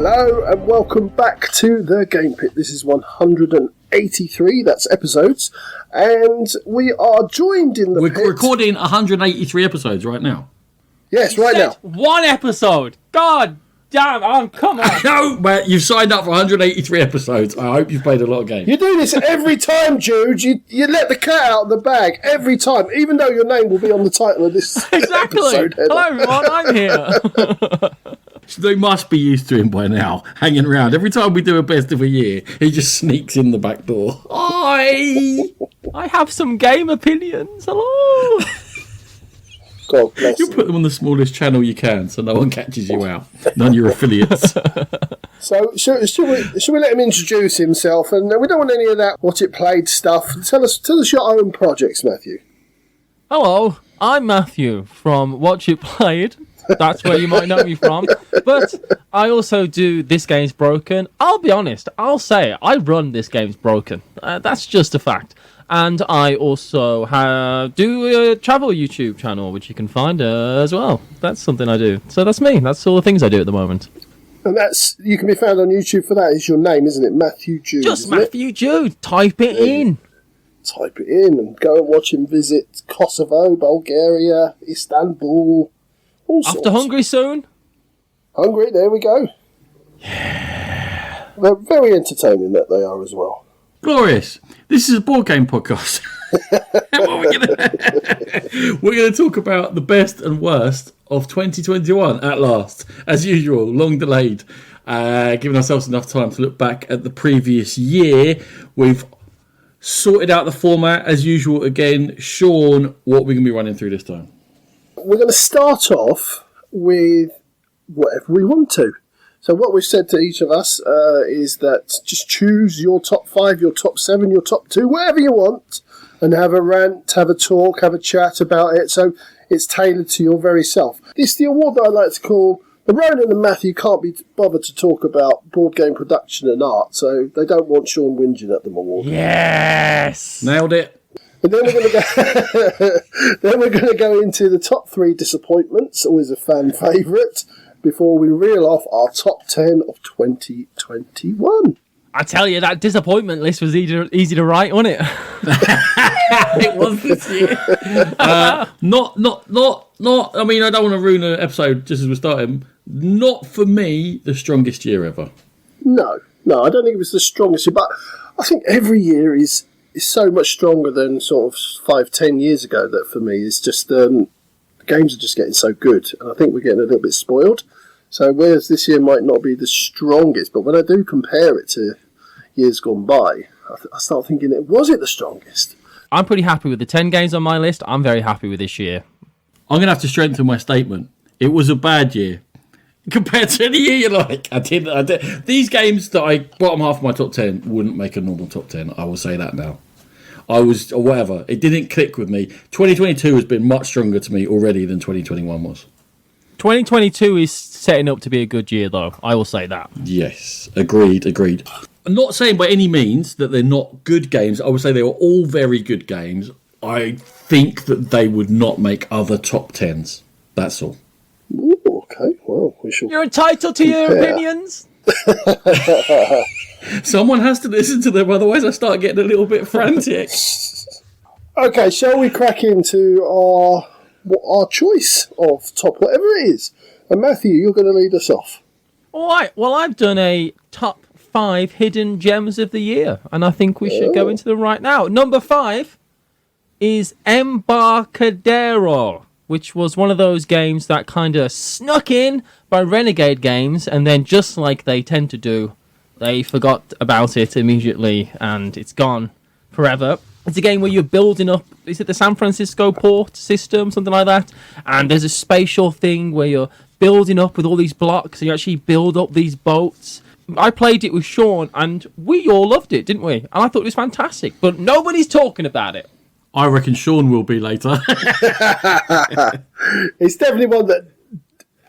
Hello and welcome back to The Game Pit. This is 183, that's episodes, and we are joined in the pit. We're recording 183 episodes right now. Yes, right now. One episode! God damn, come on! No, Matt, you've signed up for 183 episodes. I hope you've played a lot of games. You do this every time, Jude. You let the cat out of the bag every time, even though your name will be on the title of this episode. Hello everyone, I'm here. They must be used to him by now, hanging around. Every time we do a best of a year, he just sneaks in the back door. I have some game opinions. Hello. God bless You him. put them on the smallest channel you can so no one catches you out. None of your affiliates. So, should we let him introduce himself? And we don't want any of that watch it played stuff. Tell us your own projects, Matthew. Hello, I'm Matthew from Watch It Played. That's where you might know me from. But I also do This Game's Broken. I'll be honest, I'll say it, I run This Game's Broken. That's just a fact. And I also do a travel YouTube channel, which you can find as well. That's something I do. So that's me. That's all the things I do at the moment. And you can be found on YouTube for that. Is your name, isn't it? Matthew Jude. Just Matthew Jude. Type it in. Type it in and go and watch him visit Kosovo, Bulgaria, Istanbul. After Hungary soon. Hungary, there we go. Yeah. They're very entertaining, that they are as well. Glorious. This is a board game podcast. We're going to talk about the best and worst of 2021 at last. As usual, long delayed. Giving ourselves enough time to look back at the previous year. We've sorted out the format as usual again. Sean, what are we going to be running through this time? We're going to start off with whatever we want to. So what we've said to each of us is that just choose your top 5, your top 7, your top 2, whatever you want, and have a rant, have a talk, have a chat about it. So it's tailored to your very self. It's the award that I like to call the Ronan and Matthew can't be bothered to talk about board game production and art, so they don't want Sean whinging at them award. Yes! Nailed it. And then we're going to go into the top 3 disappointments, always a fan favourite, before we reel off our top 10 of 2021. I tell you, that disappointment list was easy to write, wasn't it? It was this year. Not. I mean, I don't want to ruin an episode just as we're starting. Not for me, the strongest year ever. No, I don't think it was the strongest year, but I think every year is so much stronger than sort of 5-10 years ago. That for me is just the games are just getting so good, and I think we're getting a little bit spoiled. So whereas this year might not be the strongest, but when I do compare it to years gone by, I start thinking, was it the strongest? I'm pretty happy with the 10 games on my list. I'm very happy with this year. I'm going to have to strengthen my statement. It was a bad year. Compared to any year you like. I did. These games that I bottom half of my top 10 wouldn't make a normal top 10. I will say that now. Or whatever. It didn't click with me. 2022 has been much stronger to me already than 2021 was. 2022 is setting up to be a good year, though. I will say that. Yes. Agreed. I'm not saying by any means that they're not good games. I would say they were all very good games. I think that they would not make other top 10s. That's all. Ooh, okay, well, we shall. You're entitled to your opinions. Someone has to listen to them, otherwise I start getting a little bit frantic. Okay, shall we crack into our choice of top whatever it is? And Matthew, you're going to lead us off. All right. Well, I've done a top 5 hidden gems of the year, and I think we should go into them right now. Number 5 is Embarcadero, which was one of those games that kind of snuck in by Renegade Games, and then just like they tend to do, they forgot about it immediately, and it's gone forever. It's a game where you're building up, is it the San Francisco port system, something like that? And there's a spatial thing where you're building up with all these blocks, and you actually build up these boats. I played it with Sean, and we all loved it, didn't we? And I thought it was fantastic, but nobody's talking about it. I reckon Sean will be later. It's definitely one that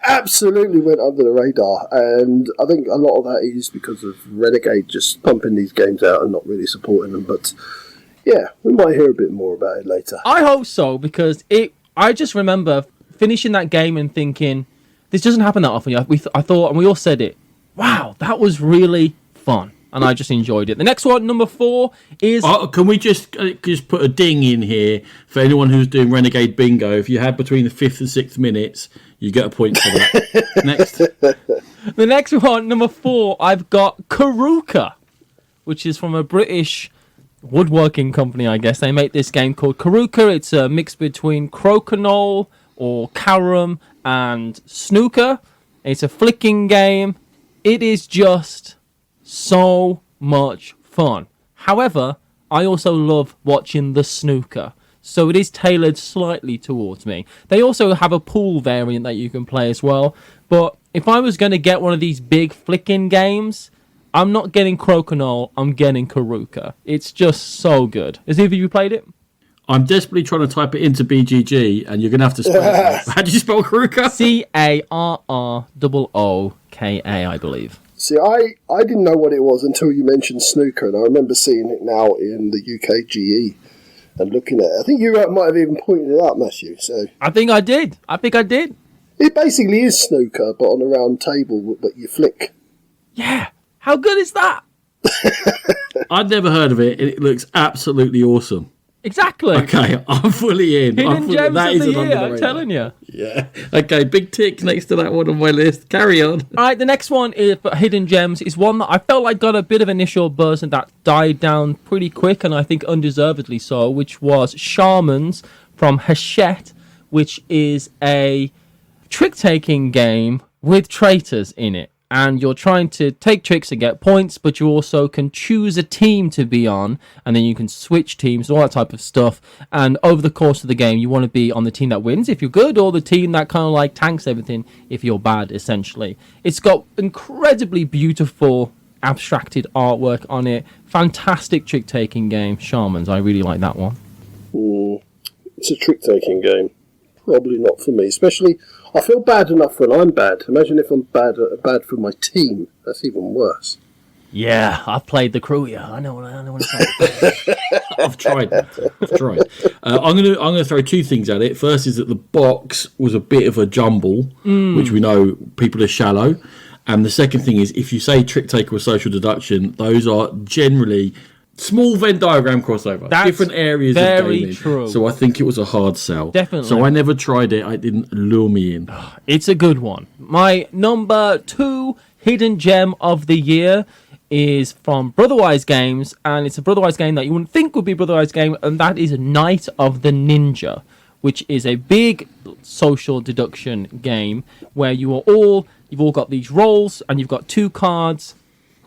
absolutely went under the radar, and I think a lot of that is because of Renegade just pumping these games out and not really supporting them, but yeah, we might hear a bit more about it later. I hope so, because I just remember finishing that game and thinking, this doesn't happen that often. I thought, and we all said it, wow, that was really fun. And I just enjoyed it. The next one, number 4, is... Can we just put a ding in here for anyone who's doing Renegade Bingo? If you had between the 5th and 6th minutes, you get a point for that. Next. The next one, number 4, I've got Kuruka, which is from a British woodworking company, I guess. They make this game called Kuruka. It's a mix between crokinole or carom and snooker. It's a flicking game. It is just so much fun. However, I also love watching the snooker, so it is tailored slightly towards me. They also have a pool variant that you can play as well, but if I was going to get one of these big flicking games, I'm not getting crokinole, I'm getting Kuruka. It's just so good. Has either of you played it? I'm desperately trying to type it into BGG, and you're going to have to spell it. How do you spell Kuruka? Carrooka, I believe. See, I didn't know what it was until you mentioned snooker, and I remember seeing it now in the UKGE and looking at it. I think you might have even pointed it out, Matthew. So I think I did. It basically is snooker, but on a round table, but you flick. Yeah. How good is that? I'd never heard of it, and it looks absolutely awesome. Exactly. Okay, I'm fully in. Hidden gems of the year, I'm telling you. Yeah. Okay, big tick next to that one on my list. Carry on. All right, the next one is Hidden Gems. Is one that I felt like got a bit of initial buzz and that died down pretty quick, and I think undeservedly so, which was Shamans from Hachette, which is a trick-taking game with traitors in it. And you're trying to take tricks and get points, but you also can choose a team to be on, and then you can switch teams, all that type of stuff. And over the course of the game, you want to be on the team that wins if you're good, or the team that kind of like tanks everything if you're bad, essentially. It's got incredibly beautiful abstracted artwork on it. Fantastic trick-taking game. Shamans, I really like that one. It's a trick-taking game. Probably not for me, especially... I feel bad enough when I'm bad. Imagine if I'm bad for my team. That's even worse. Yeah, I've played the crew. Yeah, I know what it's like. I've tried. I'm gonna throw two things at it. First is that the box was a bit of a jumble, which we know people are shallow. And the second thing is, if you say trick taker or social deduction, those are generally small Venn diagram crossover. That's different areas of gaming. True. So I think it was a hard sell. Definitely. So I never tried it. It didn't lure me in. It's a good one. My number 2 hidden gem of the year is from Brotherwise Games, and it's a Brotherwise game that you wouldn't think would be a Brotherwise game, and that is Night of the Ninja, which is a big social deduction game where you've all got these roles, and you've got 2 cards,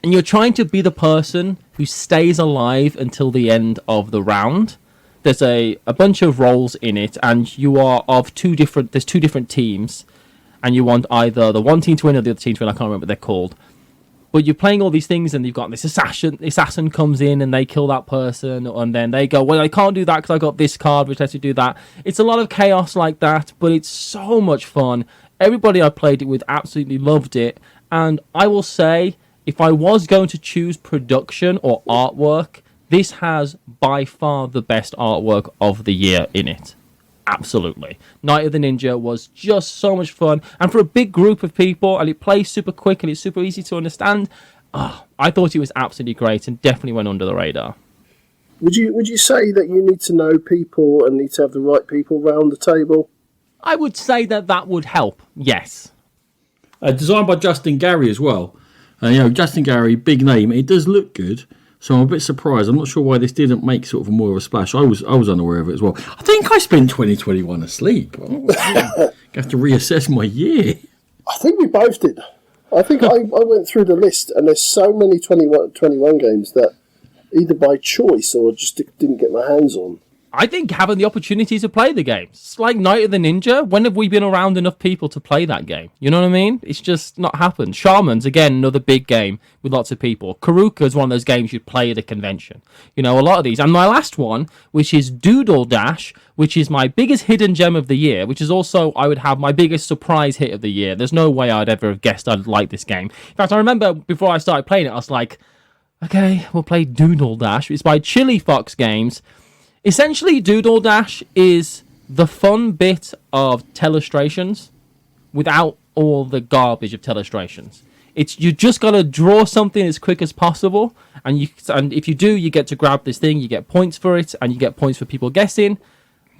and you're trying to be the person who stays alive until the end of the round. There's a bunch of roles in it, and you are of there's 2 different teams, and you want either the one team to win or the other team to win. I can't remember what they're called. But you're playing all these things, and you've got this assassin comes in, and they kill that person, and then they go, well, I can't do that because I got this card, which lets you do that. It's a lot of chaos like that, but it's so much fun. Everybody I played it with absolutely loved it, and I will say, if I was going to choose production or artwork, this has by far the best artwork of the year in it. Absolutely. Night of the Ninja was just so much fun. And for a big group of people, and it plays super quick and it's super easy to understand, I thought it was absolutely great and definitely went under the radar. Would you say that you need to know people and need to have the right people round the table? I would say that would help, yes. Designed by Justin Gary as well. Justin Gary, big name. It does look good, so I'm a bit surprised. I'm not sure why this didn't make sort of more of a splash. I was unaware of it as well. I think I spent 2021 asleep. I have to reassess my year. I think we both did. I think I went through the list, and there's so many 21 games that either by choice or just didn't get my hands on. I think having the opportunity to play the games. It's like Night of the Ninja. When have we been around enough people to play that game? You know what I mean? It's just not happened. Shamans, again, another big game with lots of people. Kuruka is one of those games you'd play at a convention. A lot of these. And my last one, which is Doodle Dash, which is my biggest hidden gem of the year, which is also, I would have my biggest surprise hit of the year. There's no way I'd ever have guessed I'd like this game. In fact, I remember before I started playing it, I was like, okay, we'll play Doodle Dash. It's by Chili Fox Games. Essentially, Doodle Dash is the fun bit of Telestrations without all the garbage of Telestrations. You just got to draw something as quick as possible, and if you do, you get to grab this thing, you get points for it, and you get points for people guessing.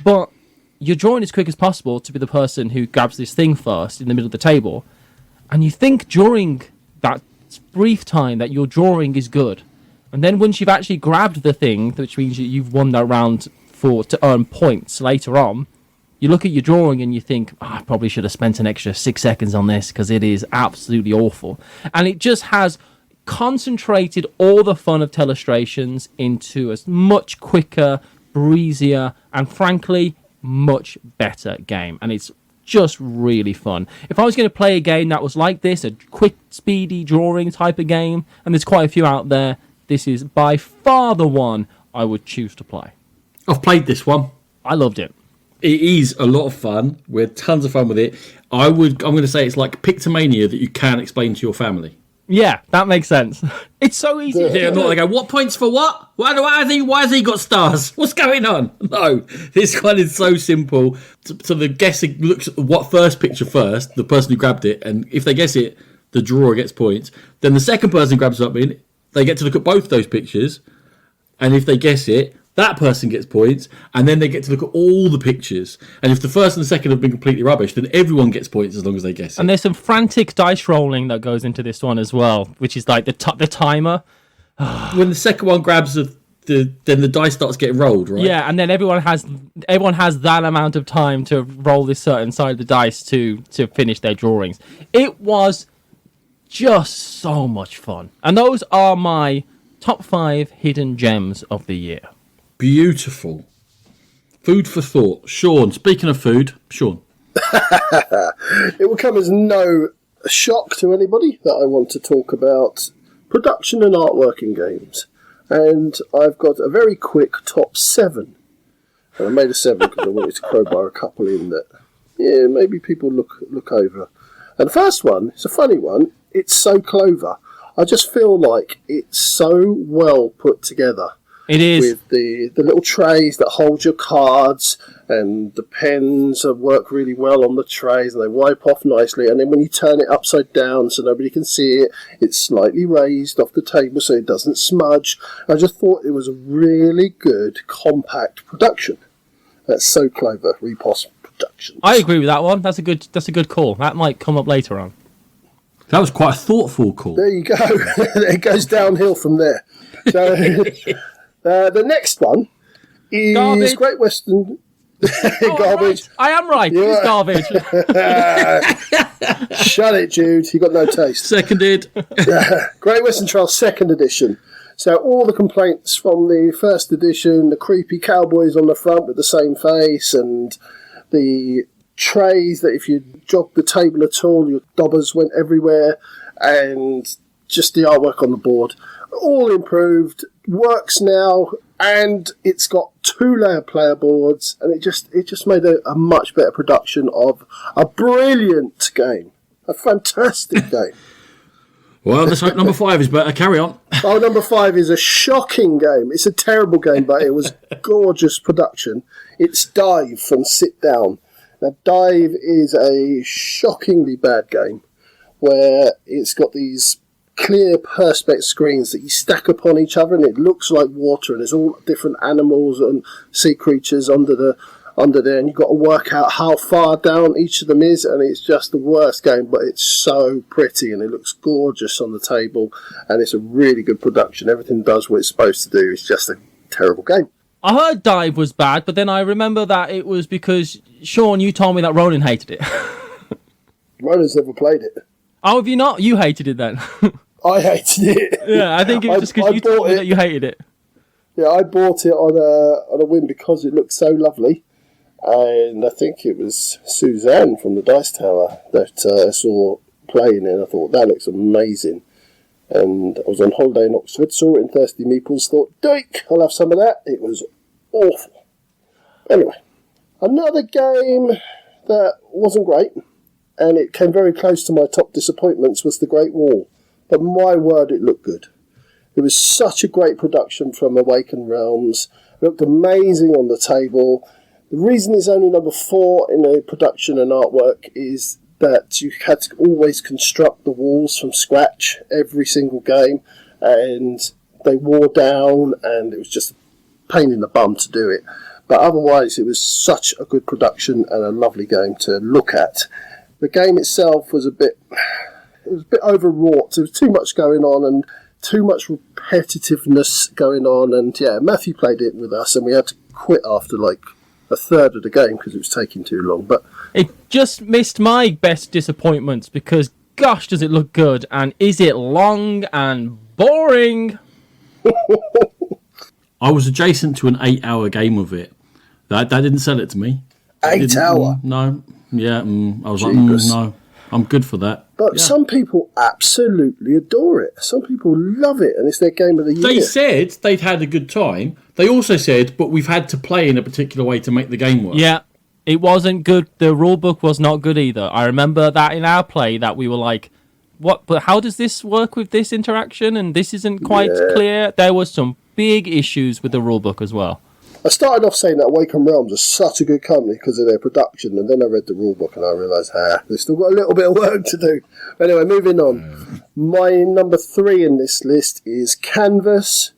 But you're drawing as quick as possible to be the person who grabs this thing first in the middle of the table, and you think during that brief time that your drawing is good, and then once you've actually grabbed the thing, which means you've won that round to earn points later on, you look at your drawing and you think, I probably should have spent an extra 6 seconds on this because it is absolutely awful. And it just has concentrated all the fun of Telestrations into a much quicker, breezier, and frankly, much better game. And it's just really fun. If I was going to play a game that was like this, a quick, speedy drawing type of game, and there's quite a few out there, this is by far the one I would choose to play. I've played this one. I loved it. It is a lot of fun. We had tons of fun with it. I'm going to say it's like Pictomania that you can explain to your family. Yeah, that makes sense. It's so easy. Yeah, not like, what points for what? Why has he got stars? What's going on? No, this one is so simple. So the guesser looks at what first picture first, the person who grabbed it, and if they guess it, the drawer gets points. Then the second person grabs something, they get to look at both those pictures, and if they guess it, that person gets points, and then they get to look at all the pictures. And if the first and the second have been completely rubbish, then everyone gets points as long as they guess it. And there's some frantic dice rolling that goes into this one as well, which is like the timer. When the second one grabs then the dice starts getting rolled, right? Yeah, and then everyone has that amount of time to roll this certain side of the dice to finish their drawings. It was just so much fun. And those are my top 5 hidden gems of the year. Beautiful. Food for thought. Sean, speaking of food, Sean. It will come as no shock to anybody that I want to talk about production and artwork in games. And I've got a very quick top 7. And I made a 7 because I wanted to crowbar a couple in that, yeah, maybe people look over. And the first one, it's a funny one, it's so clever. I just feel like it's so well put together. It is. With the little trays that hold your cards, and the pens work really well on the trays, and they wipe off nicely. And then when you turn it upside down so nobody can see it, it's slightly raised off the table so it doesn't smudge. I just thought it was a really good, compact production. That's so clever, Repos Productions. I agree with that one. That's a good call. That might come up later on. That was quite a thoughtful call. There you go. It goes downhill from there. So the next one is Garbage. Great Western. Garbage. I am right. Yeah. It's garbage. Shut it, Jude. You got no taste. Seconded. Great Western Trail 2nd edition. So all the complaints from the 1st edition, the creepy cowboys on the front with the same face, and the trays that if you jogged the table at all, your dobbers went everywhere, and just the artwork on the board. All improved, works now, and it's got 2-layer player boards, and it just made a much better production of a brilliant game. A fantastic game. Well, let's hope number 5 is better. Carry on. Oh, number 5 is a shocking game. It's a terrible game, but it was gorgeous production. It's Dive from Sit Down. Now, Dive is a shockingly bad game, where it's got these clear perspex screens that you stack upon each other, and it looks like water, and there's all different animals and sea creatures under there, and you've got to work out how far down each of them is, and it's just the worst game, but it's so pretty and it looks gorgeous on the table, and it's a really good production. Everything does what it's supposed to do. It's just a terrible game. I heard Dive was bad, but then I remember that it was because, Sean, you told me that Ronan hated it. Ronan's never played it. Oh, have you not? You hated it then. I hated it. Yeah, I think it was just because you told me that you hated it. Yeah, I bought it on a whim because it looked so lovely. And I think it was Suzanne from the Dice Tower that I saw playing it, and I thought, that looks amazing. And I was on holiday in Oxford, saw it in Thirsty Meeples, thought, doik, I'll have some of that. It was awful. Anyway, another game that wasn't great, and it came very close to my top disappointments, was The Great Wall. But my word, it looked good. It was such a great production from Awakened Realms. It looked amazing on the table. The reason it's only number 4 in the production and artwork is that you had to always construct the walls from scratch every single game, and they wore down, and it was just a pain in the bum to do it. But otherwise, it was such a good production and a lovely game to look at. The game itself was a bit overwrought. There was too much going on and too much repetitiveness going on. And yeah, Matthew played it with us, and we had to quit after like a third of the game because it was taking too long. But it just missed my best disappointments because, gosh, does it look good? And is it long and boring? I was adjacent to an 8-hour game of it. That didn't sell it to me. 8 hour? No. Yeah, I was Jeepers. like, no, I'm good for that. But some people absolutely adore it. Some people love it, and it's their game of the year. They said they'd had a good time. They also said, but we've had to play in a particular way to make the game work. Yeah, it wasn't good. The rulebook was not good either. I remember that in our play that we were like, what? But how does this work with this interaction? And this isn't quite clear. There was some big issues with the rulebook as well. I started off saying that Awaken Realms are such a good company because of their production, and then I read the rulebook and I realised, they've still got a little bit of work to do. But anyway, moving on. My number 3 in this list is Canvas.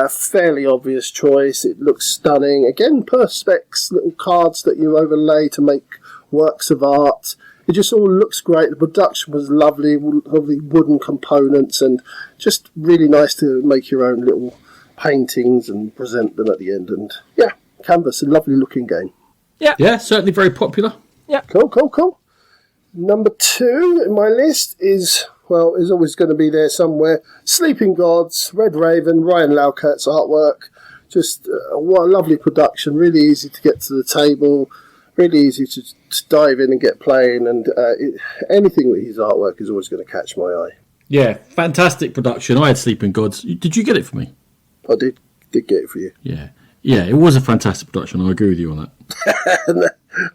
Fairly obvious choice. It looks stunning. Again, perspex, little cards that you overlay to make works of art. It just all looks great. The production was lovely wooden components, and just really nice to make your own little paintings and present them at the end. And yeah, Canvas, a lovely looking game. Yeah, certainly very popular. Yeah. Cool. Number 2 in my list is always going to be there somewhere. Sleeping Gods, Red Raven, Ryan Laucat's artwork. Just what a lovely production. Really easy to get to the table. Really easy to dive in and get playing. And anything with his artwork is always going to catch my eye. Yeah, fantastic production. I had Sleeping Gods. Did you get it for me? I did get it for you. Yeah, it was a fantastic production. I agree with you on that.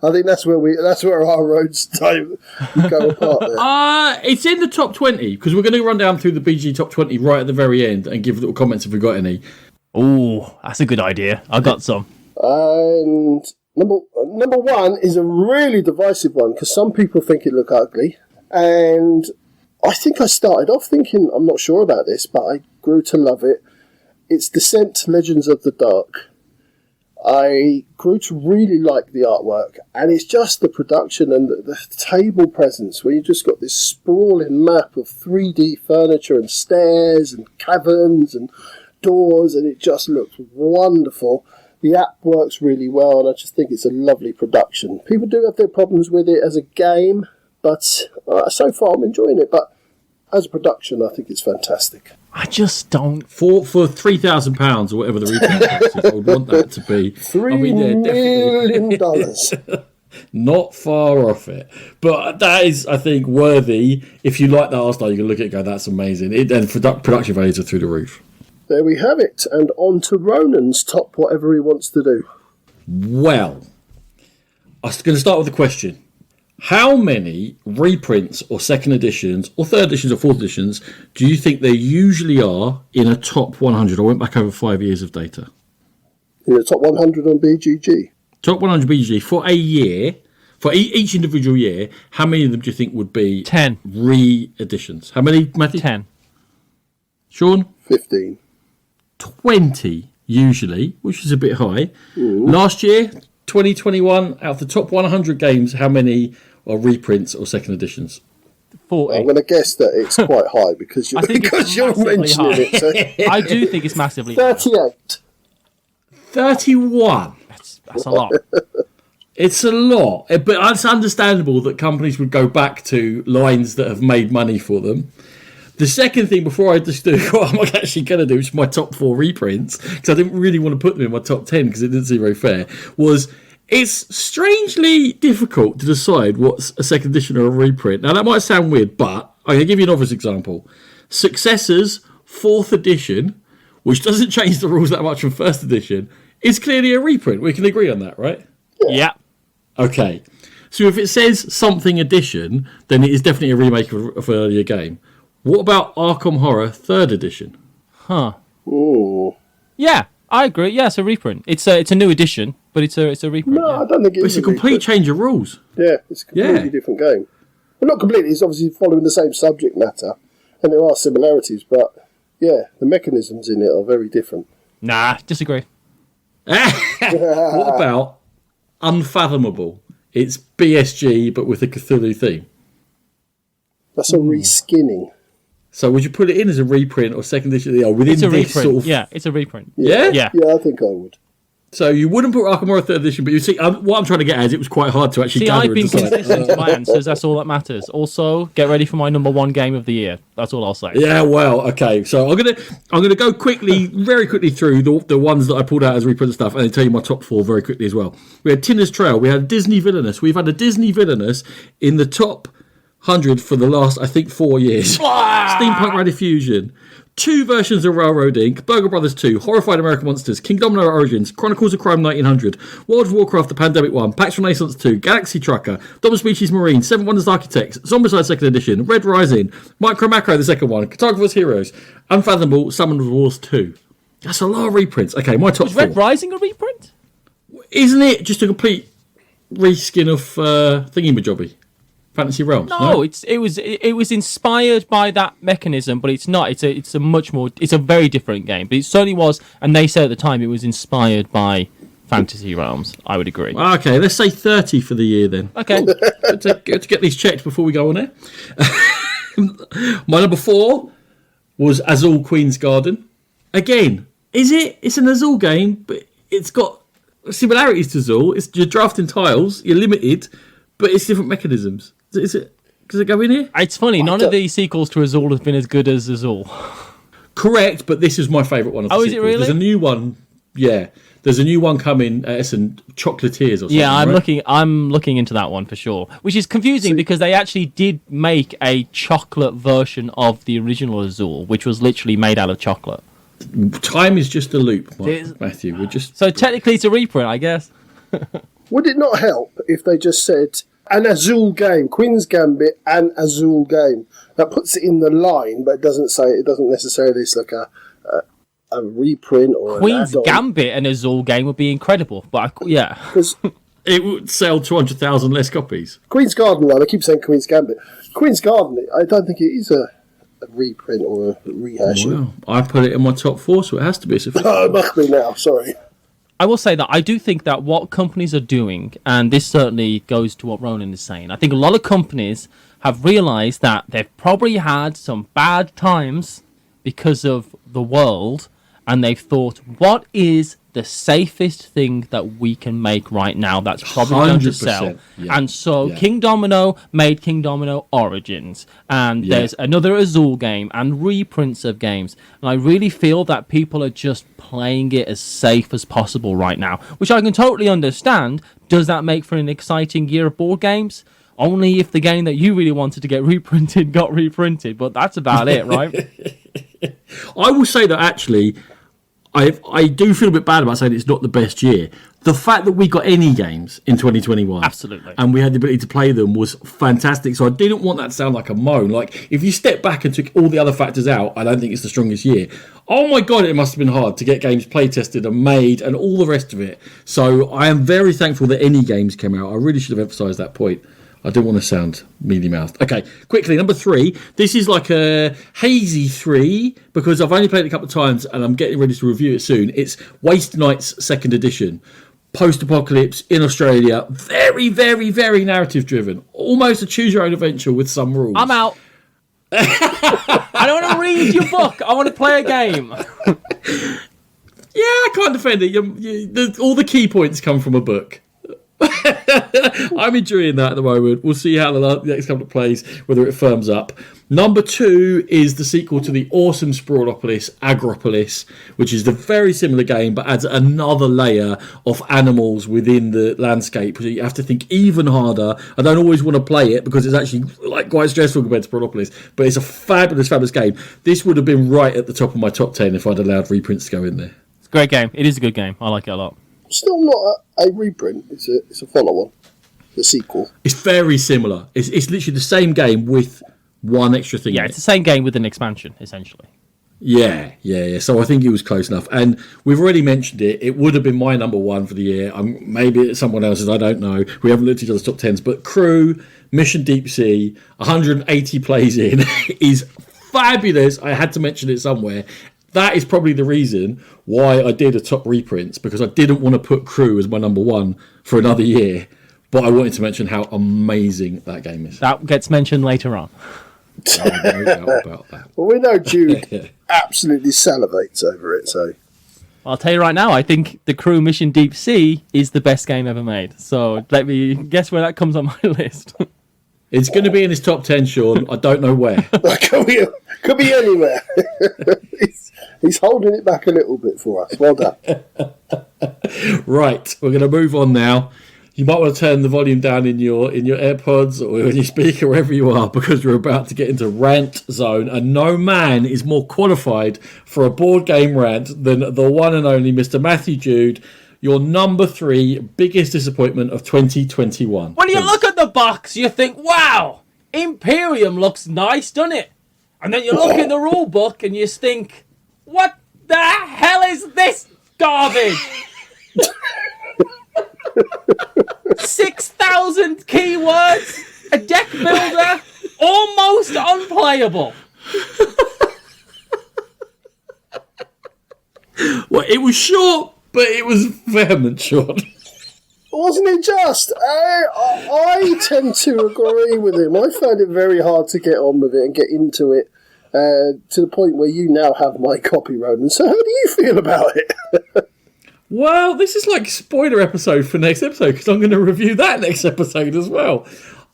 I think that's where our roads go apart there. It's in the top 20 because we're going to run down through the BG top 20 right at the very end and give little comments if we've got any. Oh, that's a good idea. I got some. And number 1 is a really divisive one because some people think it look ugly, and I think I started off thinking I'm not sure about this, but I grew to love it. It's Descent Legends of the Dark. I grew to really like the artwork, and it's just the production and the table presence where you just got this sprawling map of 3D furniture and stairs and caverns and doors, and it just looks wonderful. The app works really well, and I just think it's a lovely production. People do have their problems with it as a game, but so far I'm enjoying it. But as a production, I think it's fantastic. I just don't. For £3,000 or whatever the retail price is, I would want that to be $3 million. Not far off it. But that is, I think, worthy. If you like that art style, you can look at it and go, that's amazing. And production values are through the roof. There we have it. And on to Ronan's top whatever he wants to do. Well, I was going to start with a question. How many reprints or second editions or third editions or fourth editions do you think there usually are in a top 100? I went back over 5 years of data. In the top 100 on BGG? Top 100 BGG for a year, for each individual year, how many of them do you think would be 10 re-editions? How many, Matthew? 10. Sean? 15. 20 usually, which is a bit high. Last year, 2021, out of the top 100 games, how many are reprints or second editions? 40. I'm going to guess that it's quite high because you're mentioning it. So. I do think it's massively 38. 31. That's a lot. It's a lot, but it's understandable that companies would go back to lines that have made money for them. The second thing, before I just do what I'm actually going to do, which is my top 4 reprints, because I didn't really want to put them in my top 10 because it didn't seem very fair, was it's strangely difficult to decide what's a second edition or a reprint. Now, that might sound weird, but I'm going to give you an obvious example. Successors, 4th edition, which doesn't change the rules that much from 1st edition, is clearly a reprint. We can agree on that, right? Yeah. Okay. So if it says something edition, then it is definitely a remake of an earlier game. What about Arkham Horror 3rd edition? Huh. Ooh. Yeah, I agree. Yeah, it's a reprint. It's a new edition, but it's a reprint. No, yeah. I don't think It's a complete change of rules. Yeah, it's a completely different game. Well, not completely. It's obviously following the same subject matter, and there are similarities, but yeah, the mechanisms in it are very different. Nah, disagree. What about Unfathomable? It's BSG, but with a Cthulhu theme. That's a reskinning. So would you put it in as a reprint or second edition? Within It's a this reprint. sort of... Yeah, it's a reprint. Yeah? Yeah. Yeah, I think I would. So you wouldn't put Arkham Horror 3rd edition, but you see, what I'm trying to get at is it was quite hard to actually See, gather I've been and decide. consistent to my answers. That's all that matters. Also, get ready for my number one game of the year. That's all I'll say. Yeah, well, okay. So I'm gonna go very quickly through the ones that I pulled out as reprint stuff, and then tell you my top 4 very quickly as well. We had Tinner's Trail. We had Disney Villainous. We've had a Disney Villainous in the top 100 for the last, I think, 4 years. Steampunk Radiofusion. 2 versions of Railroad Inc., Burger Brothers 2, Horrified American Monsters, King Domino Origins, Chronicles of Crime 1900, World of Warcraft The Pandemic 1, Pax Renaissance 2, Galaxy Trucker, Double Species Marine, Seven Wonders Architects, Zombicide 2nd Edition, Red Rising, Micro Macro the second one, Cartographer's Heroes, Unfathomable, Summoners Wars 2. That's a lot of reprints. Okay, my top 4. Was Red Rising a reprint? Isn't it just a complete reskin of Thingy-Majobby? Fantasy Realms? No, it was inspired by that mechanism, but it's not. It's a very different game. But it certainly was, and they said at the time it was inspired by Fantasy Realms. I would agree. Okay, let's say 30 for the year then. Okay. Good to get these checked before we go on air. My number 4 was Azul Queen's Garden. Again, it's an Azul game, but it's got similarities to Azul. You're drafting tiles, you're limited, but it's different mechanisms. Does it go in here? It's funny. None of the sequels to Azul have been as good as Azul. Correct, but this is my favourite one of the sequels. Is it really? There's a new one. Yeah, there's a new one coming. Chocolatiers or something. Yeah, right? I'm looking into that one for sure. Which is confusing because they actually did make a chocolate version of the original Azul, which was literally made out of chocolate. Time is just a loop, Matthew. So technically, it's a reprint, I guess. Would it not help if they just said an Azul game, Queen's Gambit, an Azul game? That puts it in the line, but it doesn't necessarily. It's like a reprint or Queen's an add-on. Gambit and Azul game would be incredible, but yeah. Because it would sell 200,000 less copies. Queen's Garden, I keep saying Queen's Gambit. Queen's Garden, I don't think it is a reprint or a rehash. Well, I put it in my top 4, so it has to be. Oh, it must be now, sorry. I will say that I do think that what companies are doing, and this certainly goes to what Ronan is saying, I think a lot of companies have realised that they've probably had some bad times because of the world, and they've thought, what is the safest thing that we can make right now that's probably going to sell? Yeah. And so King Domino made King Domino Origins, and there's another Azul game and reprints of games, and I really feel that people are just playing it as safe as possible right now, which I can totally understand. Does that make for an exciting year of board games? Only if the game that you really wanted to get reprinted got reprinted, but that's about it, right? I will say that actually I do feel a bit bad about saying it's not the best year. The fact that we got any games in 2021, absolutely, and we had the ability to play them was fantastic. So I didn't want that to sound like a moan. Like, if you step back and took all the other factors out, I don't think it's the strongest year. Oh my god, it must have been hard to get games play tested and made and all the rest of it. So I am very thankful that any games came out. I really should have emphasised that point. I don't want to sound mealy-mouthed. Okay, quickly, number 3. This is like a hazy 3 because I've only played it a couple of times and I'm getting ready to review it soon. It's Waste Nights 2nd Edition. Post-apocalypse in Australia. Very, very, very narrative-driven. Almost a choose-your-own-adventure with some rules. I'm out. I don't want to read your book. I want to play a game. Yeah, I can't defend it. All the key points come from a book. I'm enjoying that at the moment. We'll see how the next couple of plays, whether it firms up. Number 2 is the sequel to the awesome Sprawlopolis, Agropolis, which is the very similar game, but adds another layer of animals within the landscape. So you have to think even harder. I don't always want to play it because it's actually quite stressful compared to Sprawlopolis, but it's a fabulous, fabulous game. This would have been right at the top of my top 10 if I'd allowed reprints to go in there. It's a great game. It is a good game. I like it a lot. Still not a reprint. It's a follow-on, the sequel. It's very similar. It's literally the same game with one extra thing. Yeah, it's the same game with an expansion, essentially. Yeah. So I think it was close enough. And we've already mentioned it. It would have been my number one for the year. Maybe it's someone else's, I don't know. We haven't looked at each other's top 10s. But Crew, Mission Deep Sea, 180 plays in, is fabulous. I had to mention it somewhere. That is probably the reason why I did a top reprints, because I didn't want to put Crew as my number one for another year. But I wanted to mention how amazing that game is. That gets mentioned later on. No doubt about that. Well, we know Jude absolutely salivates over it, so... I'll tell you right now, I think the Crew Mission Deep Sea is the best game ever made. So let me guess where that comes on my list. It's going to be in his top 10, Sean. I don't know where. could be anywhere. he's holding it back a little bit for us. Well done. Right, we're going to move on now. You might want to turn the volume down in your AirPods or in your speaker, wherever you are, because we're about to get into rant zone, and no man is more qualified for a board game rant than the one and only Mr. Matthew Jude, your number 3 biggest disappointment of 2021. When you look at the box, you think, wow, Imperium looks nice, doesn't it? And then you look in the rule book and you think, what the hell is this garbage? 6,000 keywords, a deck builder, almost unplayable. Well, it was short, but it was vehement short. Wasn't it just? I tend to agree with him. I found it very hard to get on with it and get into it to the point where you now have my copy, Ronan. So how do you feel about it? Well, this is like spoiler episode for next episode, because I'm going to review that next episode as well.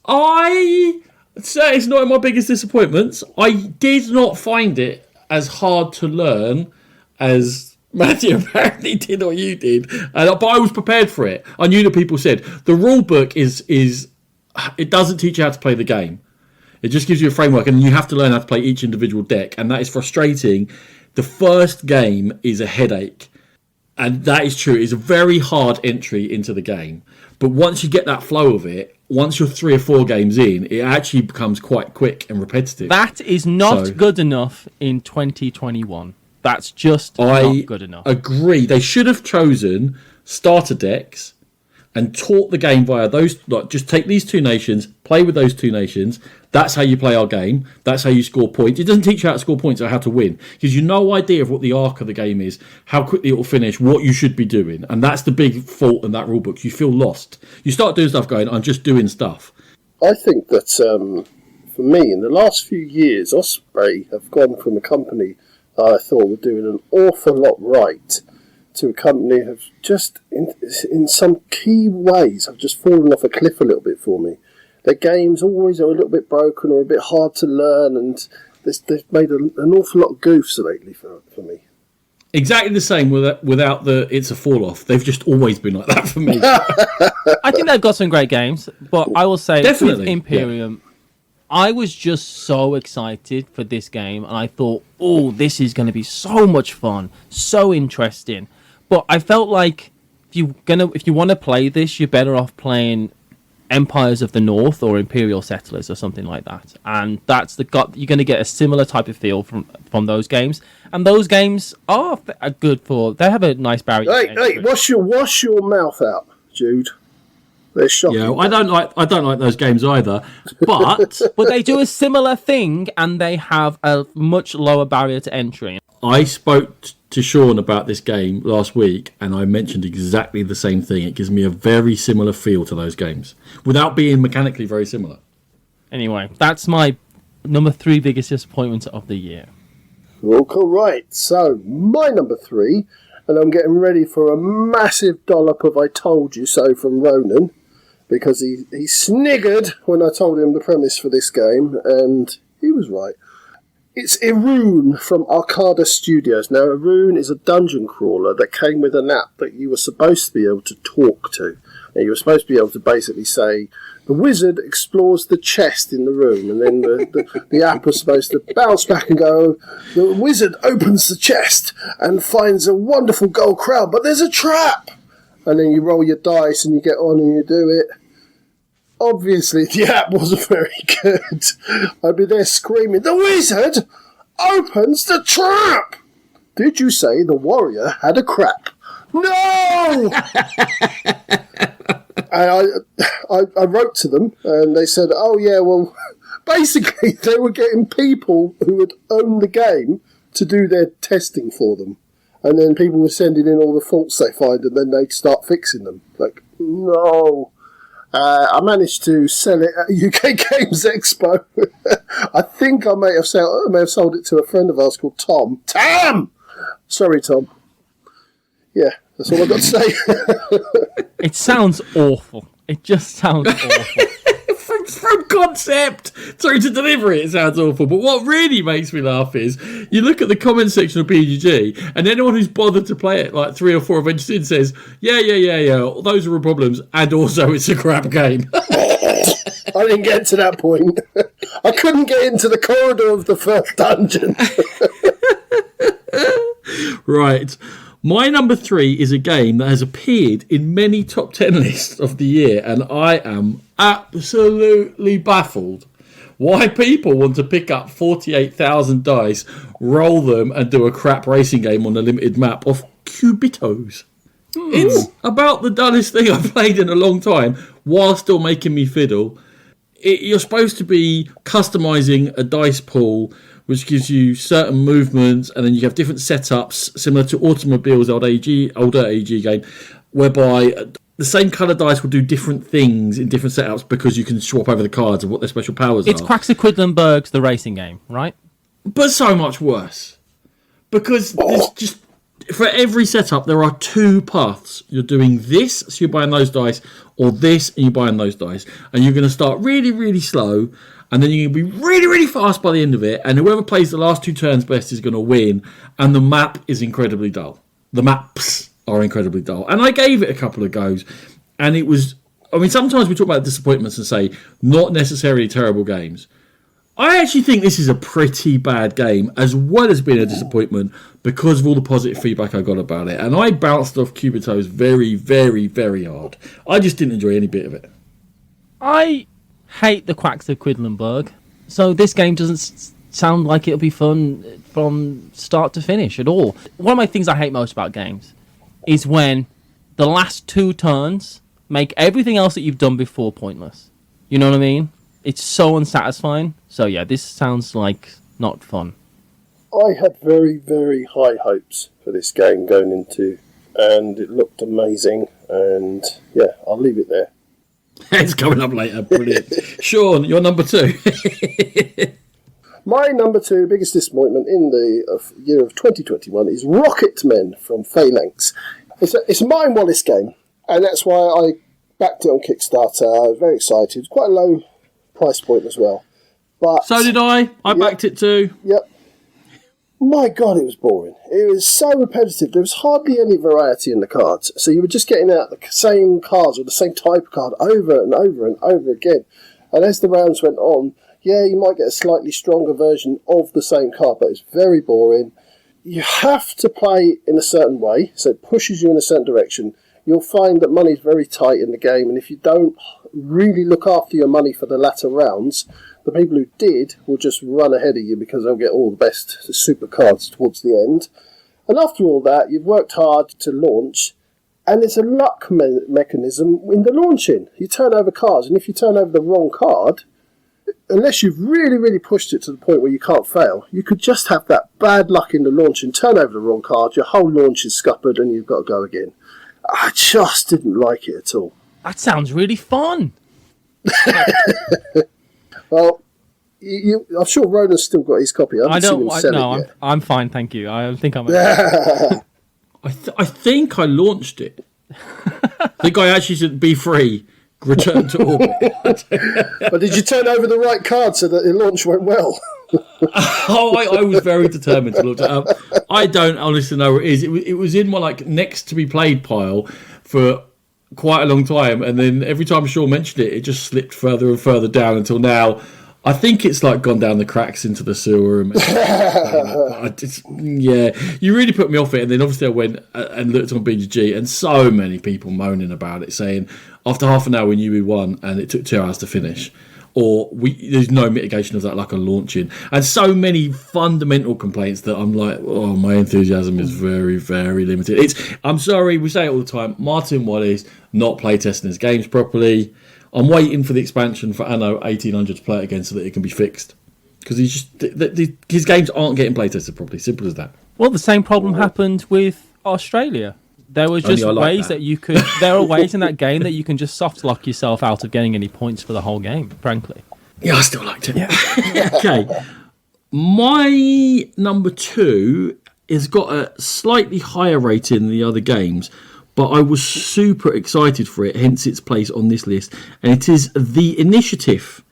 I say it's not in my biggest disappointments. I did not find it as hard to learn as Matthew apparently did or you did, but I was prepared for it. I knew that people said the rule book is it doesn't teach you how to play the game. It just gives you a framework, and you have to learn how to play each individual deck, and that is frustrating. The first game is a headache. And that is true. It's a very hard entry into the game. But once you get that flow of it, once you're 3 or 4 games in, it actually becomes quite quick and repetitive. That is not good enough in 2021. That's just not good enough. I agree. They should have chosen starter decks and taught the game via those. Like, just take these 2 nations, play with those 2 nations. That's how you play our game. That's how you score points. It doesn't teach you how to score points or how to win. It gives you no idea of what the arc of the game is, how quickly it will finish, what you should be doing. And that's the big fault in that rulebook. You feel lost. You start doing stuff going, I'm just doing stuff. I think that, for me, in the last few years, Osprey have gone from a company I thought were doing an awful lot right to a company have just, in some key ways, have just fallen off a cliff a little bit for me. Their games always are a little bit broken or a bit hard to learn, and they've made an awful lot of goofs lately for me. Exactly the same without the it's a fall off. They've just always been like that for me. I think they've got some great games, but I will say Definitely, with Imperium, I was just so excited for this game, and I thought, oh, this is going to be so much fun, so interesting. But I felt like if you want to play this, you're better off playing Empires of the North or Imperial Settlers or something like that, and you're going to get a similar type of feel from those games, and those games are good they have a nice barrier. Hey, wash your mouth out, Jude. They're shocking. Yeah, I don't like those games either, but but they do a similar thing, and they have a much lower barrier to entry. I spoke to Sean about this game last week, and I mentioned exactly the same thing. It gives me a very similar feel to those games, without being mechanically very similar. Anyway, that's my number 3 biggest disappointment of the year. All right, so my number 3, and I'm getting ready for a massive dollop of I told you so from Ronan, because he sniggered when I told him the premise for this game, and he was right. It's Iroon from Arcada Studios. Now, Iroon is a dungeon crawler that came with an app that you were supposed to be able to talk to. And you were supposed to be able to basically say, the wizard explores the chest in the room, and then the app was supposed to bounce back and go, the wizard opens the chest and finds a wonderful gold crown, but there's a trap! And then you roll your dice and you get on and you do it. Obviously, the app wasn't very good. I'd be there screaming, the wizard opens the trap. Did you say the warrior had a crap? No! And I wrote to them, and they said, oh, yeah, well, basically they were getting people who had owned the game to do their testing for them. And then people were sending in all the faults they find, and then they'd start fixing them. Like, no. I managed to sell it at UK Games Expo. I think I may have sold it to a friend of ours called Tom. Tom! Sorry, Tom. Yeah, that's all I've got to say. It sounds awful. It just sounds awful. From concept through to delivery, it sounds awful. But what really makes me laugh is you look at the comment section of BGG, and anyone who's bothered to play it like 3 or 4 adventures in says, yeah, those are all problems, and also it's a crap game. I didn't get to that point. I couldn't get into the corridor of the first dungeon. Right. My number 3 is a game that has appeared in many top 10 lists of the year, and I am absolutely baffled why people want to pick up 48,000 dice, roll them, and do a crap racing game on a limited map of Cubitos. It's about the dullest thing I've played in a long time, while still making me fiddle. You're supposed to be customising a dice pool, which gives you certain movements, and then you have different setups, similar to Automobile's older AG game, whereby the same colour dice will do different things in different setups because you can swap over the cards and what their special powers It's are. Quaxer Quedlinburg's The Racing Game, right? But so much worse. Because there's just, for every setup, there are 2 paths. You're doing this, so you're buying those dice, or this, and you're buying those dice. And you're going to start really, really slow, and then you're going to be really, really fast by the end of it, and whoever plays the last 2 turns best is going to win, and the map is incredibly dull. The maps are incredibly dull. And I gave it a couple of goes, and it was... I mean, sometimes we talk about disappointments and say, not necessarily terrible games. I actually think this is a pretty bad game, as well as being a disappointment, because of all the positive feedback I got about it. And I bounced off Cubitos very, very, very hard. I just didn't enjoy any bit of it. I hate the Quacks of Quedlinburg, so this game doesn't sound like it'll be fun from start to finish at all. One of my things I hate most about games is when the last 2 turns make everything else that you've done before pointless. You know what I mean? It's so unsatisfying. So yeah, this sounds like not fun. I had very, very high hopes for this game going into, and it looked amazing, and yeah, I'll leave it there. It's coming up later. Brilliant. Sean, you're number 2. My number 2 biggest disappointment in the year of 2021 is Rocket Men from Phalanx. It's a Martin Wallace game, and that's why I backed it on Kickstarter. I was very excited. It's quite a low price point as well. But So did I. I backed it too. Yep. My God, it was boring. It was so repetitive. There was hardly any variety in the cards. So you were just getting out the same cards or the same type of card over and over and over again. And as the rounds went on, yeah, you might get a slightly stronger version of the same card, but it's very boring. You have to play in a certain way, so it pushes you in a certain direction. You'll find that money's very tight in the game, and if you don't really look after your money for the latter rounds, the people who did will just run ahead of you because they'll get all the best super cards towards the end. And after all that, you've worked hard to launch, and there's a luck mechanism in the launching. You turn over cards, and if you turn over the wrong card, unless you've really, really pushed it to the point where you can't fail, you could just have that bad luck in the launch and turn over the wrong card, your whole launch is scuppered, and you've got to go again. I just didn't like it at all. That sounds really fun. Well, I'm sure Ronan's still got his copy. I'm fine, thank you. I think I'm... I think I launched it. I think I actually said, be free, return to orbit. But did you turn over the right card so that the launch went well? I was very determined to launch it up. I don't honestly know where it is. It was in my next to be played pile for quite a long time, and then every time Sean mentioned it, it just slipped further and further down until now. I think it's gone down the cracks into the sewer. You really put me off it. And then obviously I went and looked on BGG, and so many people moaning about it, saying after half an hour we knew we won, and it took 2 hours to finish. or there's no mitigation of that like a launching. And so many fundamental complaints that I'm like, oh, my enthusiasm is very, very limited. I'm sorry, we say it all the time, Martin Wallace not playtesting his games properly. I'm waiting for the expansion for Anno 1800 to play it again so that it can be fixed. Because his games aren't getting playtested properly. Simple as that. Well, the same problem happened with Australia. There was just ways that you could. There are ways in that game that you can just soft lock yourself out of getting any points for the whole game. Frankly, yeah, I still liked it. Yeah. Okay, my number 2 has got a slightly higher rating than the other games, but I was super excited for it. Hence, its place on this list, and it is The Initiative,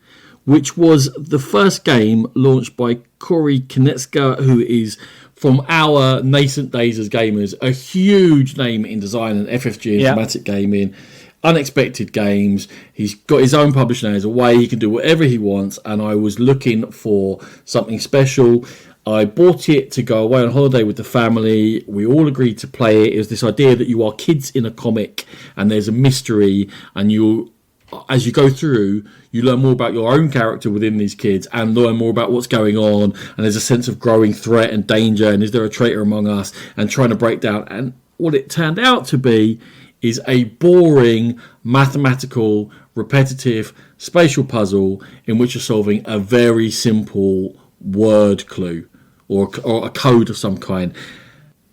which was the first game launched by Corey Konetska, who is, from our nascent days as gamers, a huge name in design and FFG and thematic gaming. Unexpected games. He's got his own publisher now. He's away. He can do whatever he wants. And I was looking for something special. I bought it to go away on holiday with the family. We all agreed to play it. It was this idea that you are kids in a comic and there's a mystery, and as you go through, you learn more about your own character within these kids and learn more about what's going on, and there's a sense of growing threat and danger, and is there a traitor among us, and trying to break down. And what it turned out to be is a boring, mathematical, repetitive spatial puzzle in which you're solving a very simple word clue or a code of some kind.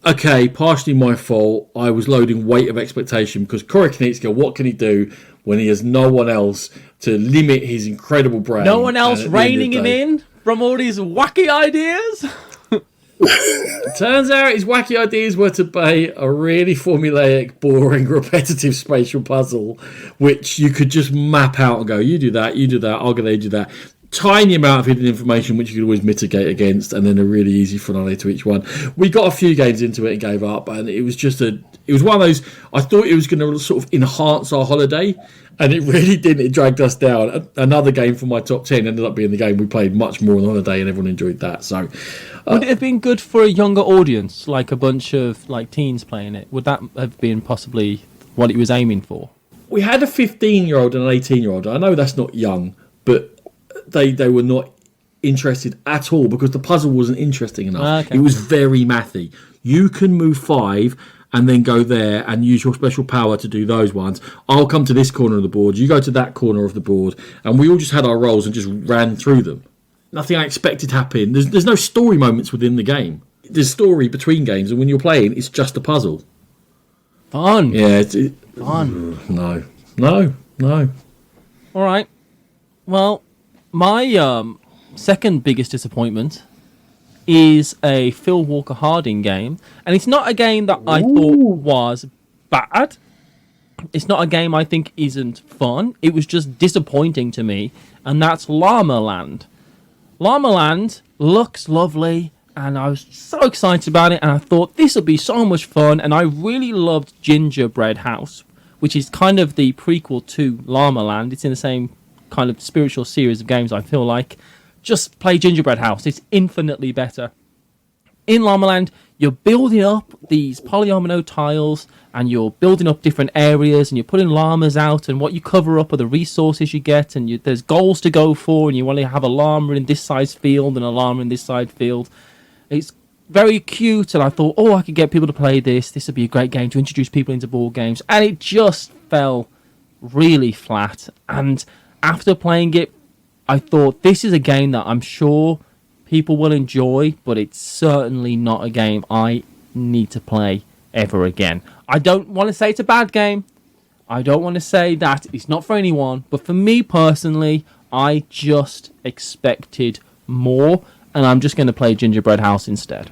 Okay, partially my fault. I was loading weight of expectation because Corey Knitska, what can he do when he has no one else to limit his incredible brain? No one else reining him in from all these wacky ideas? Turns out his wacky ideas were to play a really formulaic, boring, repetitive spatial puzzle, which you could just map out and go, you do that, I'll go there, you do that. Tiny amount of hidden information which you could always mitigate against, and then a really easy finale to each one. We got a few games into it and gave up, and it was one of those, I thought it was going to sort of enhance our holiday, and it really didn't. It dragged us down. Another game from my top 10 ended up being the game we played much more on holiday, and everyone enjoyed that. So, would it have been good for a younger audience, like a bunch of like teens playing it? Would that have been possibly what it was aiming for? We had a 15-year-old and an 18-year-old. I know that's not young, but they were not interested at all because the puzzle wasn't interesting enough. Okay. It was very mathy. You can move 5 and then go there and use your special power to do those ones. I'll come to this corner of the board, you go to that corner of the board, and we all just had our roles and just ran through them. Nothing unexpected happened. There's no story moments within the game. There's story between games, and when you're playing, it's just a puzzle. Fun. Yeah. Fun. No. All right. Well, my second biggest disappointment is a Phil Walker Harding game, and it's not a game that I thought was bad. It's not a game I think isn't fun. It was just disappointing to me, and that's Llama Land. Llama Land looks lovely, and I was so excited about it, and I thought this would be so much fun, and I really loved Gingerbread House, which is kind of the prequel to Llama Land. It's in the same kind of spiritual series of games, I feel like. Just play Gingerbread House. It's infinitely better. In Llama Land, you're building up these polyomino tiles, and you're building up different areas, and you're putting llamas out, and what you cover up are the resources you get, and there's goals to go for, and you want to have a llama in this size field and a llama in this side field. It's very cute, and I thought, I could get people to play this. This would be a great game to introduce people into board games, and it just fell really flat. And after playing it, I thought this is a game that I'm sure people will enjoy, but it's certainly not a game I need to play ever again. I don't want to say it's a bad game. I don't want to say that it's not for anyone, but for me personally, I just expected more, and I'm just going to play Gingerbread House instead.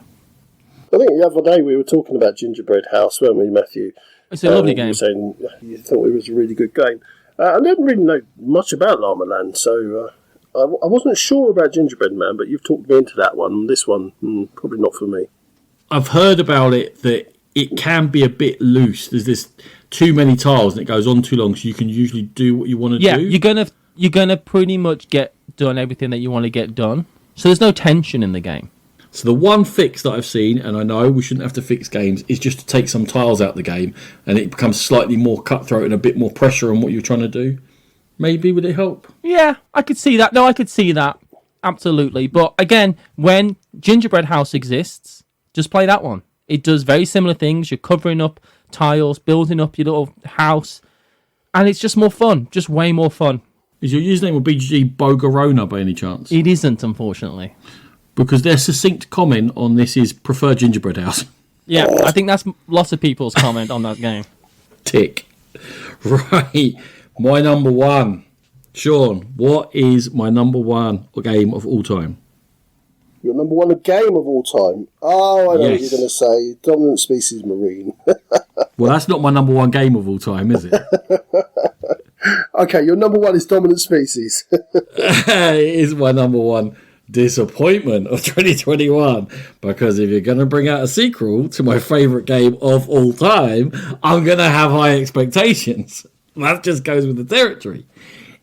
I think the other day we were talking about Gingerbread House, weren't we, Matthew? It's a lovely game. You were saying you thought it was a really good game. I didn't really know much about Llama Land, so I wasn't sure about Gingerbread Man, but you've talked me into that one. This one, probably not for me. I've heard about it that it can be a bit loose. There's this too many tiles and it goes on too long, so you can usually do what you want to do. Yeah, you're gonna pretty much get done everything that you want to get done. So there's no tension in the game. So the one fix that I've seen, and I know we shouldn't have to fix games, is just to take some tiles out of the game, and it becomes slightly more cutthroat and a bit more pressure on what you're trying to do. maybe would it help? Yeah, I could see that. No, I could see that. Absolutely. But again, when Gingerbread House exists, just play that one. It does very similar things. You're covering up tiles, building up your little house, and it's just more fun. Just way more fun. Is your username or BGG Bogarona by any chance? It isn't, unfortunately. Because their succinct comment on this is prefer Gingerbread House. Yeah, I think that's lots of people's comment on that game. Tick. Right. My number one. Sean, what is my number one game of all time? Your number one game of all time? Oh, I know what Yes. you're going to say. Dominant Species Marine. Well, that's not my number one game of all time, is it? Okay, your number one is Dominant Species. It is my number one disappointment of 2021, because if you're going to bring out a sequel to my favourite game of all time, I'm going to have high expectations. That just goes with the territory.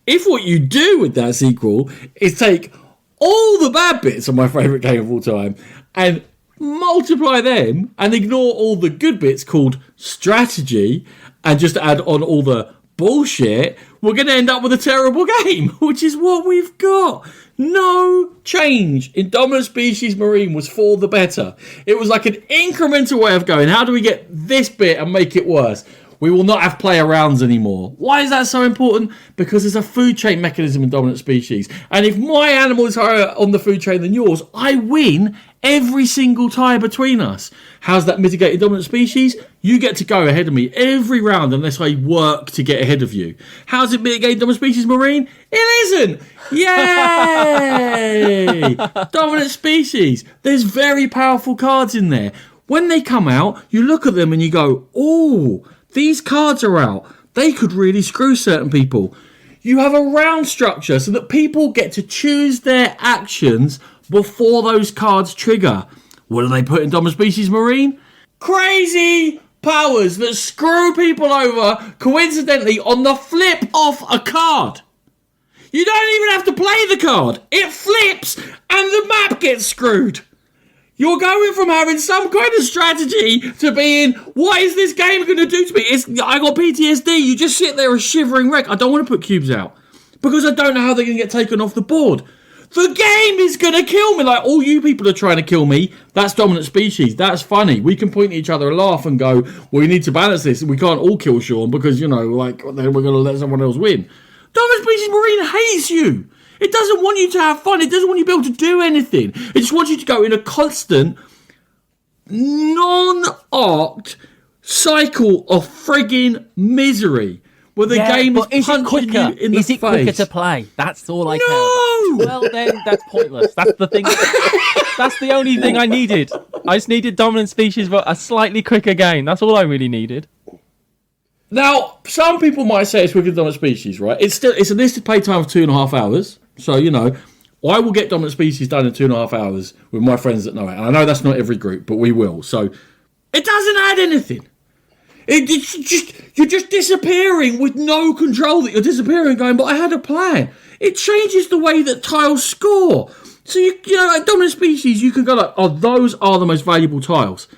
If what you do with that sequel is take all the bad bits of my favourite game of all time and multiply them and ignore all the good bits called strategy and just add on all the bullshit, we're going to end up with a terrible game, which is what we've got. No change in Dominant Species Marine was for the better. It was like an incremental way of going, how do we get this bit and make it worse? We will not have player rounds anymore. Why is that so important? Because there's a food chain mechanism in Dominant Species. And if my animal is higher on the food chain than yours, I win every single tie between us. How's that mitigated Dominant Species? You get to go ahead of me every round unless I work to get ahead of you. How's it mitigated Dominant Species Marine? It isn't. Yay! Dominant Species. There's very powerful cards in there. When they come out, you look at them and you go, oh, these cards are out. They could really screw certain people. You have a round structure so that people get to choose their actions before those cards trigger. What do they put in Dominant Species Marine? Crazy powers that screw people over coincidentally on the flip of a card. You don't even have to play the card. It flips and the map gets screwed. You're going from having some kind of strategy to being, what is this game going to do to me? I got PTSD. You just sit there a shivering wreck. I don't want to put cubes out because I don't know how they're going to get taken off the board. The game is going to kill me. Like, all you people are trying to kill me. That's Dominant Species. That's funny. We can point at each other and laugh and go, well, we need to balance this. We can't all kill Sean because, then we're going to let someone else win. Dominant Species Marine hates you. It doesn't want you to have fun. It doesn't want you to be able to do anything. It just wants you to go in a constant, non-arced cycle of frigging misery where the game is punching you in the face. Is it quicker to play? That's all I care about. Well, then, that's pointless. That's the thing. That's the only thing I needed. I just needed Dominant Species, but a slightly quicker game. That's all I really needed. Now, some people might say it's with Dominant Species, right? It's a listed playtime of 2.5 hours. So, I will get Dominant Species done in 2.5 hours with my friends that know it. And I know that's not every group, but we will. So, it doesn't add anything. You're just disappearing with no control that you're disappearing going, but I had a plan. It changes the way that tiles score. So, like Dominant Species, you can go like, oh, those are the most valuable tiles.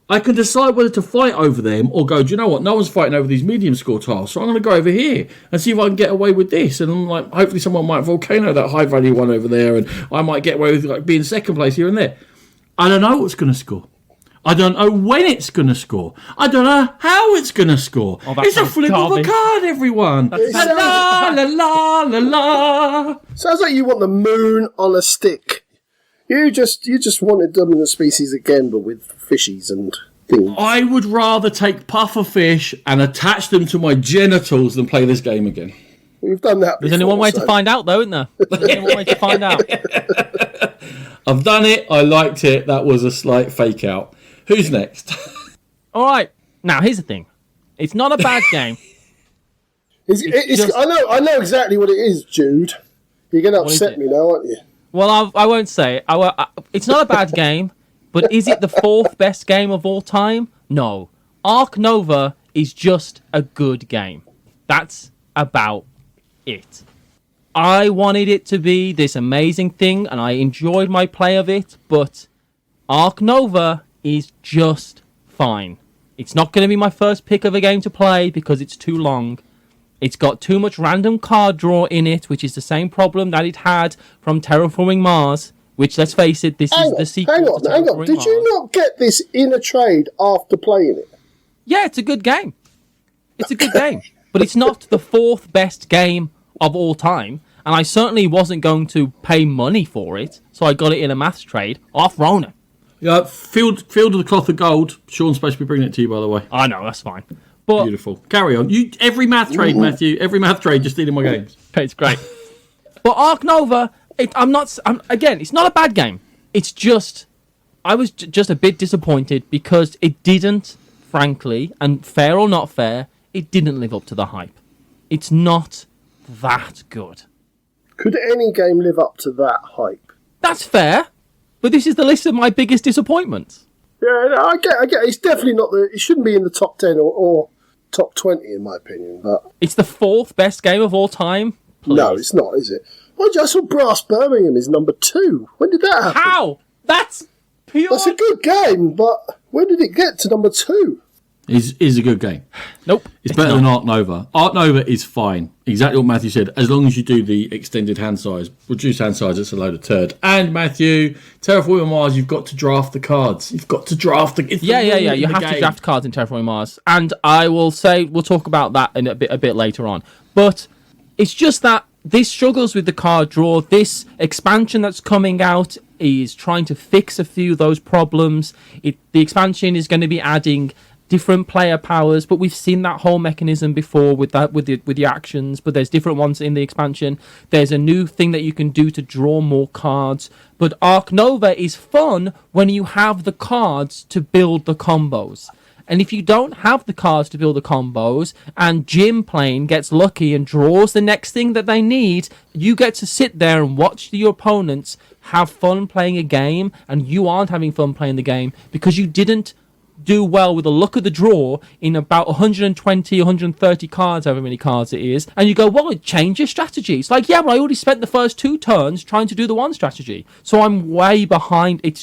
I can decide whether to fight over them or go, do you know what? No one's fighting over these medium score tiles, so I'm going to go over here and see if I can get away with this. And I'm like, hopefully someone might volcano that high value one over there, and I might get away with being second place here and there. I don't know what's going to score. I don't know when it's going to score. I don't know how it's going to score. Oh, it's a flip of a card, everyone. La la la la la. Sounds like you want the moon on a stick. You just wanted Dominant Species again, but with fishies and things. I would rather take puffer fish and attach them to my genitals than play this game again. We've done that before. There's only one way to find out, though, isn't there? There's only one way to find out. I've done it. I liked it. That was a slight fake out. Who's next? All right. Now, here's the thing. It's not a bad game. I know exactly what it is, Jude. You're going to upset me now, aren't you? Well, I won't say it. It's not a bad game, but is it the fourth best game of all time? No. Ark Nova is just a good game. That's about it. I wanted it to be this amazing thing, and I enjoyed my play of it, but Ark Nova is just fine. It's not going to be my first pick of a game to play because it's too long. It's got too much random card draw in it, which is the same problem that it had from Terraforming Mars, which, let's face it, this is the sequel to Terraforming Hang on. Did Mars. you not get this in a trade after playing it? Yeah, it's a good game. It's a good game. But it's not the fourth best game of all time, and I certainly wasn't going to pay money for it, so I got it in a maths trade off Ronan. Yeah, Field of the Cloth of Gold. Sean's supposed to be bringing it to you, by the way. I know, that's fine. But Beautiful. Carry on. Every math trade, Matthew. Every math trade, just stealing my games. it's great. But Ark Nova, again, it's not a bad game. It's just, I was just a bit disappointed because it didn't, frankly, and fair or not fair, it didn't live up to the hype. It's not that good. Could any game live up to that hype? That's fair, but this is the list of my biggest disappointments. Yeah, I get. It's definitely not it shouldn't be in the top 10 or top 20 in my opinion. But It's the fourth best game of all time. Please. no, it's not, is it? Mind you, I saw Brass Birmingham is number 2. When did that happen? How? That's pure. That's a good game, but when did it get to number 2? Is a good game. Nope. It's better than Ark Nova. Ark Nova is fine. Exactly what Matthew said. As long as you do the extended hand size, reduced hand size, it's a load of turd. And Matthew, Terraforming Mars, you've got to draft the cards. You've got to draft the. Yeah. You have to draft cards in Terraforming Mars, and I will say we'll talk about that in a bit later on. But it's just that this struggles with the card draw. This expansion that's coming out is trying to fix a few of those problems. The expansion is going to be adding different player powers, but we've seen that whole mechanism before with the actions, but there's different ones in the expansion. There's a new thing that you can do to draw more cards, but Ark Nova is fun when you have the cards to build the combos. And if you don't have the cards to build the combos, and Jim playing gets lucky and draws the next thing that they need, you get to sit there and watch your opponents have fun playing a game, and you aren't having fun playing the game because you didn't do well with the luck of the draw in about 120, 130 cards, however many cards it is, and you go, well, change your strategy. It's like, yeah, but I already spent the first 2 turns trying to do the one strategy, so I'm way behind. It's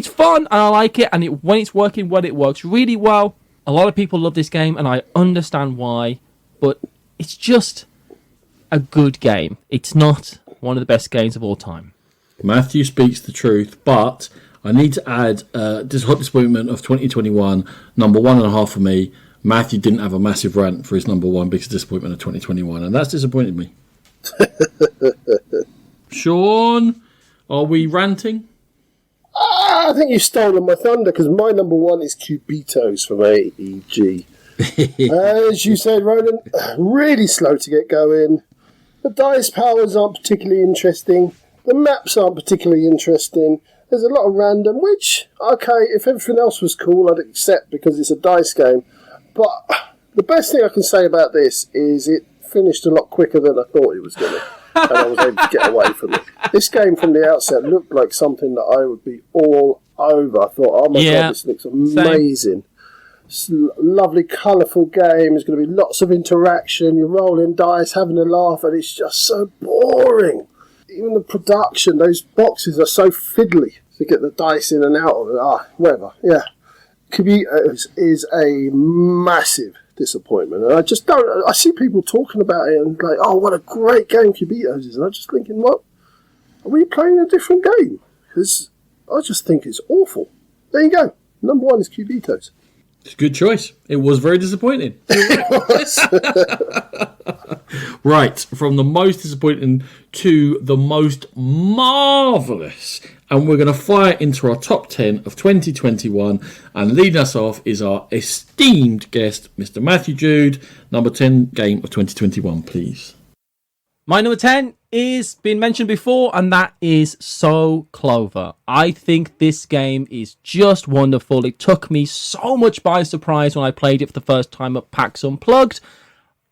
fun, and I like it, and when it's working well, it works really well. A lot of people love this game, and I understand why, but it's just a good game. It's not one of the best games of all time. Matthew speaks the truth, but I need to add this hot disappointment of 2021, number 1.5 for me. Matthew didn't have a massive rant for his number 1 biggest disappointment of 2021, and that's disappointed me. Sean, are we ranting? I think you've stolen my thunder because my number 1 is Cubitos from AEG. As you said, Ronan, really slow to get going. The dice powers aren't particularly interesting. The maps aren't particularly interesting. There's a lot of random, which, okay, if everything else was cool, I'd accept because it's a dice game. But the best thing I can say about this is it finished a lot quicker than I thought it was going to. And I was able to get away from it. This game from the outset looked like something that I would be all over. I thought, oh my God, this looks amazing. It's a lovely, colourful game. There's going to be lots of interaction. You're rolling dice, having a laugh, and it's just so boring. Even the production, those boxes are so fiddly to get the dice in and out of it. Whatever. Yeah. Cubitos is a massive disappointment. And I just don't... I see people talking about it and like, oh, what a great game Cubitos is. And I'm just thinking, what? Are we playing a different game? Because I just think it's awful. There you go. Number 1 is Cubitos. It's a good choice. It was very disappointing. Right, from the most disappointing to the most marvellous. And we're going to fire into our top 10 of 2021. And leading us off is our esteemed guest, Mr. Matthew Jude. Number 10 game of 2021, please. My number 10 is been mentioned before, and that is So Clover. I think this game is just wonderful. It took me so much by surprise when I played it for the first time at PAX Unplugged.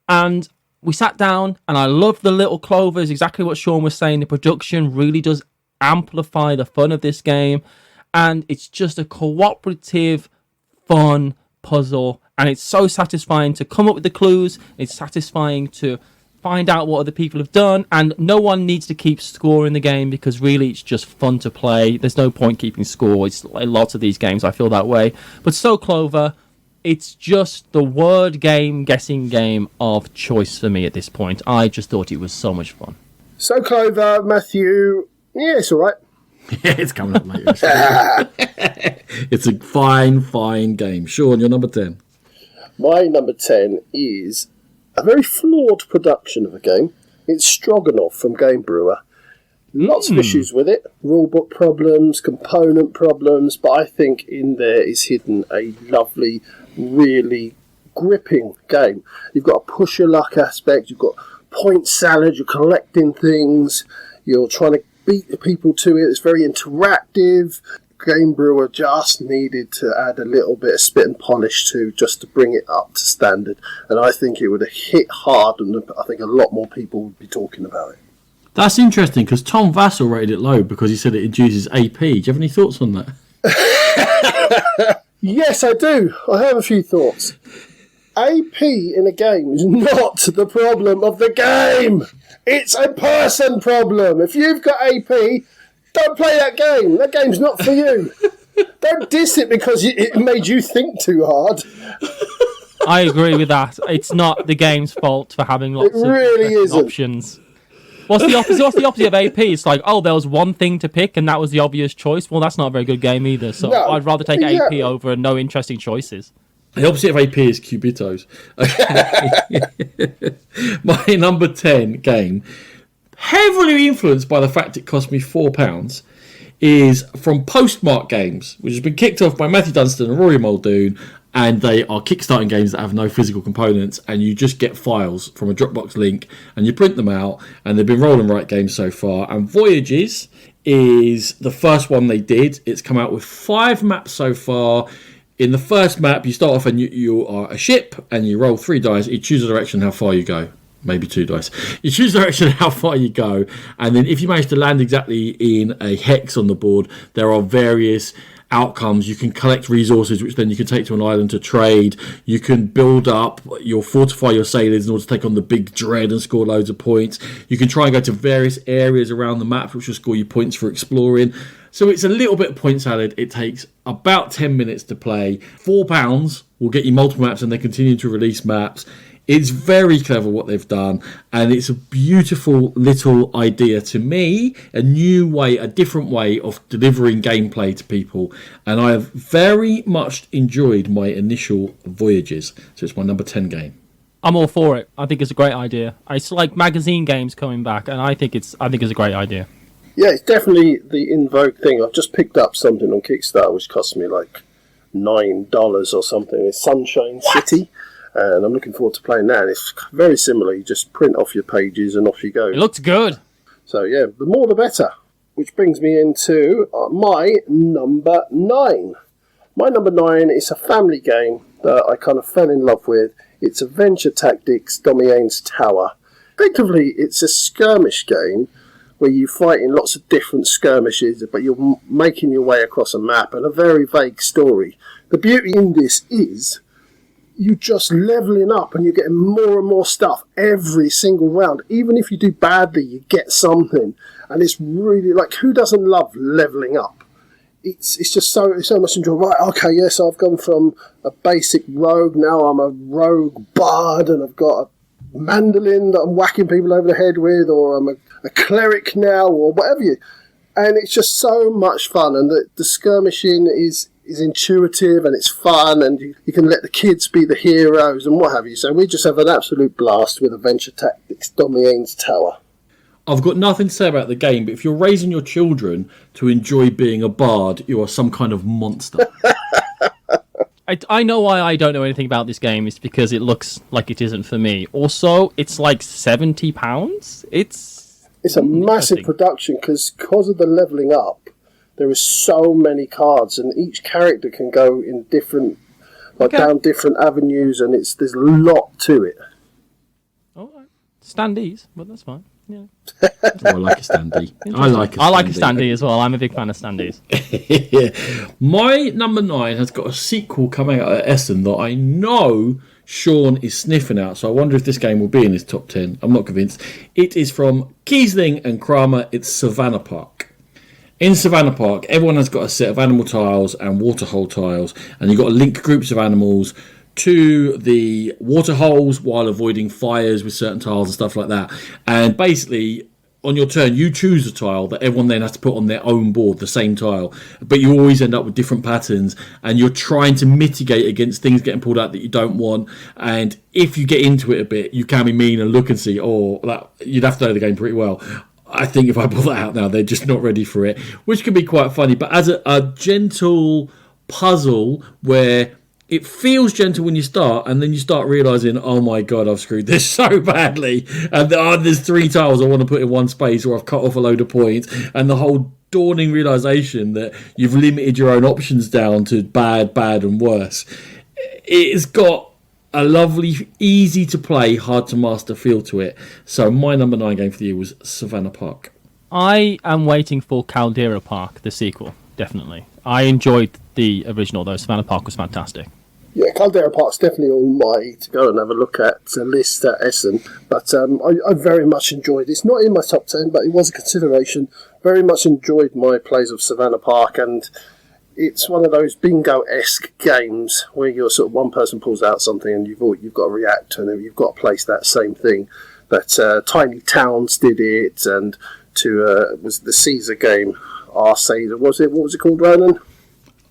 And we sat down, and I loved the little clovers. Exactly what Sean was saying. The production really does amplify the fun of this game. And it's just a cooperative, fun puzzle. And it's so satisfying to come up with the clues. It's satisfying to find out what other people have done, and no one needs to keep score in the game because really it's just fun to play. There's no point keeping score. It's like lots of these games I feel that way. But So Clover, It's just the word game, guessing game of choice for me at this point. I just thought it was so much fun. So, Clover, Matthew, yeah, it's all right. Yeah, it's coming up later. It's a fine game. Sean, you're number 10. My number 10 is a very flawed production of a game. It's Stroganoff from Game Brewer. Lots of issues with it. Rulebook problems, component problems, but I think in there is hidden a lovely, really gripping game. You've got a push your luck aspect, you've got point salad, you're collecting things, you're trying to beat the people to it. It's very interactive. Game Brewer just needed to add a little bit of spit and polish just to bring it up to standard, and I think it would have hit hard, and I think a lot more people would be talking about it. That's interesting because Tom Vassell rated it low because he said it induces AP. Do you have any thoughts on that? Yes, I do. I have a few thoughts. AP in a game is not the problem of the game. It's a person problem. If you've got AP, don't play that game. That game's not for you. Don't diss it because it made you think too hard. I agree with that. It's not the game's fault for having lots of options. What's the opposite of AP? It's like, oh, there was one thing to pick and that was the obvious choice. Well, that's not a very good game either. So no, I'd rather take AP over no interesting choices. The opposite of AP is Cubitos. Okay. My number 10 game, heavily influenced by the fact it cost me £4, is from Postmark Games, which has been kicked off by Matthew Dunstan and Rory Muldoon, and they are Kickstarting games that have no physical components, and you just get files from a Dropbox link, and you print them out, and they've been roll and write games so far. And Voyages is the first one they did. It's come out with 5 maps so far. In the first map, you start off and you are a ship, and you roll 3 dice. You choose a direction how far you go. Maybe 2 dice. You choose the direction how far you go, and then if you manage to land exactly in a hex on the board, there are various outcomes. You can collect resources, which then you can take to an island to trade. You can build up, you'll fortify your sailors in order to take on the big dread and score loads of points. You can try and go to various areas around the map, which will score you points for exploring. So it's a little bit of point salad. It takes about 10 minutes to play. £4 will get you multiple maps, and they continue to release maps. It's very clever what they've done, and it's a beautiful little idea to me, a new way, a different way of delivering gameplay to people, and I have very much enjoyed my initial Voyages, so it's my number 10 game. I'm all for it. I think it's a great idea. It's like magazine games coming back, and I think it's a great idea. Yeah, it's definitely the in vogue thing. I've just picked up something on Kickstarter which cost me like $9 or something. It's Sunshine City. And I'm looking forward to playing that. It's very similar. You just print off your pages and off you go. It looks good. So, yeah, the more the better. Which brings me into my number 9. My number 9 is a family game that I kind of fell in love with. It's Adventure Tactics Domain's Tower. Effectively, it's a skirmish game where you fight in lots of different skirmishes, but you're making your way across a map and a very vague story. The beauty in this is you just leveling up and you're getting more and more stuff every single round. Even if you do badly, you get something. And it's really like, who doesn't love leveling up? It's just so much enjoyable. Right, okay, yes, I've gone from a basic rogue, now I'm a rogue bard, and I've got a mandolin that I'm whacking people over the head with, or I'm a cleric now, or whatever you. And it's just so much fun, and the skirmishing is intuitive and it's fun, and you can let the kids be the heroes and what have you. So we just have an absolute blast with Adventure Tactics Domain's Tower. I've got nothing to say about the game, but if you're raising your children to enjoy being a bard, you are some kind of monster. I know why I don't know anything about this game. It's because it looks like it isn't for me. Also, it's like £70. It's a massive production because of the leveling up. There are so many cards, and each character can go in different, down different avenues, and there's a lot to it. All right, standees, but that's fine. Yeah. I like a standee. I like a standee as well. I'm a big fan of standees. Yeah. My number 9 has got a sequel coming out at Essen that I know Sean is sniffing out, so I wonder if this game will be in his top 10. I'm not convinced. It is from Kiesling and Kramer. It's Savannah Park. In Savannah Park, everyone has got a set of animal tiles and waterhole tiles, and you've got to link groups of animals to the waterholes while avoiding fires with certain tiles and stuff like that. And basically, on your turn, you choose a tile that everyone then has to put on their own board, the same tile. But you always end up with different patterns, and you're trying to mitigate against things getting pulled out that you don't want. And if you get into it a bit, you can be mean and look and see, you'd have to know the game pretty well. I think if I pull that out now, they're just not ready for it, which can be quite funny. But as a gentle puzzle where it feels gentle when you start, and then you start realising, oh my God, I've screwed this so badly. And there's 3 tiles I want to put in one space, or I've cut off a load of points. And the whole dawning realisation that you've limited your own options down to bad, and worse. It's got a lovely, easy to play, hard to master feel to it. So my number 9 game for the year was Savannah Park. I am waiting for Caldera Park, the sequel, definitely. I enjoyed the original, though. Savannah Park was fantastic. Yeah, Caldera Park's definitely on my to go and have a look at list at Essen. But I very much enjoyed it. It's not in my top 10, but it was a consideration. Very much enjoyed my plays of Savannah Park, and it's one of those bingo-esque games where you're sort of one person pulls out something and you've got to react, and then you've got to place that same thing. But Tiny Towns did it, and was the Caesar game. What was it called, Ronan?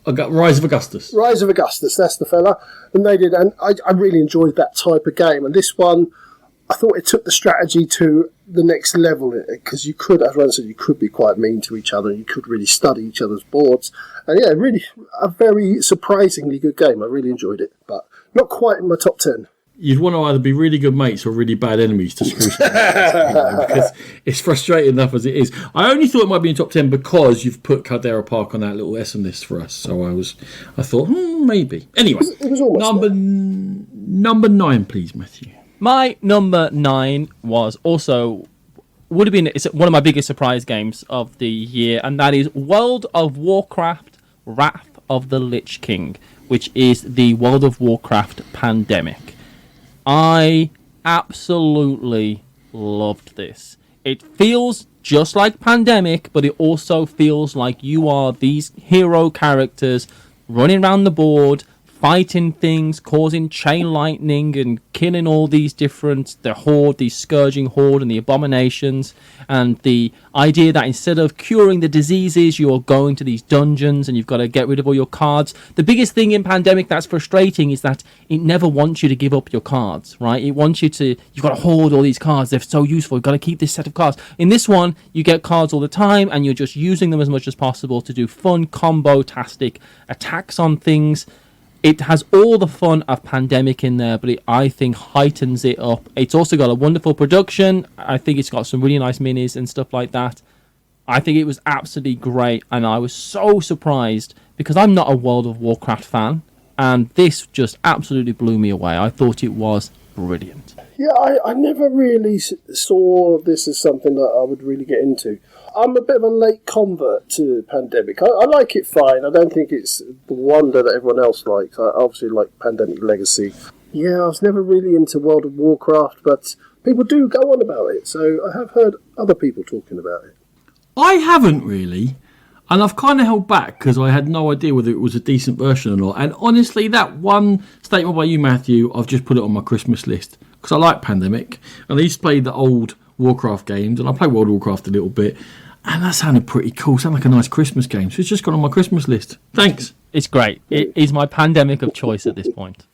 Rise of Augustus. Rise of Augustus, that's the fella. And they did, and I really enjoyed that type of game. And this one, I thought it took the strategy to the next level, because you could, as Ron said, you could be quite mean to each other. You could really study each other's boards. And yeah, really a very surprisingly good game. I really enjoyed it, but not quite in my top 10. You'd want to either be really good mates or really bad enemies to screw something because it's frustrating enough as it is. I only thought it might be in top 10 because you've put Caldera Park on that little Essen list for us. So I thought, maybe. Anyway, it was almost number 9, please, Matthew. My number 9 would have been one of my biggest surprise games of the year, and that is World of Warcraft Wrath of the Lich King, which is the World of Warcraft Pandemic. I absolutely loved this. It feels just like Pandemic, but it also feels like you are these hero characters running around the board, fighting things, causing chain lightning and killing all these the horde, the scourging horde and the abominations, and the idea that instead of curing the diseases, you're going to these dungeons and you've got to get rid of all your cards. The biggest thing in Pandemic that's frustrating is that it never wants you to give up your cards, right? It wants you've got to hoard all these cards. They're so useful. You've got to keep this set of cards. In this one, you get cards all the time and you're just using them as much as possible to do fun combo-tastic attacks on things. It has all the fun of Pandemic in there, but I think heightens it up. It's also got a wonderful production. I think it's got some really nice minis and stuff like that. I think it was absolutely great, and I was so surprised because I'm not a World of Warcraft fan, and this just absolutely blew me away. I thought it was brilliant. Yeah, I never really saw this as something that I would really get into. I'm a bit of a late convert to Pandemic. I like it fine. I don't think it's the wonder that everyone else likes. I obviously like Pandemic Legacy. Yeah, I was never really into World of Warcraft, but people do go on about it, so I have heard other people talking about it. I haven't really, and I've kind of held back because I had no idea whether it was a decent version or not. And honestly, that one statement by you, Matthew, I've just put it on my Christmas list because I like Pandemic, and I used to play the old Warcraft games, and I play World of Warcraft a little bit, and that sounded pretty cool. Sounded like a nice Christmas game, so it's just gone on my Christmas list. Thanks. It's great. It is my Pandemic of choice at this point.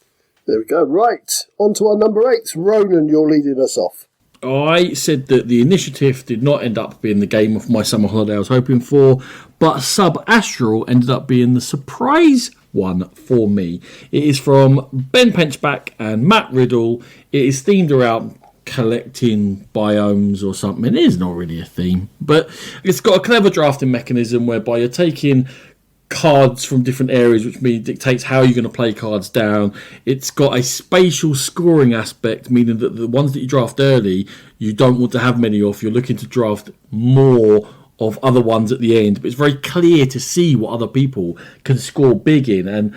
There we go. Right, on to our number 8. Ronan, you're leading us off. I said that the Initiative did not end up being the game of my summer holiday I was hoping for, but Sub-Astral ended up being the surprise one for me. It is from Ben Penchback and Matt Riddle. It is themed around collecting biomes or something. It is not really a theme, but it's got a clever drafting mechanism whereby you're taking cards from different areas, which means dictates how you're going to play cards down. It's got a spatial scoring aspect, meaning that the ones that you draft early, you don't want to have many of. You're looking to draft more of other ones at the end, but it's very clear to see what other people can score big in. And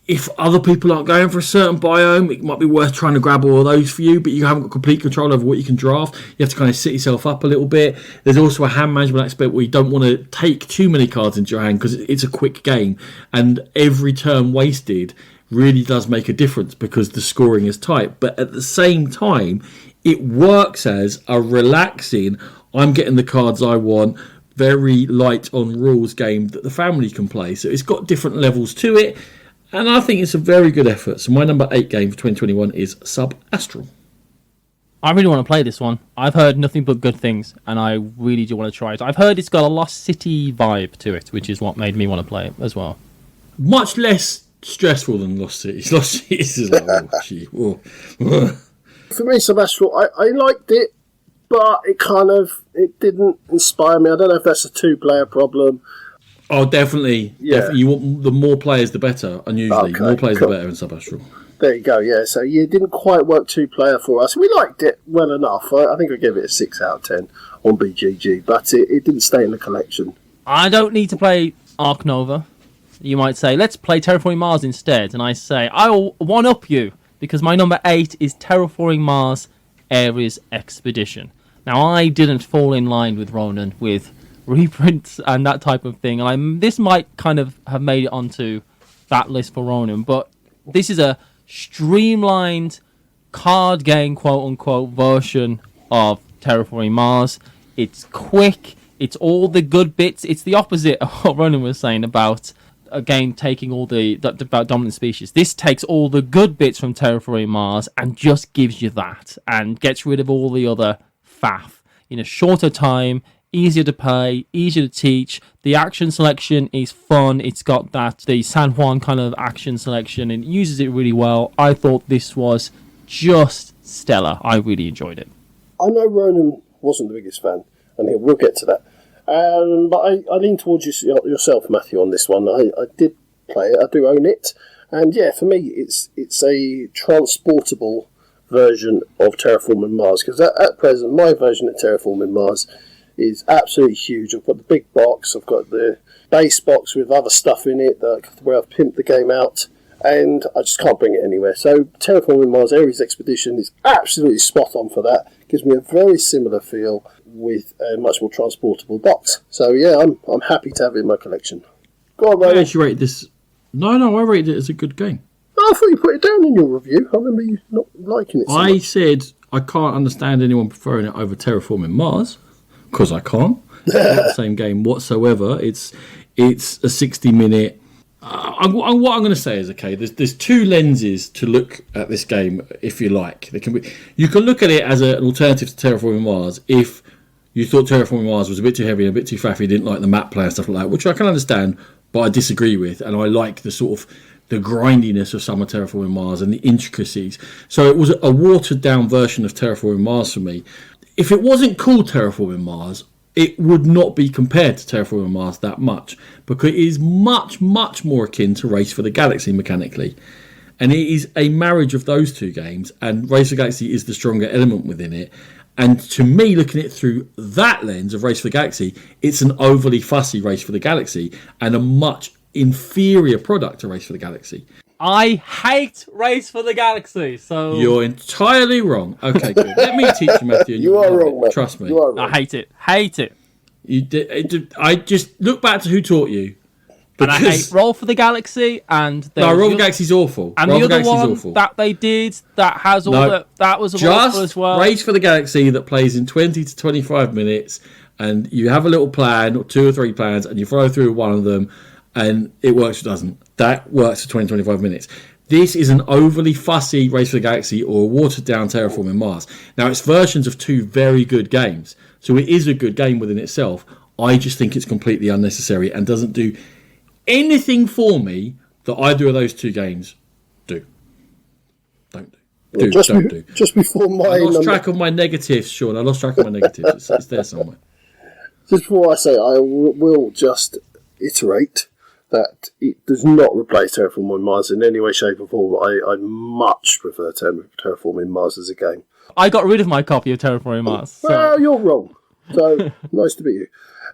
if other people aren't going for a certain biome, it might be worth trying to grab all of those for you, but you haven't got complete control over what you can draft. You have to kind of sit yourself up a little bit. There's also a hand management aspect where you don't want to take too many cards into your hand because it's a quick game, and every turn wasted really does make a difference because the scoring is tight. But at the same time, it works as a relaxing, I'm getting the cards I want, very light on rules game that the family can play. So it's got different levels to it. And I think it's a very good effort. So my number 8 game for 2021 is Sub-Astral. I really want to play this one. I've heard nothing but good things, and I really do want to try it. I've heard it's got a Lost City vibe to it, which is what made me want to play it as well. Much less stressful than Lost Cities. Lost Cities is like, oh, gee, oh. For me, Sub-Astral, I liked it, but it didn't inspire me. I don't know if that's a two-player problem. Oh, definitely. Yeah. Definitely. You want the more players, the better. Unusually, Okay, more players, cool. the better in Sub-Astral. There you go, yeah. So it didn't quite work two-player for us. We liked it well enough. I think I gave it a 6 out of 10 on BGG, but it didn't stay in the collection. I don't need to play Ark Nova. You might say, let's play Terraforming Mars instead. And I say, I'll one-up you, because my number 8 is Terraforming Mars Aries Expedition. Now, I didn't fall in line with Ronan with reprints and that type of thing. And this might kind of have made it onto that list for Ronan, but this is a streamlined card game, quote-unquote, version of Terraforming Mars. It's quick. It's all the good bits. It's the opposite of what Ronan was saying about a game taking all about dominant species. This takes all the good bits from Terraforming Mars and just gives you that and gets rid of all the other faff in a shorter time. Easier to play, easier to teach. The action selection is fun. It's got the San Juan kind of action selection and it uses it really well. I thought this was just stellar. I really enjoyed it. I know Ronan wasn't the biggest fan, and we'll get to that. But I lean towards yourself, Matthew, on this one. I did play it. I do own it. And yeah, for me, it's a transportable version of Terraforming Mars. Because at present, my version of Terraforming Mars is absolutely huge. I've got the big box, I've got the base box with other stuff in it where I've pimped the game out, and I just can't bring it anywhere. So Terraforming Mars Aries Expedition is absolutely spot on for that. Gives me a very similar feel with a much more transportable box. So yeah, I'm happy to have it in my collection. Go on, I Ray. actually rate this. No, I rated it as a good game. Oh, I thought you put it down in your review. I remember you not liking it so I much. said I can't understand anyone preferring it over Terraforming Mars. Because I can't. It's not the same game whatsoever. It's a 60-minute. What I'm going to say is, okay, there's two lenses to look at this game, if you like. You can look at it as an alternative to Terraforming Mars if you thought Terraforming Mars was a bit too heavy and a bit too faffy, didn't like the map play and stuff like that, which I can understand, but I disagree with, and I like the sort of the grindiness of some of Terraforming Mars and the intricacies. So it was a watered-down version of Terraforming Mars for me. If it wasn't called Terraforming Mars, it would not be compared to Terraforming Mars that much, because it is much, much more akin to Race for the Galaxy mechanically. And it is a marriage of those two games, and Race for the Galaxy is the stronger element within it. And to me, looking at it through that lens of Race for the Galaxy, it's an overly fussy Race for the Galaxy and a much inferior product to Race for the Galaxy. I hate Race for the Galaxy, so... You're entirely wrong. Okay, good. Let me teach you, Matthew. And You are wrong, it. Matthew. Trust me. You are wrong. I hate it. Hate it. I just look back to who taught you. And I hate Roll for the Galaxy, and... No, Roll for the Galaxy's awful. And Roll the for other one awful. that they did, that has all that was awful Just as well. Race for the Galaxy that plays in 20 to 25 minutes, and you have a little plan, or 2 or 3 plans, and you follow through one of them, and it works or doesn't. That works for 20 to 25 minutes. This is an overly fussy Race for the Galaxy or a watered-down Terraforming Mars. Now, it's versions of 2 very good games, so it is a good game within itself. I just think it's completely unnecessary and doesn't do anything for me that either of those 2 games do. Don't do. Don't do. Just before my... I lost track of my negatives, Sean. I lost track of my negatives. It's there somewhere. Just before I say, I will just iterate that it does not replace Terraforming Mars in any way, shape or form. I much prefer Terraforming Mars as a game. I got rid of my copy of Terraforming Mars. So. Well, you're wrong. So, nice to meet you.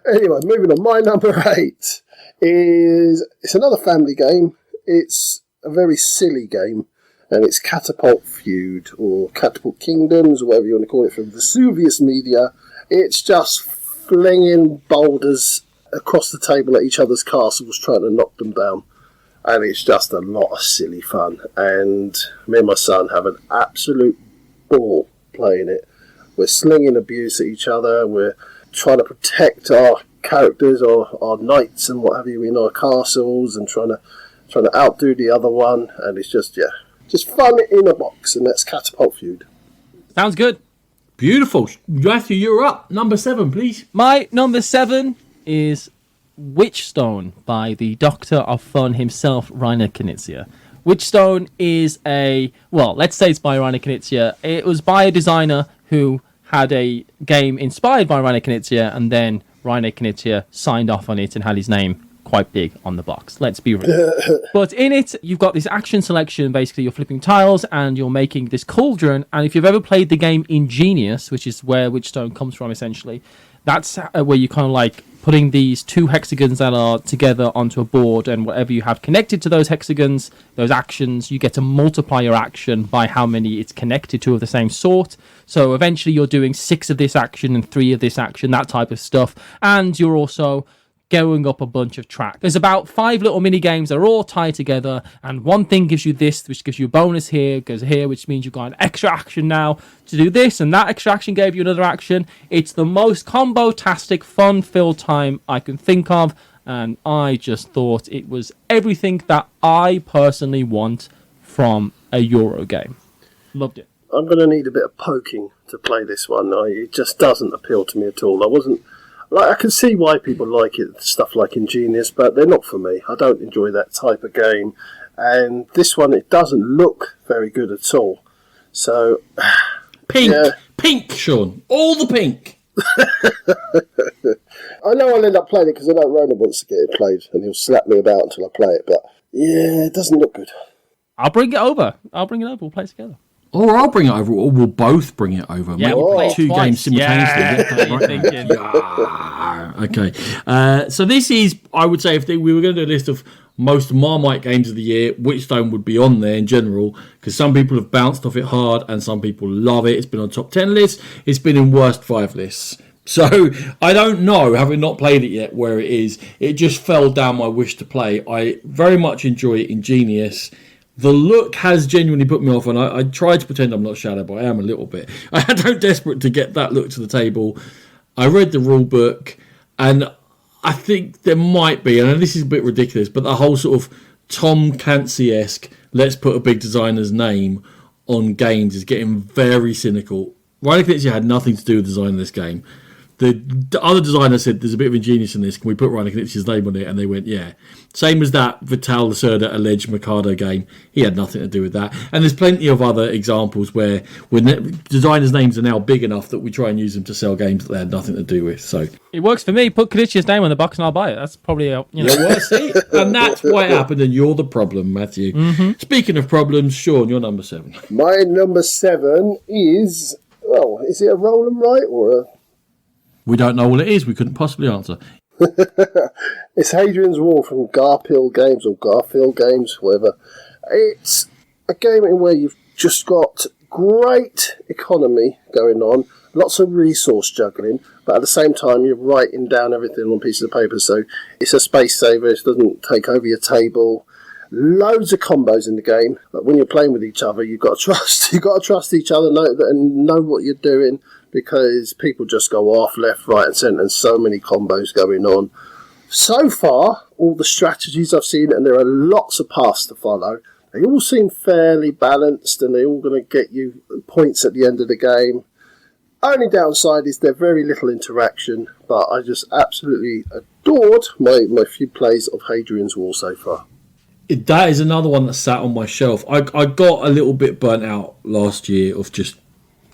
Anyway, moving on. My number 8 it's another family game. It's a very silly game, and it's Catapult Feud, or Catapult Kingdoms, or whatever you want to call it, from Vesuvius Media. It's just flinging boulders across the table at each other's castles, trying to knock them down. And it's just a lot of silly fun. And me and my son have an absolute ball playing it. We're slinging abuse at each other. We're trying to protect our characters, or our knights and what have you, in our castles, and trying to outdo the other one. And it's just fun in a box. And that's Catapult Feud. Sounds good. Beautiful. Matthew, you're up. Number 7, please. My number 7 is Witchstone by the Doctor of Fun himself, Rainer Knizia. Witchstone is let's say it's by Rainer Knizia. It was by a designer who had a game inspired by Rainer Knizia, and then Rainer Knizia signed off on it and had his name quite big on the box. Let's be real. But in it, you've got this action selection. Basically, you're flipping tiles and you're making this cauldron. And if you've ever played the game Ingenious, which is where Witchstone comes from, essentially, that's where you kind of like putting these 2 hexagons that are together onto a board, and whatever you have connected to those hexagons, those actions, you get to multiply your action by how many it's connected to of the same sort. So eventually you're doing 6 of this action and 3 of this action, that type of stuff. And you're also going up a bunch of tracks. There's about 5 little mini games that are all tied together, and one thing gives you this, which gives you a bonus here, goes here, which means you've got an extra action now to do this, and that extra action gave you another action. It's the most combo-tastic, fun-filled time I can think of, and I just thought it was everything that I personally want from a Euro game. Loved it. I'm going to need a bit of poking to play this one. It just doesn't appeal to me at all. I can see why people like it, stuff like Ingenious, but they're not for me. I don't enjoy that type of game. And this one, it doesn't look very good at all. So, pink, pink, Sean, all the pink. I know I'll end up playing it because I know Ronan wants to get it played, and he'll slap me about until I play it. But yeah, it doesn't look good. I'll bring it over. We'll play it together. Or I'll bring it over, or we'll both bring it over. Yeah, Maybe we'll play 2 games simultaneously. Okay. So this is, I would say, if we were going to do a list of most Marmite games of the year, Witchstone would be on there in general, because some people have bounced off it hard and some people love it. It's been on top 10 lists. It's been in worst 5 lists. So I don't know, having not played it yet, where it is. It just fell down my wish to play. I very much enjoy Ingenious. The look has genuinely put me off, and I tried to pretend I'm not Shadow, but I am a little bit. I'm desperate to get that look to the table. I read the rule book, and I think there might be, and this is a bit ridiculous, but the whole sort of Tom Clancy-esque, let's put a big designer's name on games is getting very cynical. Rainer Knizia had nothing to do with designing this game. The other designer said, there's a bit of Ingenious in this, can we put Rainer Knizia's name on it? And they went, yeah. Same as that Vital Lacerda alleged Mikado game. He had nothing to do with that. And there's plenty of other examples where designers' names are now big enough that we try and use them to sell games that they had nothing to do with. So it works for me. Put Knizia's name on the box and I'll buy it. That's probably see? And that's why it happened, and you're the problem, Matthew. Mm-hmm. Speaking of problems, Sean, you're number 7. My number 7 is, is it a roll and write or a... We don't know what it is. We couldn't possibly answer. It's Hadrian's Wall from Garfield Games, or Garfield Games, whatever. It's a game in where you've just got great economy going on, lots of resource juggling, but at the same time you're writing down everything on pieces of paper, so it's a space saver. It doesn't take over your table. Loads of combos in the game, but when you're playing with each other, you've got to trust. You've got to trust each other and know what you're doing, because people just go off left, right, and centre, and so many combos going on. So far, all the strategies I've seen, and there are lots of paths to follow, they all seem fairly balanced, and they're all going to get you points at the end of the game. Only downside is there's very little interaction, but I just absolutely adored my few plays of Hadrian's Wall so far. That is another one that sat on my shelf. I got a little bit burnt out last year of just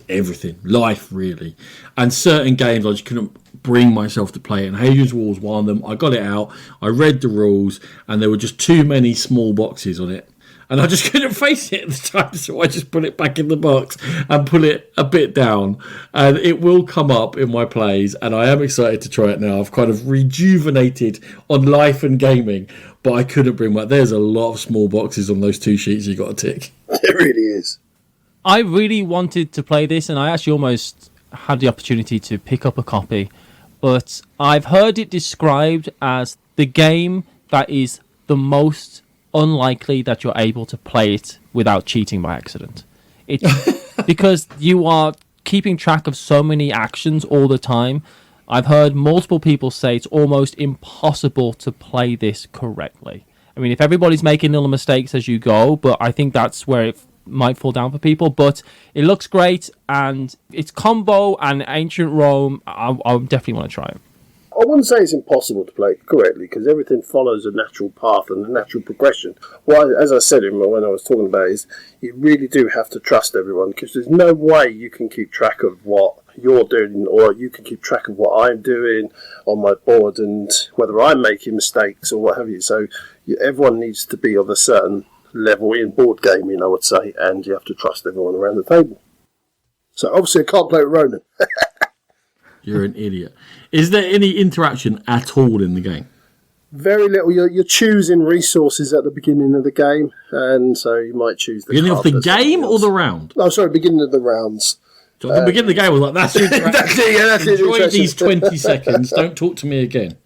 everything, life really, and certain games I just couldn't bring myself to play it, and Hadrian's Wall was one of them. I got it out, I read the rules, and there were just too many small boxes on it, and I just couldn't face it at the time, so I just put it back in the box and put it a bit down, and it will come up in my plays, and I am excited to try it now. I've kind of rejuvenated on life and gaming, but I couldn't bring my... There's a lot of small boxes on those 2 sheets you got to tick. It really is. I really wanted to play this, and I actually almost had the opportunity to pick up a copy, but I've heard it described as the game that is the most unlikely that you're able to play it without cheating by accident. It's because you are keeping track of so many actions all the time. I've heard multiple people say it's almost impossible to play this correctly. I mean, if everybody's making little mistakes as you go, but I think that's where it might fall down for people. But it looks great, and it's combo and ancient Rome. I definitely want to try it. I wouldn't say it's impossible to play correctly, because everything follows a natural path and a natural progression. Well, as I said when I was talking about it, is you really do have to trust everyone, because there's no way you can keep track of what you're doing, or you can keep track of what I'm doing on my board, and whether I'm making mistakes or what have you. So everyone needs to be of a certain level in board gaming, I would say, and you have to trust everyone around the table. So obviously I can't play with Ronan. You're an idiot. Is there any interaction at all in the game? Very little. You're choosing resources at the beginning of the game, and so you might choose the beginning of the game or the round? Oh, sorry, beginning of the rounds. So at the beginning of the game, I was like, that's interesting. that's Enjoy these 20 seconds. Don't talk to me again.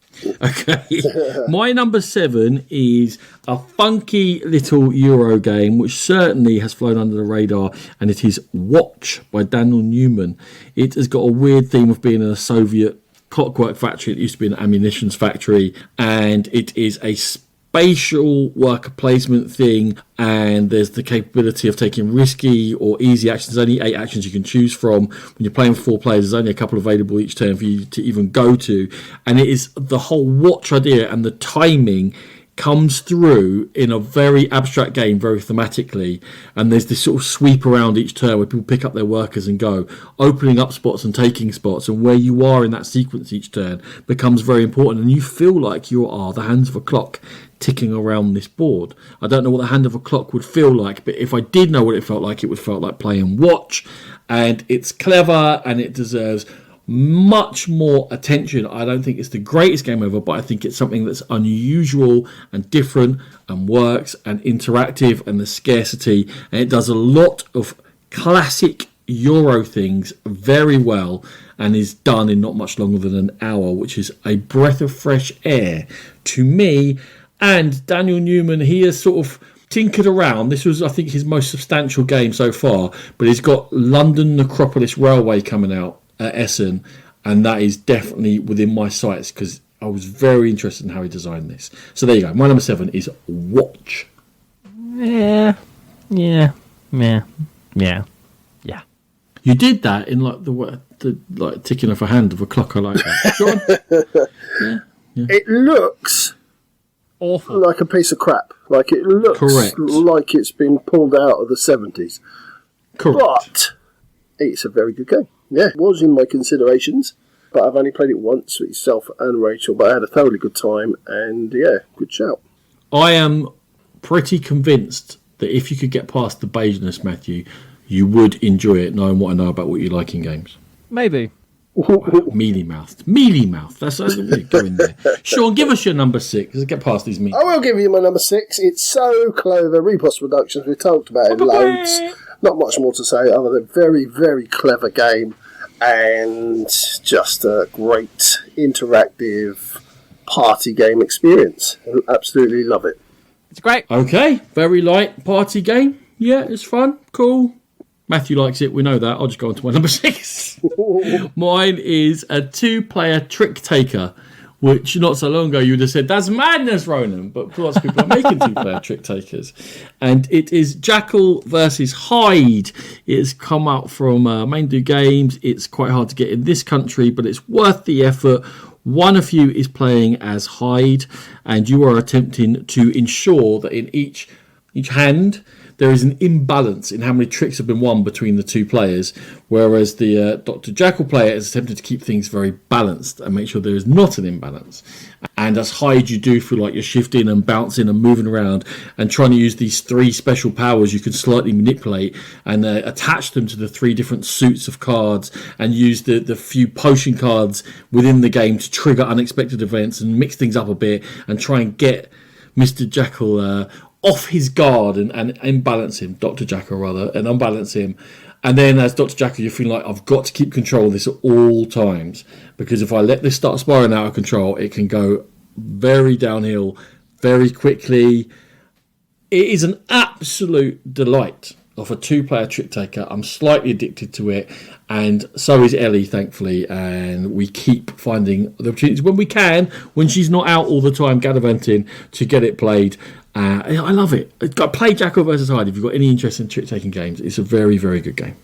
Okay. My number 7 is a funky little Euro game, which certainly has flown under the radar, and it is Watch by Daniel Newman. It has got a weird theme of being in a Soviet clockwork factory. It used to be an ammunitions factory, and it is a spatial worker placement thing, and there's the capability of taking risky or easy actions. There's only 8 actions you can choose from. When you're playing 4 players, there's only a couple available each turn for you to even go to, and it is the whole watch idea, and the timing comes through in a very abstract game, very thematically, and there's this sort of sweep around each turn where people pick up their workers and go, opening up spots and taking spots, and where you are in that sequence each turn becomes very important, and you feel like you are the hands of a clock ticking around this board. I don't know what the hand of a clock would feel like, but if I did know what it felt like, it would feel like playing Watch, and it's clever and it deserves much more attention. I don't think it's the greatest game ever, but I think it's something that's unusual and different and works and interactive, and the scarcity, and it does a lot of classic Euro things very well, and is done in not much longer than an hour, which is a breath of fresh air to me. And Daniel Newman, he has sort of tinkered around. This was, I think, his most substantial game so far, but he's got London Necropolis Railway coming out at Essen, and that is definitely within my sights, because I was very interested in how he designed this. So there you go. My number 7 is Watch. Yeah. You did that in like the like ticking of a hand of a clock. I like that. Yeah. It looks Awful. like a piece of crap. Like it looks Correct. like it's been pulled out of the 70s. Correct. But it's a very good game. Yeah, it was in my considerations, but I've only played it once with yourself and Rachel, but I had a thoroughly good time, and yeah, good shout. I am pretty convinced that if you could get past the beigeness, Matthew, you would enjoy it, knowing what I know about what you like in games. Maybe. Mealy mouthed. That's go in there. Sean, give us your number 6. Let's get past these meat. I will give you my number 6. It's So Clover, Repos Productions. We've talked about it loads. Not much more to say other than very, very clever game, and just a great interactive party game experience. I absolutely love it. It's great. Okay, very light party game. Yeah, it's fun, cool. Matthew likes it, we know that. I'll just go on to my number 6. Mine is a 2-player trick taker, which not so long ago you would have said, that's madness, Ronan. But lots of people are making 2-player trick takers. And it is Jackal versus Hyde. It's come out from Main Do Games. It's quite hard to get in this country, but it's worth the effort. One of you is playing as Hyde, and you are attempting to ensure that in each hand there is an imbalance in how many tricks have been won between the 2 players, whereas the Dr. Jackal player is attempting to keep things very balanced and make sure there is not an imbalance. And as Hyde, you do feel like you're shifting and bouncing and moving around and trying to use these 3 special powers you can slightly manipulate and attach them to the 3 different suits of cards, and use the few potion cards within the game to trigger unexpected events and mix things up a bit and try and get Mr. Jekyll off his guard and unbalance him, Dr. Jekyll rather, and unbalance him. And then as Dr. Jekyll, you feel like I've got to keep control of this at all times, because if I let this start spiraling out of control, it can go very downhill very quickly. It is an absolute delight of a 2-player trick taker. I'm slightly addicted to it, and so is Ellie, thankfully, and we keep finding the opportunities when we can, when she's not out all the time gallivanting, to get it played. I love it. Play Jackal vs. Hyde if you've got any interest in trick-taking games. It's a very, very good game.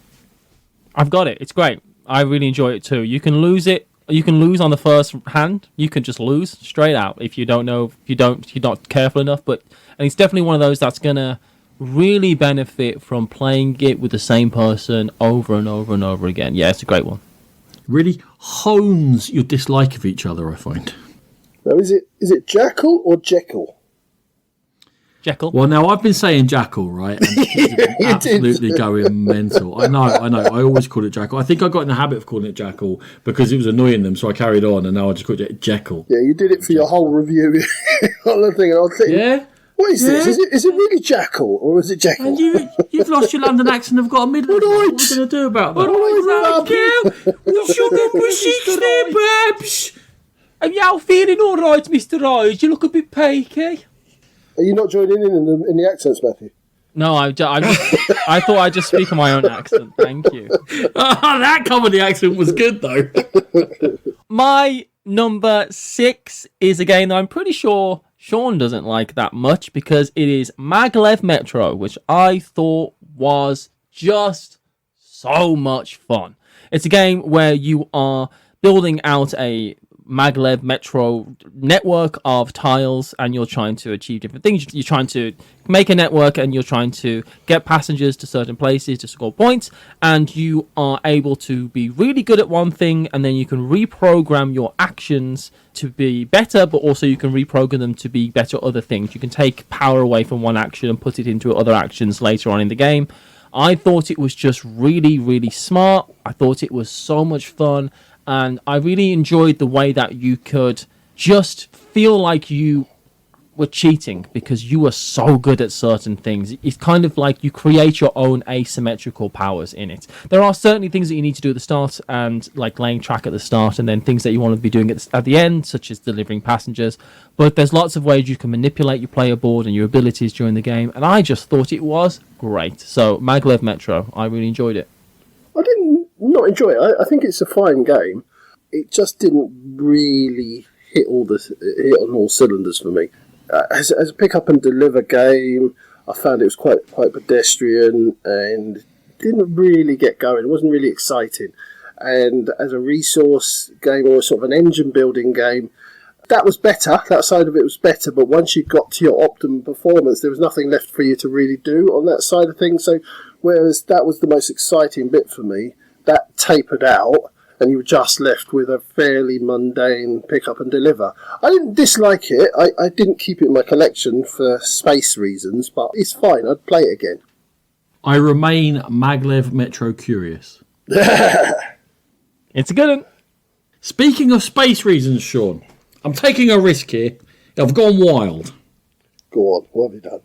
I've got it. It's great. I really enjoy it too. You can lose it. You can lose on the first hand. You can just lose straight out if you don't know. If you're not careful enough. And it's definitely one of those that's gonna really benefit from playing it with the same person over and over and over again. Yeah, it's a great one. Really hones your dislike of each other, I find. Now, is it Jackal or Jekyll? Jekyll. Well, now I've been saying Jackal, right? And absolutely going mental. I know. I always call it Jackal. I think I got in the habit of calling it Jackal because it was annoying them, so I carried on, and now I just call it Jekyll. Yeah, you did it for your whole review on the thing, and I was thinking, yeah. What is this? Is it really Jackal or is it Jekyll? And you've lost your London accent and have got a Midland. What are we going to do about that? Are you feeling all right, Mr. Aries? You look a bit pekey. Are you not joining in the accents, Matthew? No, I thought I'd just speak in my own accent. Thank you. That comedy accent was good, though. My number 6 is a game that I'm pretty sure Sean doesn't like that much, because it is Maglev Metro, which I thought was just so much fun. It's a game where you are building out a Maglev Metro network of tiles, and you're trying to achieve different things. You're trying to make a network, and you're trying to get passengers to certain places to score points, and you are able to be really good at one thing, and then you can reprogram your actions to be better, but also you can reprogram them to be better at other things. You can take power away from one action and put it into other actions later on in the game. I thought it was just really, really smart. I thought it was so much fun. And I really enjoyed the way that you could just feel like you were cheating because you were so good at certain things. It's kind of like you create your own asymmetrical powers in it. There are certainly things that you need to do at the start, and like laying track at the start, and then things that you want to be doing at the end, such as delivering passengers. But there's lots of ways you can manipulate your player board and your abilities during the game, and I just thought it was great. So Maglev Metro, I really enjoyed it. I didn't not enjoy it. I think it's a fine game. It just didn't really hit on all cylinders for me. As a pick up and deliver game, I found it was quite pedestrian and didn't really get going. It wasn't really exciting. And as a resource game or sort of an engine building game, that was better. That side of it was better. But once you got to your optimum performance, there was nothing left for you to really do on that side of things. So whereas that was the most exciting bit for me, that tapered out, and you were just left with a fairly mundane pick up and deliver. I didn't dislike it. I didn't keep it in my collection for space reasons, but it's fine. I'd play it again. I remain Maglev Metro curious. It's a good one. Speaking of space reasons, Sean, I'm taking a risk here. I've gone wild. Go on. What have you done?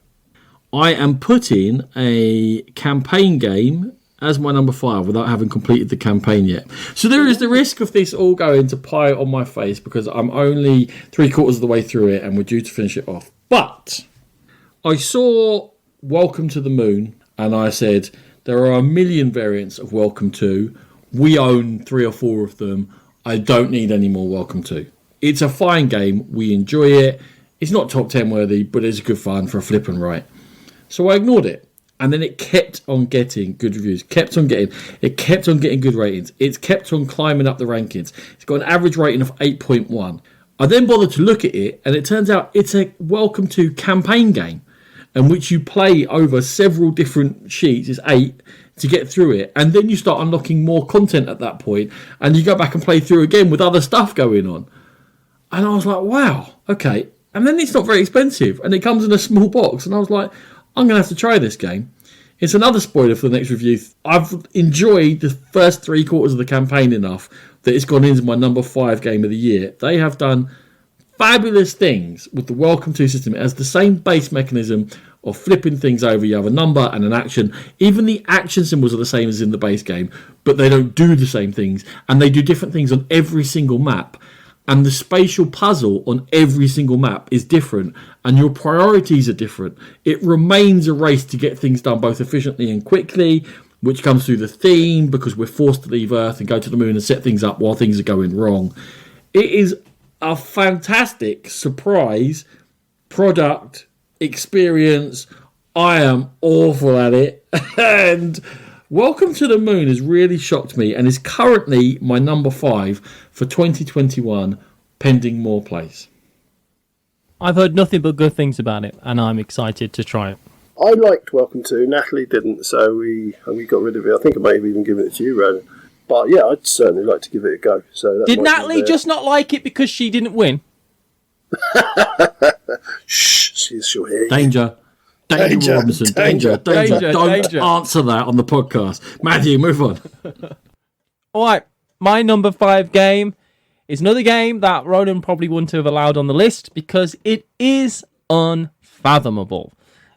I am putting a campaign game as my number 5 without having completed the campaign yet. So there is the risk of this all going to pie on my face because I'm only 3/4 of the way through it and we're due to finish it off. But I saw Welcome to the Moon and I said, there are a million variants of Welcome to. We own 3 or 4 of them. I don't need any more Welcome to. It's a fine game. We enjoy it. It's not top 10 worthy, but it's good fun for a flip and right. So I ignored it. And then it kept on getting good reviews, it kept on getting good ratings. It's kept on climbing up the rankings. It's got an average rating of 8.1. I then bothered to look at it, and it turns out it's a Welcome to campaign game, in which you play over several different sheets, it's 8, to get through it. And then you start unlocking more content at that point, and you go back and play through again with other stuff going on. And I was like, wow, okay. And then it's not very expensive, and it comes in a small box, and I was like, I'm going to have to try this game. It's another spoiler for the next review. I've enjoyed the first 3/4 of the campaign enough that it's gone into my number 5 game of the year. They have done fabulous things with the Welcome To system. It has the same base mechanism of flipping things over. You have a number and an action. Even the action symbols are the same as in the base game, but they don't do the same things, and they do different things on every single map. And the spatial puzzle on every single map is different, and your priorities are different. It remains a race to get things done both efficiently and quickly, which comes through the theme, because we're forced to leave Earth and go to the moon and set things up while things are going wrong. It is a fantastic surprise product experience. I am awful at it. And Welcome to the Moon has really shocked me and is currently my number 5 for 2021, pending more plays. I've heard nothing but good things about it, and I'm excited to try it. I liked Welcome To. Natalie didn't, so we got rid of it. I think I may have even given it to you, Ronan. But yeah, I'd certainly like to give it a go. So that did Natalie just not like it because she didn't win? Shh, she'll hear you. Danger, Robinson. Danger. Don't answer that on the podcast. Matthew, move on. All right, my number 5 game is another game that Ronan probably wouldn't have allowed on the list because it is unfathomable.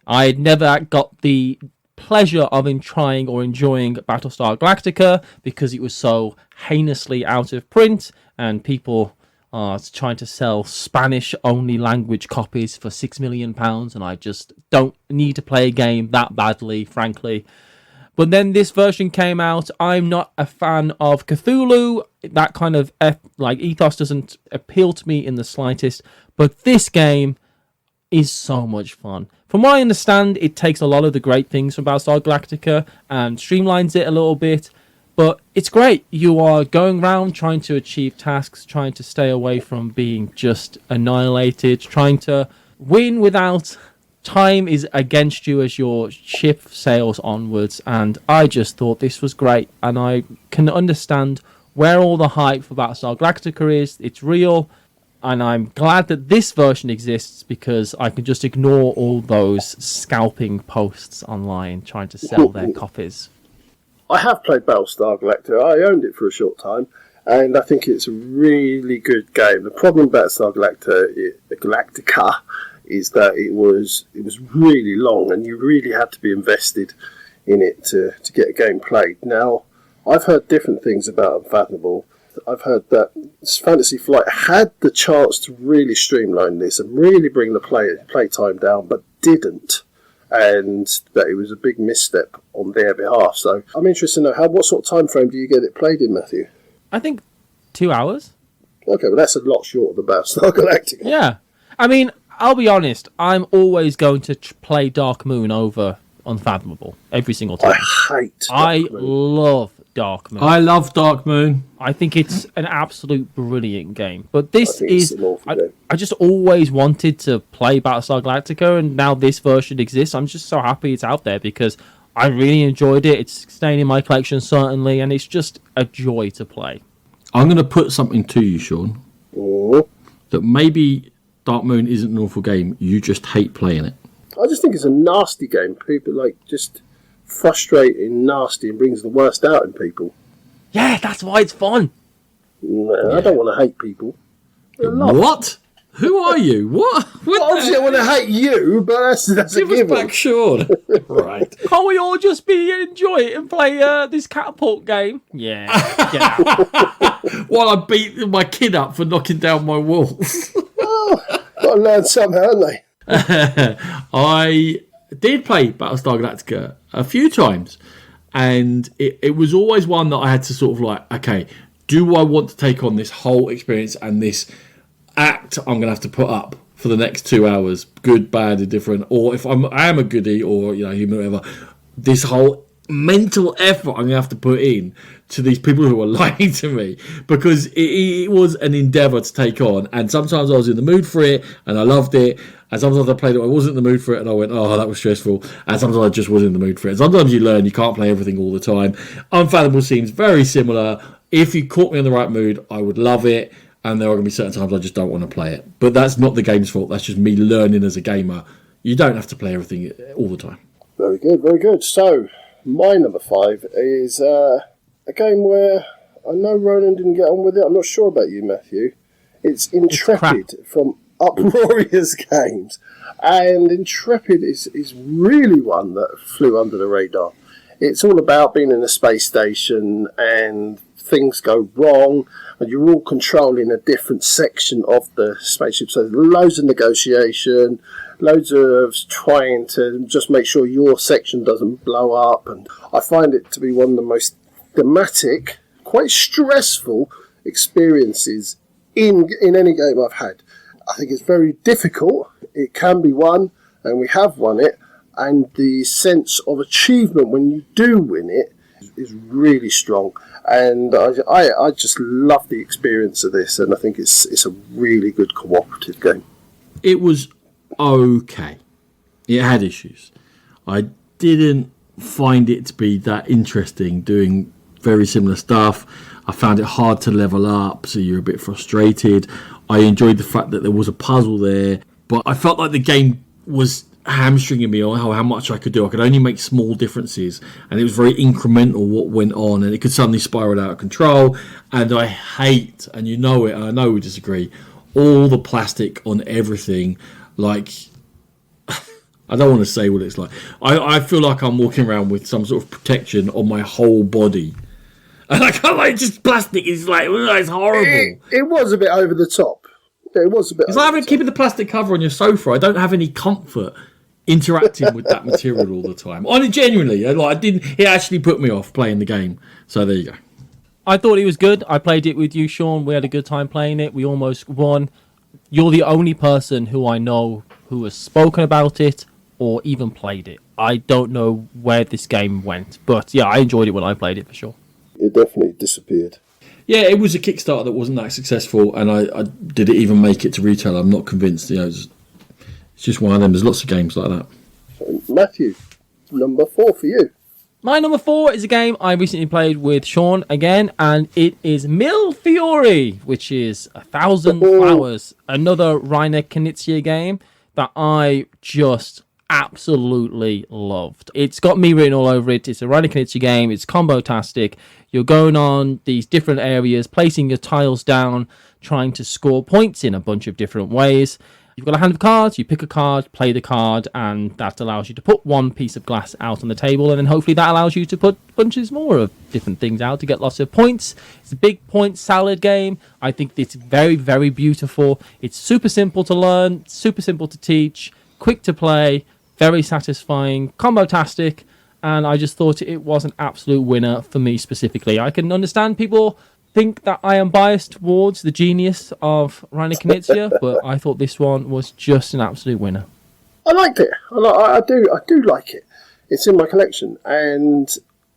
I had never got the pleasure of trying or enjoying Battlestar Galactica because it was so heinously out of print and people are trying to sell Spanish-only language copies for £6 million, and I just don't need to play a game that badly, frankly. But then this version came out. I'm not a fan of Cthulhu. That kind of ethos doesn't appeal to me in the slightest. But this game is so much fun. From what I understand, it takes a lot of the great things from Battlestar Galactica and streamlines it a little bit. But it's great. You are going around trying to achieve tasks, trying to stay away from being just annihilated, trying to win without time is against you as your ship sails onwards. And I just thought this was great. And I can understand where all the hype for Battlestar Galactica is. It's real. And I'm glad that this version exists because I can just ignore all those scalping posts online trying to sell their copies. I have played Battlestar Galactica. I owned it for a short time, and I think it's a really good game. The problem with Battlestar Galactica is that it was really long, and you really had to be invested in it to get a game played. Now, I've heard different things about Unfathomable. I've heard that Fantasy Flight had the chance to really streamline this and really bring the play time down, but didn't. And that it was a big misstep on their behalf. So I'm interested to know what sort of time frame do you get it played in, Matthew? I think 2 hours. Okay, well that's a lot shorter than Battlestar Galactica. Yeah. I mean, I'll be honest, I'm always going to play Dark Moon over Unfathomable every single time. I love Dark Moon. I love Dark Moon. I think it's an absolute brilliant game. But this is... game. I just always wanted to play Battlestar Galactica, and now this version exists. I'm just so happy it's out there because I really enjoyed it. It's staying in my collection, certainly, and it's just a joy to play. I'm going to put something to you, Sean. That maybe Dark Moon isn't an awful game. You just hate playing it. I just think it's a nasty game. People just frustrating, nasty, and brings the worst out in people. Yeah, that's why it's fun. No, I don't want to hate people. What? Who are you? What? Obviously, I want to hate you, but that's a given. Give us back, Sean. Right. Can't we all just enjoy it and play this catapult game? Yeah. Get out. While I beat my kid up for knocking down my walls. Oh, got to learn somehow, haven't they? I did play Battlestar Galactica a few times, and it was always one that I had to sort of okay, do I want to take on this whole experience and this act I'm going to have to put up for the next 2 hours, good, bad, indifferent, or if I am a goodie or human, whatever, this whole mental effort I'm going to have to put in to these people who are lying to me, because it was an endeavour to take on, and sometimes I was in the mood for it and I loved it, and sometimes I played it I wasn't in the mood for it and I went, oh, that was stressful, and sometimes I just wasn't in the mood for it. Sometimes you learn you can't play everything all the time. Unfathomable seems very similar. If you caught me in the right mood, I would love it, and there are going to be certain times I just don't want to play it. But that's not the game's fault, that's just me learning as a gamer. You don't have to play everything all the time. Very good, very good. So, my number 5 is a game where I know Ronan didn't get on with it. I'm not sure about you, Matthew. It's Intrepid from Uproarious Games. And Intrepid is really one that flew under the radar. It's all about being in a space station and things go wrong and you're all controlling a different section of the spaceship. So there's loads of negotiation, loads of trying to just make sure your section doesn't blow up. And I find it to be one of the most thematic, quite stressful experiences in any game I've had. I think it's very difficult. It can be won, and we have won it. And the sense of achievement when you do win it is really strong. And I just love the experience of this, and I think it's a really good cooperative game. It was okay. It had issues. I didn't find it to be that interesting doing very similar stuff. I found it hard to level up, so you're a bit frustrated. I enjoyed the fact that there was a puzzle there, but I felt like the game was hamstringing me on how much I could do. I could only make small differences, and it was very incremental what went on, and it could suddenly spiral out of control. And I hate, and you know it, and I know we disagree, all the plastic on everything. Like, I don't want to say what it's like. I feel like I'm walking around with some sort of protection on my whole body. And I can't, like, just plastic is like, it's horrible. It was a bit over the top. It was a bit. It's like having keeping the plastic cover on your sofa. I don't have any comfort interacting with that material all the time. I mean, genuinely, it actually put me off playing the game. So there you go. I thought it was good. I played it with you, Sean. We had a good time playing it. We almost won. You're the only person who I know who has spoken about it or even played it. I don't know where this game went, but yeah, I enjoyed it when I played it for sure. It definitely disappeared. Yeah, it was a Kickstarter that wasn't that successful, and I did it even make it to retail? I'm not convinced. It's just one of them. There's lots of games like that. So, Matthew, number 4 for you. My number 4 is a game I recently played with Sean again, and it is Mil Fiori, which is 1,000 Flowers, another Reiner Knizia game that I just absolutely loved. It's got me written all over it. It's a Reiner Knizia game. It's combo-tastic. You're going on these different areas, placing your tiles down, trying to score points in a bunch of different ways. You've got a hand of cards, you pick a card, play the card, and that allows you to put one piece of glass out on the table, and then hopefully that allows you to put bunches more of different things out to get lots of points. It's a big point salad game. I think it's very, very beautiful. It's super simple to learn, super simple to teach, quick to play, very satisfying, combo-tastic, and I just thought it was an absolute winner for me specifically. I can understand people think that I am biased towards the genius of Reiner Knizia, but I thought this one was just an absolute winner. I liked it. I do like it. It's in my collection, and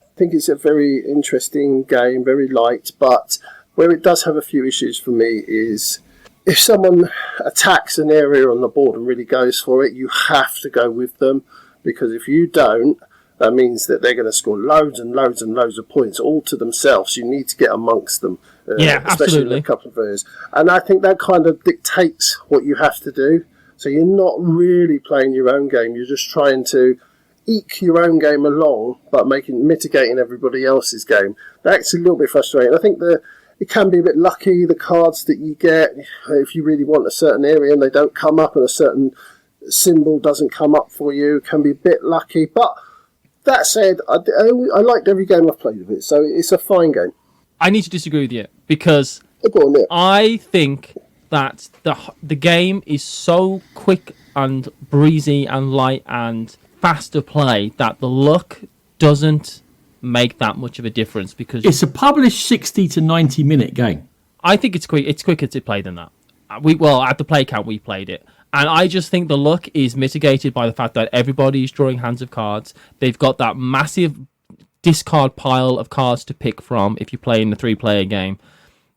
I think it's a very interesting game, very light, but where it does have a few issues for me is if someone attacks an area on the board and really goes for it, you have to go with them, because if you don't, that means that they're going to score loads and loads and loads of points all to themselves. You need to get amongst them, yeah, especially absolutely. in a couple of areas. And I think that kind of dictates what you have to do. So you're not really playing your own game. You're just trying to eke your own game along, but mitigating everybody else's game. That's a little bit frustrating. I think it can be a bit lucky, the cards that you get, if you really want a certain area and they don't come up and a certain symbol doesn't come up for you, can be a bit lucky. But that said, I liked every game I've played of it, so it's a fine game. I need to disagree with you, because Go on, yeah. I think that the game is so quick and breezy and light and fast to play that the luck doesn't make that much of a difference, because It's a published 60 to 90 minute game. I think it's quick. It's quicker to play than that. At the play count we played it, and I just think the luck is mitigated by the fact that everybody's drawing hands of cards. They've got that massive discard pile of cards to pick from if you play in a 3-player game.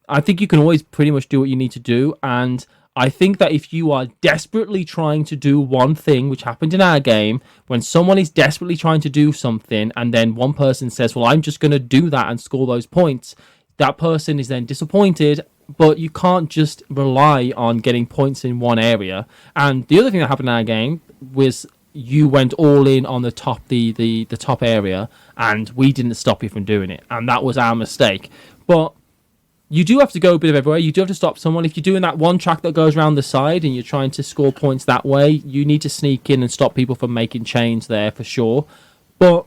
I think you can always pretty much do what you need to do, and I think that if you are desperately trying to do one thing, which happened in our game, when someone is desperately trying to do something and then one person says, well, I'm just going to do that and score those points, that person is then disappointed, but you can't just rely on getting points in one area. And the other thing that happened in our game was you went all in on the top the top area, and we didn't stop you from doing it, and that was our mistake. But you do have to go a bit of everywhere. You do have to stop someone. If you're doing that one track that goes around the side and you're trying to score points that way, you need to sneak in and stop people from making chains there for sure. But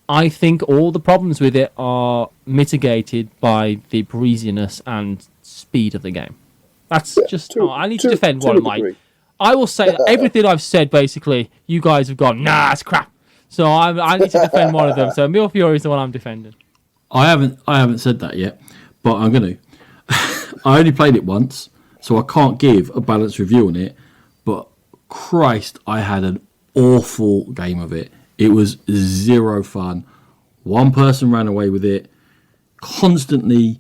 I think all the problems with it are mitigated by the breeziness and speed of the game. That's I need to defend one of my... I will say that everything I've said, basically, you guys have gone, nah, it's crap. So I need to defend one of them. So Mil Fury is the one I'm defending. I haven't said that yet, but I'm going to. I only played it once, so I can't give a balanced review on it. But Christ, I had an awful game of it. It was zero fun. One person ran away with it. Constantly,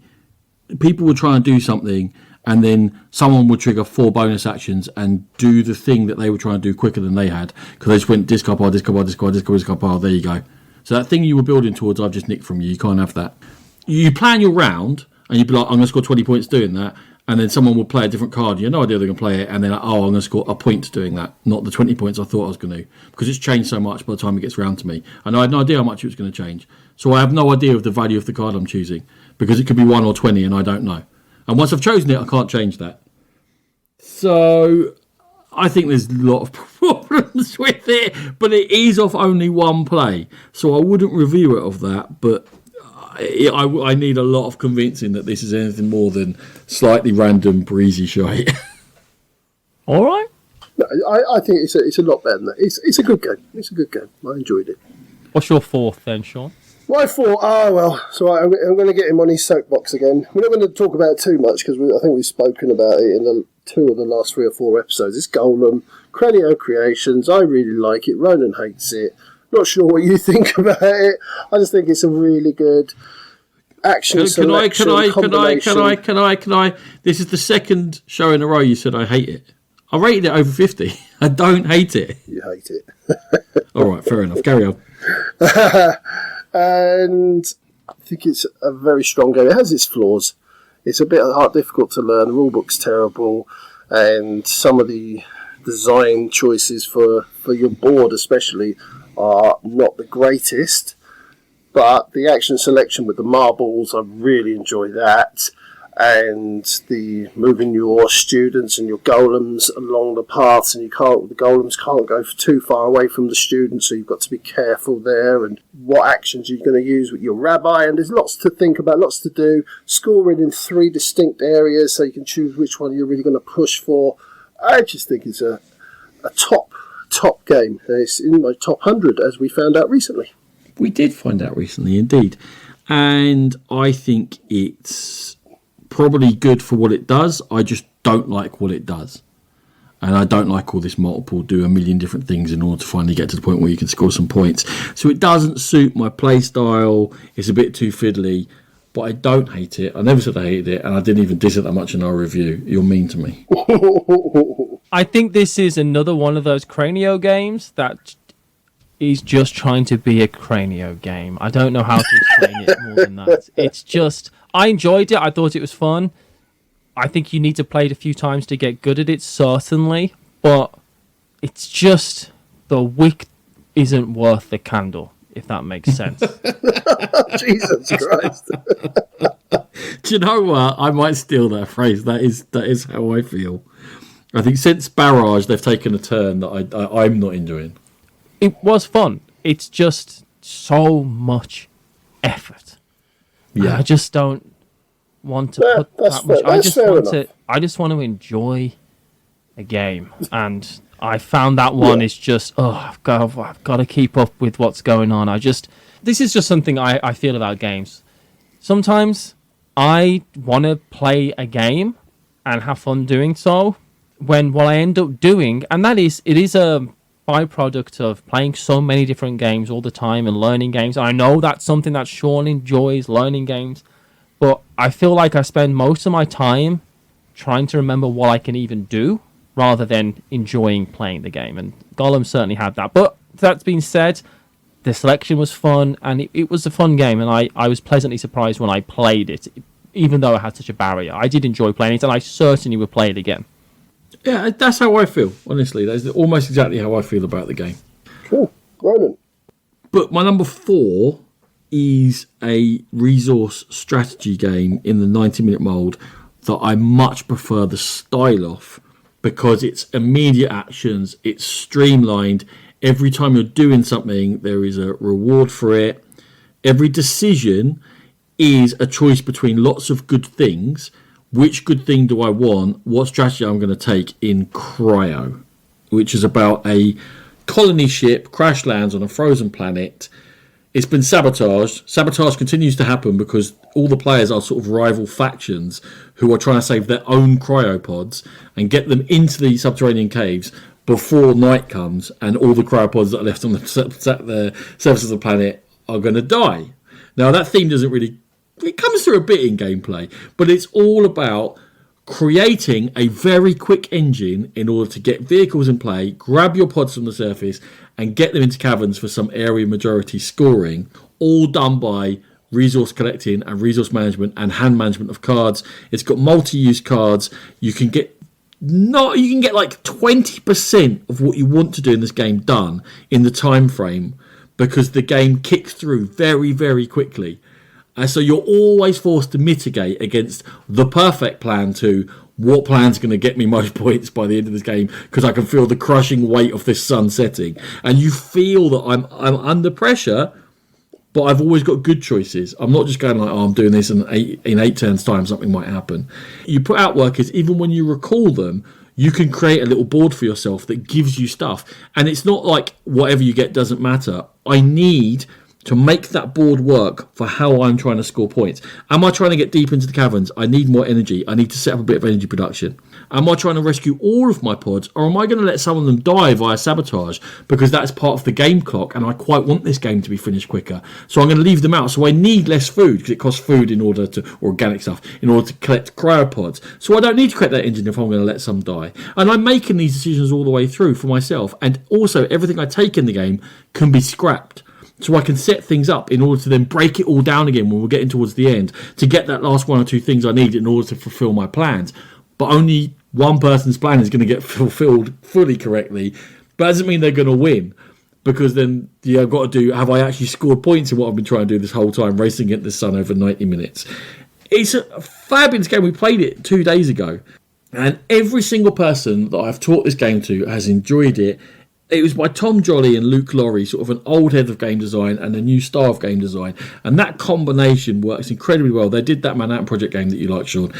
people would try and do something, and then someone would trigger 4 bonus actions and do the thing that they were trying to do quicker than they had, because they just went discard pile, discard pile, discard, discard, discard pile. There you go. So that thing you were building towards, I've just nicked from you. You can't have that. You plan your round, and you'd be like, I'm going to score 20 points doing that. And then someone will play a different card. You have no idea they're going to play it. And then, like, oh, I'm going to score a point doing that. Not the 20 points I thought I was going to. Because it's changed so much by the time it gets round to me. And I had no idea how much it was going to change. So I have no idea of the value of the card I'm choosing. Because it could be 1 or 20 and I don't know. And once I've chosen it, I can't change that. So I think there's a lot of problems with it, but it is off only one play. So I wouldn't review it of that, but I need a lot of convincing that this is anything more than slightly random breezy shite. All right. No, I think it's a lot better than that. It's a good game. It's a good game. I enjoyed it. What's your fourth then, Sean? My fourth, so I'm going to get him on his soapbox again. We're not going to talk about it too much because I think we've spoken about it in 2 of the last 3 or 4 episodes. It's Golem, Cranio Creations. I really like it. Ronan hates it. Not sure what you think about it. I just think it's a really good action selection combination. Can I? This is the second show in a row you said I hate it. I rated it over 50. I don't hate it. You hate it. All right, fair enough. Carry on. And I think it's a very strong game. It has its flaws. It's a bit difficult to learn. The rulebook's terrible, and some of the design choices for your board especially are not the greatest. But the action selection with the marbles, I really enjoy that. And the moving your students and your golems along the paths, and the golems can't go too far away from the students, so you've got to be careful there. And what actions you're going to use with your rabbi, and there's lots to think about, lots to do. Scoring in 3 distinct areas, so you can choose which one you're really going to push for. I just think it's a top game. It's in my top 100, as we found out recently. We did find out recently, indeed, and I think it's probably good for what it does. I just don't like what it does. And I don't like all this multiple do a million different things in order to finally get to the point where you can score some points. So it doesn't suit my play style. It's a bit too fiddly, but I don't hate it. I never said I hated it, and I didn't even diss it that much in our review. You're mean to me. I think this is another one of those Cranio games that is just trying to be a Cranio game. I don't know how to explain it more than that. It's just... I enjoyed it. I thought it was fun. I think you need to play it a few times to get good at it, certainly. But it's just the wick isn't worth the candle, if that makes sense. Jesus Christ. Do you know what? I might steal that phrase. That is how I feel. I think since Barrage, they've taken a turn that I'm not enjoying. It was fun. It's just so much effort. Yeah, I just don't want to put that much. I just want to enjoy a game, and I found that one is just I've got to keep up with what's going on. This is just something I feel about games. Sometimes I want to play a game and have fun doing so. When what I end up doing, and it is a byproduct of playing so many different games all the time and learning games. I know that's something that Sean enjoys, learning games, but I feel like I spend most of my time trying to remember what I can even do rather than enjoying playing the game, and Golem certainly had that. But that being said, the selection was fun, and it was a fun game, and I was pleasantly surprised when I played it, even though I had such a barrier. I did enjoy playing it, and I certainly would play it again. Yeah, that's how I feel, honestly. That's almost exactly how I feel about the game. Cool. Ronan. But my number 4 is a resource strategy game in the 90-minute mold that I much prefer the style of, because it's immediate actions, it's streamlined. Every time you're doing something, there is a reward for it. Every decision is a choice between lots of good things. Which good thing do I want? What strategy I'm going to take in Cryo, which is about a colony ship crash lands on a frozen planet. It's been sabotaged. Sabotage continues to happen because all the players are sort of rival factions who are trying to save their own cryopods and get them into the subterranean caves before night comes, and all the cryopods that are left on the surface of the planet are going to die. Now, that theme doesn't really... It comes through a bit in gameplay, but it's all about creating a very quick engine in order to get vehicles in play, grab your pods from the surface, and get them into caverns for some area majority scoring, all done by resource collecting and resource management and hand management of cards. It's got multi-use cards. You can get like 20% of what you want to do in this game done in the time frame, because the game kicks through very, very quickly. And so you're always forced to mitigate against the perfect plan to what plan's going to get me most points by the end of this game, because I can feel the crushing weight of this sun setting. And you feel that I'm under pressure, but I've always got good choices. I'm not just going like, oh, I'm doing this and in 8 turns' time something might happen. You put out workers, even when you recall them, you can create a little board for yourself that gives you stuff. And it's not like whatever you get doesn't matter. I need to make that board work for how I'm trying to score points. Am I trying to get deep into the caverns? I need more energy. I need to set up a bit of energy production. Am I trying to rescue all of my pods, or am I going to let some of them die via sabotage because that's part of the game clock and I quite want this game to be finished quicker? So I'm going to leave them out. So I need less food because it costs food in order to, organic stuff, in order to collect cryopods. So I don't need to collect that engine if I'm going to let some die. And I'm making these decisions all the way through for myself. And also everything I take in the game can be scrapped. So I can set things up in order to then break it all down again when we're getting towards the end to get that last 1 or 2 things I need in order to fulfill my plans. But only one person's plan is going to get fulfilled fully correctly. But that doesn't mean they're going to win, because then I've got to do, have I actually scored points in what I've been trying to do this whole time, racing against the sun over 90 minutes. It's a fabulous game. We played it 2 days ago. And every single person that I've taught this game to has enjoyed it. It was by Tom Jolly and Luke Laurie, sort of an old head of game design and a new star of game design. And that combination works incredibly well. They did that Manhattan Project game that you like, Sean.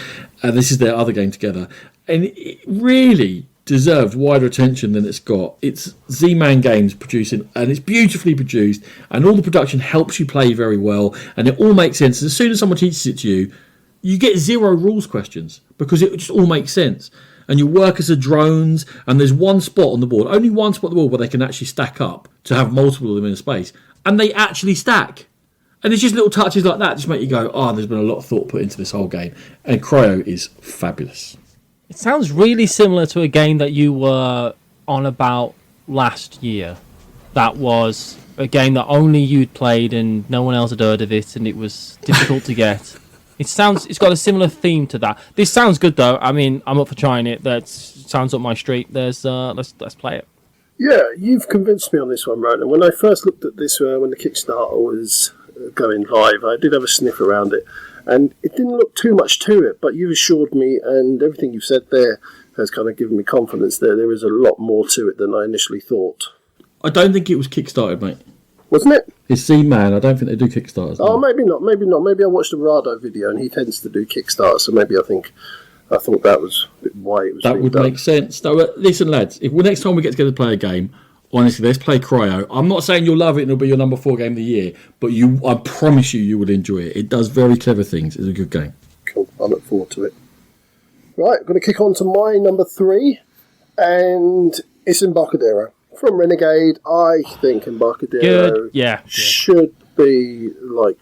And this is their other game together. And it really deserved wider attention than it's got. It's Z-Man Games producing, and it's beautifully produced. And all the production helps you play very well. And it all makes sense. And as soon as someone teaches it to you, you get 0 rules questions because it just all makes sense. And your workers are drones, and there's one spot on the board, only one spot on the board where they can actually stack up to have multiple of them in a space. And they actually stack. And it's just little touches like that just make you go, oh, there's been a lot of thought put into this whole game. And Cryo is fabulous. It sounds really similar to a game that you were on about last year. That was a game that only you'd played and no one else had heard of it, and it was difficult to get. It's got a similar theme to that. This sounds good though. I mean, I'm up for trying it. That sounds up my street. Let's play it. Yeah, you've convinced me on this one, Ronan. When I first looked at this, when the Kickstarter was going live, I did have a sniff around it, and it didn't look too much to it. But you've assured me, and everything you've said there has kind of given me confidence. There is a lot more to it than I initially thought. I don't think it was Kickstarted, mate. Wasn't it? It's Z-Man. I don't think they do Kickstarters. Oh, maybe not. Maybe not. Maybe I watched a Rado video and he tends to do Kickstarter, so maybe I thought that was why it was. That would make sense. So, listen, lads, if next time we get together to play a game, honestly, let's play Cryo. I'm not saying you'll love it and it'll be your number 4 game of the year, but I promise you will enjoy it. It does very clever things. It's a good game. Cool. I look forward to it. Right, I'm going to kick on to my number 3, and it's Embarcadero. From Renegade. I think Embarcadero should be like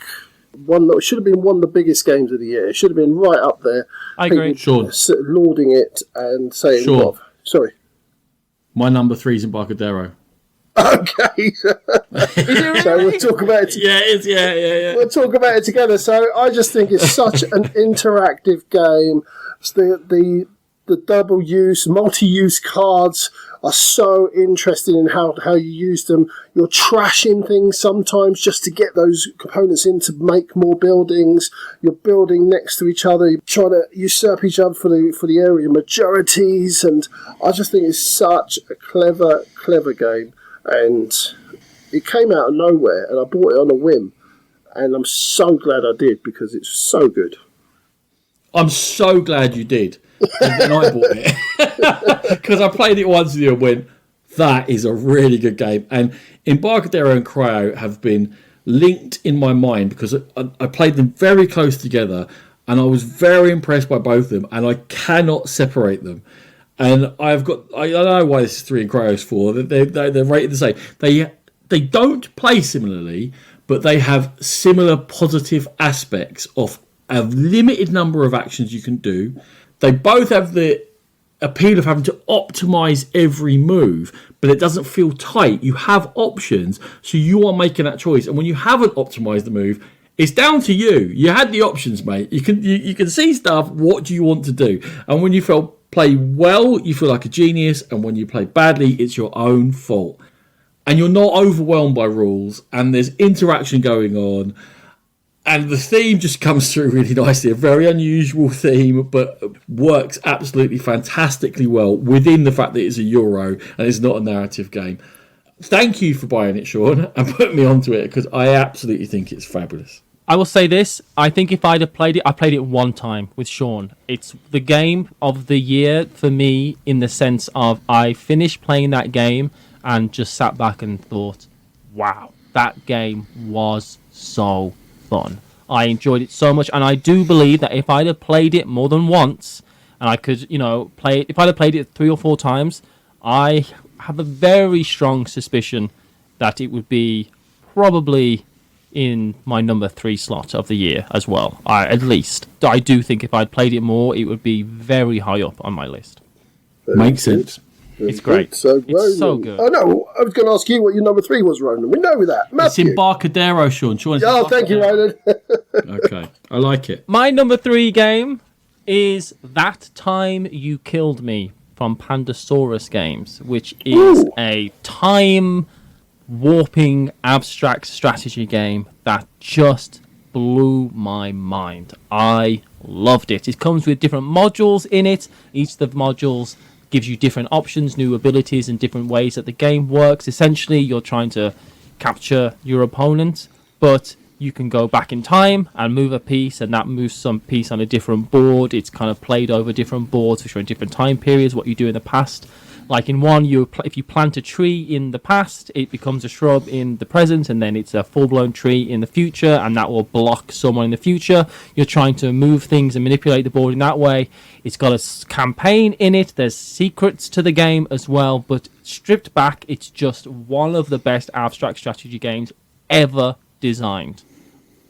one that should have been one of the biggest games of the year. It should have been right up there. I agree. Sean. Lauding it and saying, Sean. Sorry. My number 3 is Embarcadero. Okay. Is it really? So we'll talk about it. Yeah, it is. Yeah. We'll talk about it together. So I just think it's such an interactive game. It's the the double use, multi-use cards are so interesting in how you use them. You're trashing things sometimes just to get those components in to make more buildings. You're building next to each other. You're trying to usurp each other for the area majorities. And I just think it's such a clever game. And it came out of nowhere, and I bought it on a whim. And I'm so glad I did, because it's so good. I'm so glad you did. And then I bought it. Because I played it once with you and went, that is a really good game. And Embarcadero and Cryo have been linked in my mind because I played them very close together, and I was very impressed by both of them, and I cannot separate them. And I don't know why this is 3 and Cryo's 4. They're rated the same. They don't play similarly, but they have similar positive aspects of a limited number of actions you can do. They both have the appeal of having to optimize every move, but it doesn't feel tight. You have options, so you are making that choice. And when you haven't optimized the move, it's down to you. You had the options, mate. You can see stuff. What do you want to do? And when you play well, you feel like a genius. And when you play badly, it's your own fault. And you're not overwhelmed by rules, and there's interaction going on. And the theme just comes through really nicely. A very unusual theme, but works absolutely fantastically well within the fact that it's a Euro and it's not a narrative game. Thank you for buying it, Sean, and putting me onto it, because I absolutely think it's fabulous. I will say this. I think if I'd have played it, I played it one time with Sean. It's the game of the year for me, in the sense of I finished playing that game and just sat back and thought, wow, that game was so fun. I enjoyed it so much, and I do believe that if I'd have played it more than once, and I could, play it, if I'd have played it 3 or 4 times, I have a very strong suspicion that it would be probably in my number 3 slot of the year as well. At least I do think if I'd played it more, it would be very high up on my list. Makes sense. It's great. So, it's so good. Oh no, I was going to ask you what your number 3 was, Ronan. We know that. Matthew. It's Embarcadero, Sean. Thank you, Ronan. Okay, I like it. My number 3 game is That Time You Killed Me from Pandasaurus Games, which is a time warping abstract strategy game that just blew my mind. I loved it. It comes with different modules in it. Each of the modules gives you different options, new abilities, and different ways that the game works. Essentially, you're trying to capture your opponent, but you can go back in time and move a piece, and that moves some piece on a different board. It's kind of played over different boards, which are in different time periods, what you do in the past. Like in one, if you plant a tree in the past, it becomes a shrub in the present, and then it's a full-blown tree in the future, and that will block someone in the future. You're trying to move things and manipulate the board in that way. It's got a campaign in it. There's secrets to the game as well, but stripped back, it's just one of the best abstract strategy games ever designed.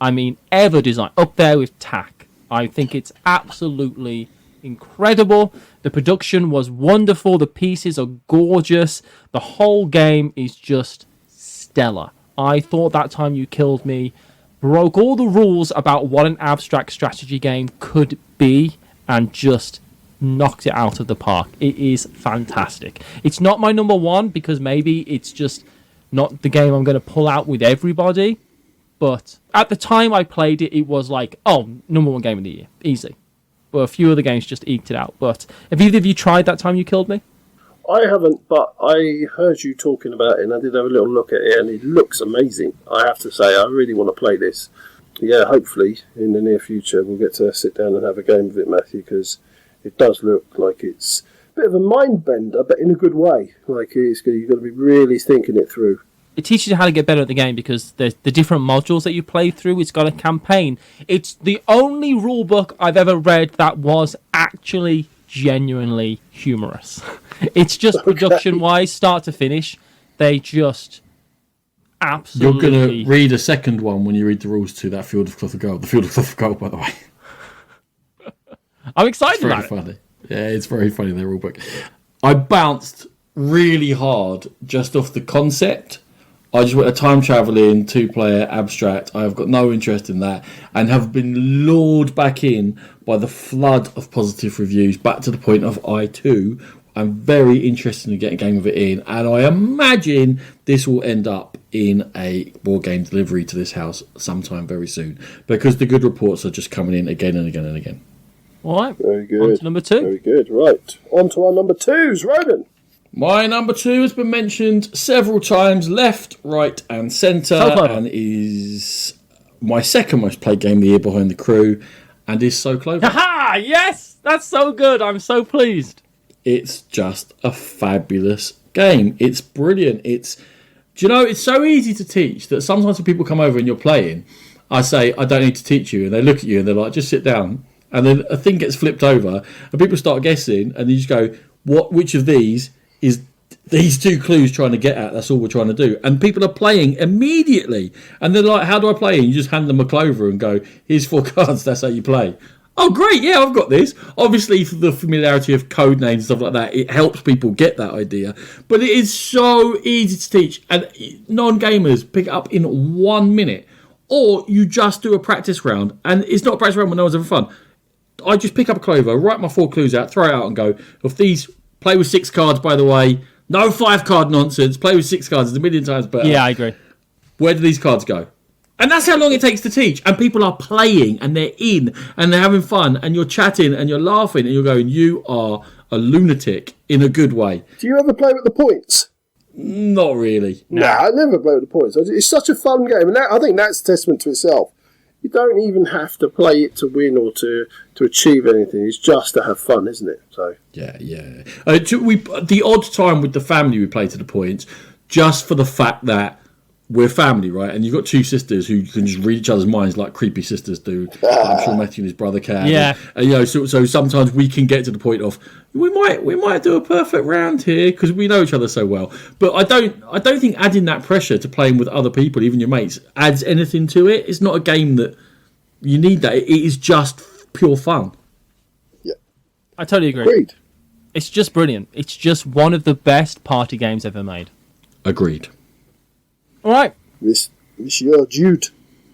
I mean, ever designed. Up there with TAC. I think it's absolutely incredible. The production was wonderful. The pieces are gorgeous. The whole game is just stellar. I thought That Time You Killed Me broke all the rules about what an abstract strategy game could be and just knocked it out of the park. It is fantastic. It's not my number 1 because maybe it's just not the game I'm going to pull out with everybody, but at the time I played it, it was like, number 1 game of the year. Easy. But a few other games just eked it out. But have either of you tried That Time You Killed Me? I haven't, but I heard you talking about it, and I did have a little look at it, and it looks amazing. I have to say, I really want to play this. Yeah, hopefully, in the near future, we'll get to sit down and have a game of it, Matthew, because it does look like it's a bit of a mind bender, but in a good way. Like, you've got to be really thinking it through. It teaches you how to get better at the game because there's the different modules that you play through. It's got a campaign. It's the only rule book I've ever read that was actually genuinely humorous. It's just production-wise, start to finish, they just absolutely... You're going to read a second one when you read the rules to that Field of Cloth of Gold. The Field of Cloth of Gold, by the way. I'm excited about it. It's very funny. Yeah, it's very funny, their rule book. I bounced really hard just off the concept I just want a time travelling 2-player abstract. I have got no interest in that, and have been lured back in by the flood of positive reviews, back to the point of I too am very interested in getting a game of it in, and I imagine this will end up in a board game delivery to this house sometime very soon, because the good reports are just coming in again and again and again. All right. Very good. On to number 2. Very good. Right. On to our number 2s, Ronan. My number 2 has been mentioned several times, left, right, and centre, and is my second most played game of the year behind The Crew, and is So Clover. Haha! Yes! That's so good. I'm so pleased. It's just a fabulous game. It's brilliant. It's so easy to teach that sometimes when people come over and you're playing, I say, I don't need to teach you, and they look at you and they're like, just sit down. And then a thing gets flipped over, and people start guessing, and you just go, which of these is these 2 clues trying to get at? That's all we're trying to do. And people are playing immediately. And they're like, how do I play? And you just hand them a clover and go, here's 4 cards, that's how you play. Oh, great, yeah, I've got this. Obviously, for the familiarity of code names and stuff like that, it helps people get that idea. But it is so easy to teach. And non-gamers pick it up in 1 minute. Or you just do a practice round. And it's not a practice round when no one's having fun. I just pick up a clover, write my 4 clues out, throw it out and go, if these... Play with 6 cards, by the way. No 5-card nonsense. Play with 6 cards. It's a million times better. Yeah, I agree. Where do these cards go? And that's how long it takes to teach. And people are playing, and they're in, and they're having fun, and you're chatting, and you're laughing, and you're going, you are a lunatic in a good way. Do you ever play with the points? Not really. No, I never play with the points. It's such a fun game, and I think that's a testament to itself. You don't even have to play it to win or to achieve anything. It's just to have fun, isn't it? So yeah. The odd time with the family we play to the points, just for the fact that we're family, right? And you've got 2 sisters who can just read each other's minds like creepy sisters do. I'm sure Matthew and his brother can. Yeah. And so sometimes we can get to the point of we might do a perfect round here because we know each other so well. But I don't think adding that pressure to playing with other people, even your mates, adds anything to it. It's not a game that you need that. It is just pure fun. Yeah, I totally agree. Agreed. It's just brilliant. It's just one of the best party games ever made. Agreed. All right. Monsieur Jude.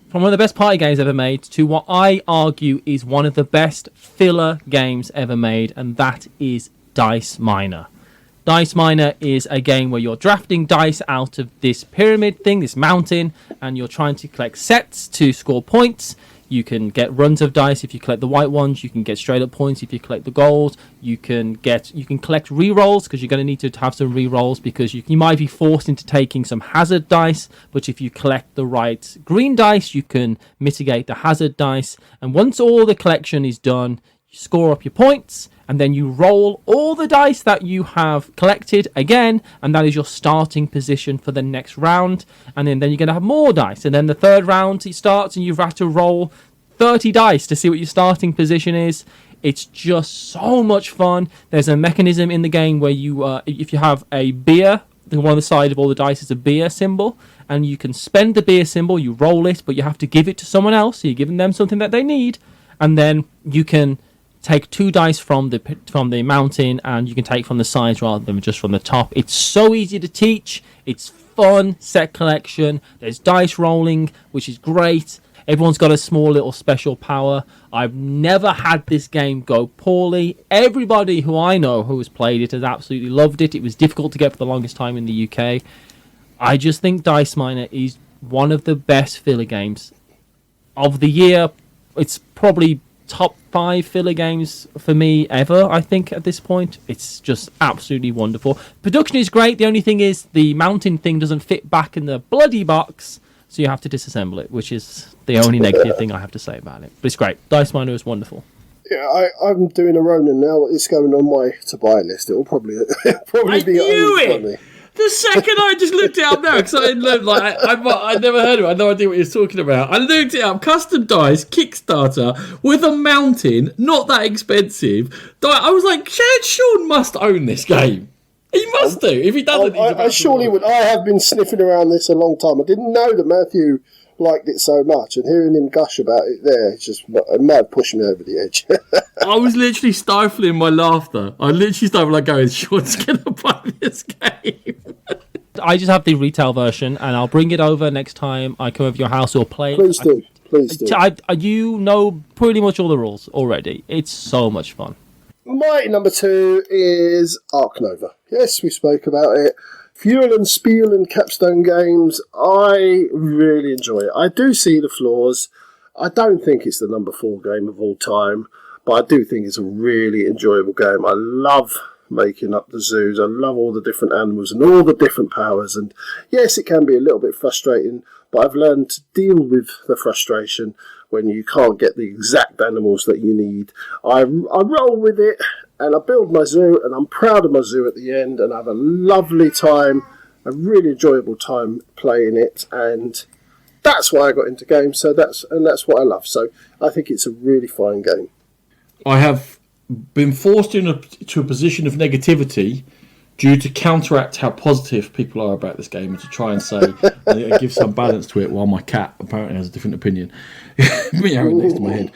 From one of the best party games ever made to what I argue is one of the best filler games ever made, and that is Dice Miner. Dice Miner is a game where you're drafting dice out of this pyramid thing, this mountain, and you're trying to collect sets to score points. You can get runs of dice if you collect the white ones. You can get straight up points if you collect the gold. You can collect re-rolls because you're going to need to have some re-rolls because you might be forced into taking some hazard dice. But if you collect the right green dice, you can mitigate the hazard dice. And once all the collection is done, you score up your points. And then you roll all the dice that you have collected again, and that is your starting position for the next round. And then you're going to have more dice. And then the third round it starts, and you've had to roll 30 dice to see what your starting position is. It's just so much fun. There's a mechanism in the game where you, if you have a beer, one on the side of all the dice is a beer symbol, and you can spend the beer symbol, you roll it, but you have to give it to someone else. So you're giving them something that they need, and then you can take 2 dice from the mountain, and you can take from the sides rather than just from the top. It's so easy to teach. It's fun set collection. There's dice rolling, which is great. Everyone's got a small little special power. I've never had this game go poorly. Everybody who I know who has played it has absolutely loved it. It was difficult to get for the longest time in the UK. I just think Dice Miner is one of the best filler games of the year. It's probably top 5 filler games for me ever, I think, at this point. It's just absolutely wonderful. Production is great. The only thing is the mountain thing doesn't fit back in the bloody box, so you have to disassemble it, which is the only negative thing I have to say about it. But it's great. Dice Miner is wonderful. Yeah, I'm doing a Ronan now. It's going on my to-buy list. It'll probably be funny. The second I just looked it up now, because I never heard of it. I had no idea what he was talking about. I looked it up. Custom dice, Kickstarter, with a mountain, not that expensive. I was like, Sean must own this game. He must do. If he doesn't, I surely would. I have been sniffing around this a long time. I didn't know that Matthew liked it so much, and hearing him gush about it there, it might have pushed me over the edge. I was literally stifling my laughter. I literally started going, Sean's going to buy this game. I just have the retail version, and I'll bring it over next time I come over to your house or play. Please do. Please do. You know pretty much all the rules already. It's so much fun. My number 2 is Ark Nova. Yes, we spoke about it. Fuel and Spiel and Capstone games. I really enjoy it. I do see the flaws. I don't think it's the number 4 game of all time, but I do think it's a really enjoyable game. I love making up the zoos. I love all the different animals and all the different powers. And yes, it can be a little bit frustrating, but I've learned to deal with the frustration when you can't get the exact animals that you need. I roll with it and I build my zoo, and I'm proud of my zoo at the end, and I have a lovely time, a really enjoyable time playing it, and that's why I got into games. So that's what I love. So I think it's a really fine game. I have been forced into a position of negativity due to counteract how positive people are about this game, and to try and say and give some balance to it, while my cat apparently has a different opinion. Meowing next to my head.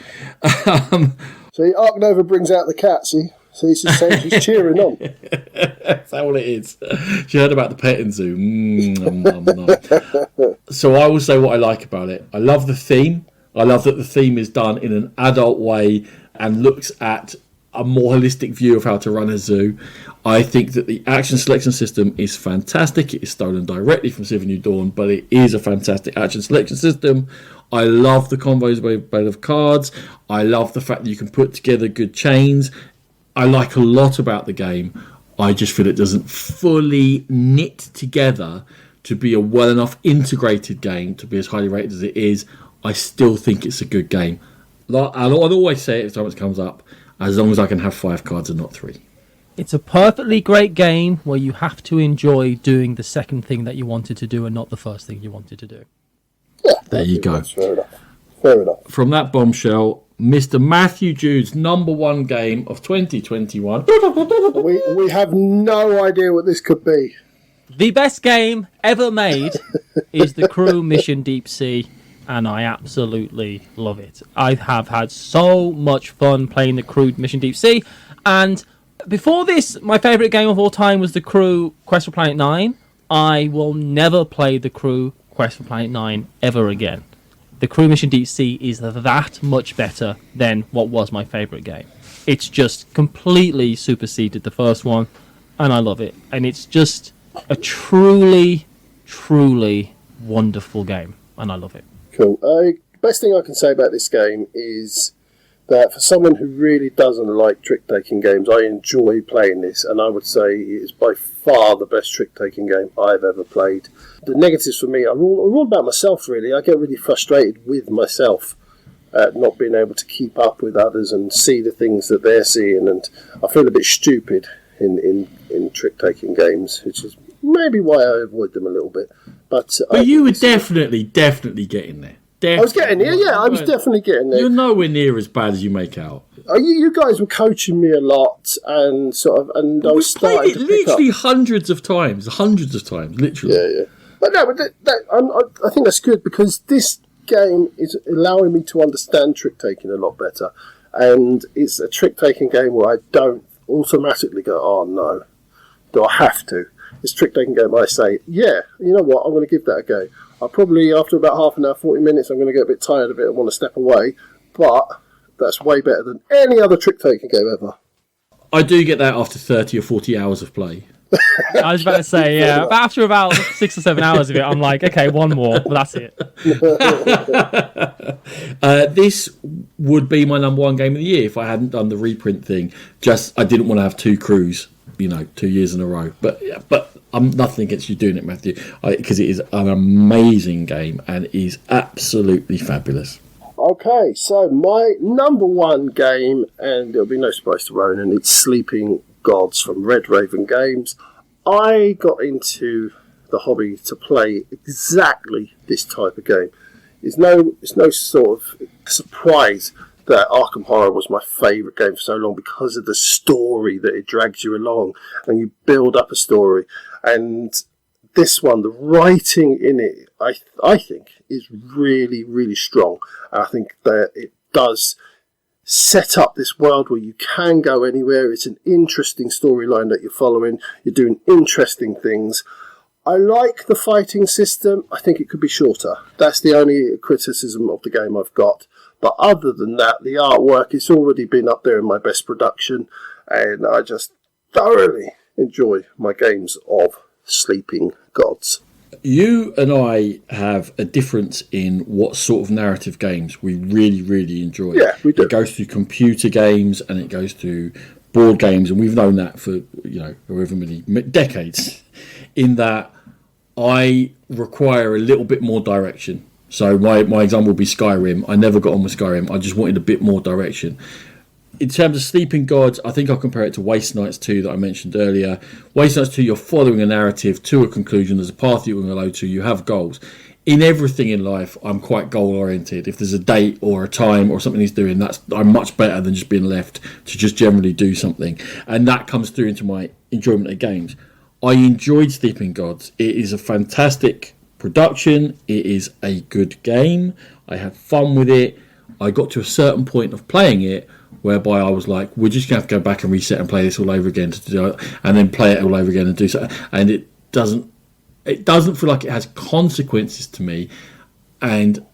See, Ark Nova brings out the cat, see? So he's just saying she's cheering on. That's all it is. She heard about the petting zoo. So I will say what I like about it. I love the theme. I love that the theme is done in an adult way and looks at a more holistic view of how to run a zoo. I think that the action selection system is fantastic. It is stolen directly from Civ New Dawn, but it is a fantastic action selection system. I love the combos made of cards. I love the fact that you can put together good chains. I like a lot about the game. I just feel it doesn't fully knit together to be a well enough integrated game to be as highly rated as it is. I still think it's a good game. I'll always say it every time it comes up, as long as I can have 5 cards and not 3. It's a perfectly great game where you have to enjoy doing the second thing that you wanted to do and not the first thing you wanted to do. Yeah, there you go. Fair enough. Fair enough. From that bombshell, Mr. Matthew Jude's number 1 game of 2021. We have no idea what this could be. The best game ever made is the Crew Mission Deep Sea, and I absolutely love it. I have had so much fun playing the Crew Mission Deep Sea, and before this, my favourite game of all time was the Crew Quest for Planet 9. I will never play the Crew Quest for Planet 9 ever again. The Crew Mission Deep Sea is that much better than what was my favourite game. It's just completely superseded the first one, and I love it. And it's just a truly, truly wonderful game, and I love it. Cool. Best thing I can say about this game is that for someone who really doesn't like trick-taking games, I enjoy playing this, and I would say it is by far the best trick-taking game I've ever played. The negatives for me are all about myself, really. I get really frustrated with myself at not being able to keep up with others and see the things that they're seeing, and I feel a bit stupid in trick-taking games, which is maybe why I avoid them a little bit. But you were definitely getting there. Definitely. I was getting there, yeah, I was definitely getting there. You're nowhere near as bad as you make out. You guys were coaching me a lot, and I was starting to pick up. Literally hundreds of times, literally. Yeah. But no, I think that's good, because this game is allowing me to understand trick-taking a lot better, and it's a trick-taking game where I don't automatically go, oh no, do I have to? It's a trick-taking game I say, yeah, you know what, I'm going to give that a go. I'll probably, after about half an hour, 40 minutes, I'm going to get a bit tired of it and want to step away, but that's way better than any other trick-taking game ever. I do get that after 30 or 40 hours of play. I was about to say, yeah, but after about 6 or 7 hours of it, I'm like, okay, one more, but that's it. This would be my number 1 game of the year if I hadn't done the reprint thing. Just, I didn't want to have 2 crews, 2 years in a row. But I'm nothing against you doing it, Matthew, because it is an amazing game and is absolutely fabulous. Okay, so my number 1 game, and it'll be no surprise to Ronan, it's Sleeping Gods from Red Raven Games. I got into the hobby to play exactly this type of game. It's no sort of surprise that Arkham Horror was my favourite game for so long, because of the story that it drags you along and you build up a story. And this one, the writing in it, I think is really, really strong. And I think that it does set up this world where you can go anywhere. It's an interesting storyline that you're following. You're doing interesting things. I like the fighting system. I think it could be shorter. That's the only criticism of the game I've got. But other than that, the artwork, it's already been up there in my best production, and I just thoroughly enjoy my games of Sleeping Gods. You and I have a difference in what sort of narrative games we really, really enjoy. Yeah, we do. It goes through computer games and it goes through board games, and we've known that for, however many decades. In that, I require a little bit more direction. So my example would be Skyrim. I never got on with Skyrim. I just wanted a bit more direction. In terms of Sleeping Gods, I think I'll compare it to Waste Nights 2 that I mentioned earlier. Waste Nights 2, you're following a narrative to a conclusion. There's a path you're going to go to. You have goals. In everything in life, I'm quite goal-oriented. If there's a date or a time or something he's doing, I'm much better than just being left to just generally do something. And that comes through into my enjoyment of games. I enjoyed Sleeping Gods. It is a fantastic production. It is a good game. I had fun with it. I got to a certain point of playing it whereby I was like, we're just going to have to go back and reset and play this all over again to do it, and then play it all over again and do so. And it doesn't feel like it has consequences to me. And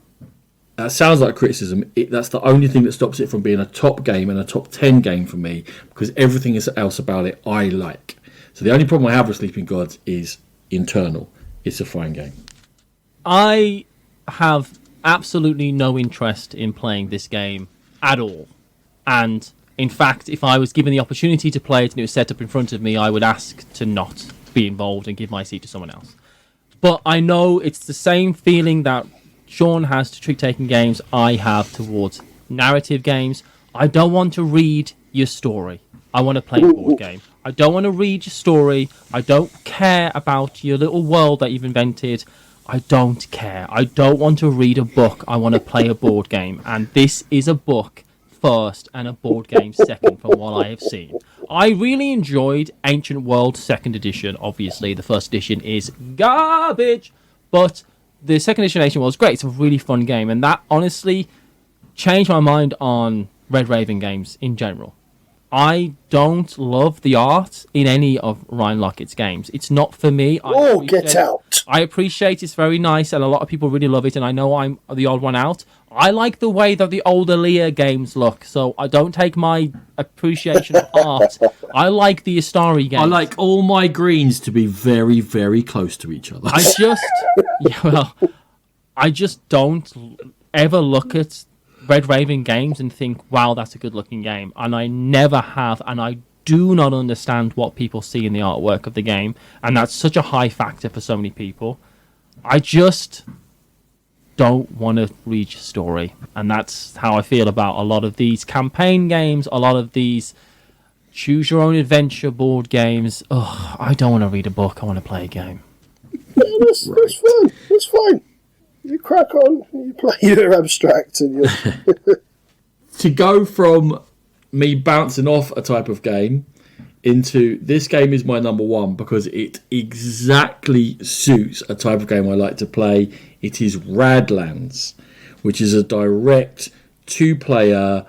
that sounds like criticism. That's the only thing that stops it from being a top game and a top 10 game for me, because everything else about it I like. So the only problem I have with Sleeping Gods is internal. It's a fine game. I have absolutely no interest in playing this game at all. And in fact, if I was given the opportunity to play it and it was set up in front of me, I would ask to not be involved and give my seat to someone else. But I know it's the same feeling that Sean has to trick-taking games I have towards narrative games. I don't want to read your story. I want to play a board game. I don't want to read your story. I don't care about your little world that you've invented. I don't care. I don't want to read a book. I want to play a board game. And this is a book first and a board game second from what I have seen. I really enjoyed Ancient World 2nd edition. Obviously, the 1st edition is garbage. But the 2nd edition Ancient World is great. It's a really fun game. And that honestly changed my mind on Red Raven games in general. I don't love the art in any of Ryan Lockett's games. It's not for me. Get out. I appreciate it's very nice and a lot of people really love it, and I know I'm the odd one out. I like the way that the older Lear games look, so I don't take my appreciation of art. I like the Astari games. I like all my greens to be very, very close to each other. I just don't ever look at Red Raven games and think, wow, that's a good looking game. And I never have, and I do not understand what people see in the artwork of the game, and that's such a high factor for so many people. I just don't want to read your story, and that's how I feel about a lot of these campaign games, a lot of these choose your own adventure board games. Ugh, I don't want to read a book, I want to play a game. Yeah, that's fine. That's fine. You crack on, you play your abstract, and you. To go from me bouncing off a type of game into this game is my number one because it exactly suits a type of game I like to play. It is Radlands, which is a direct 2-player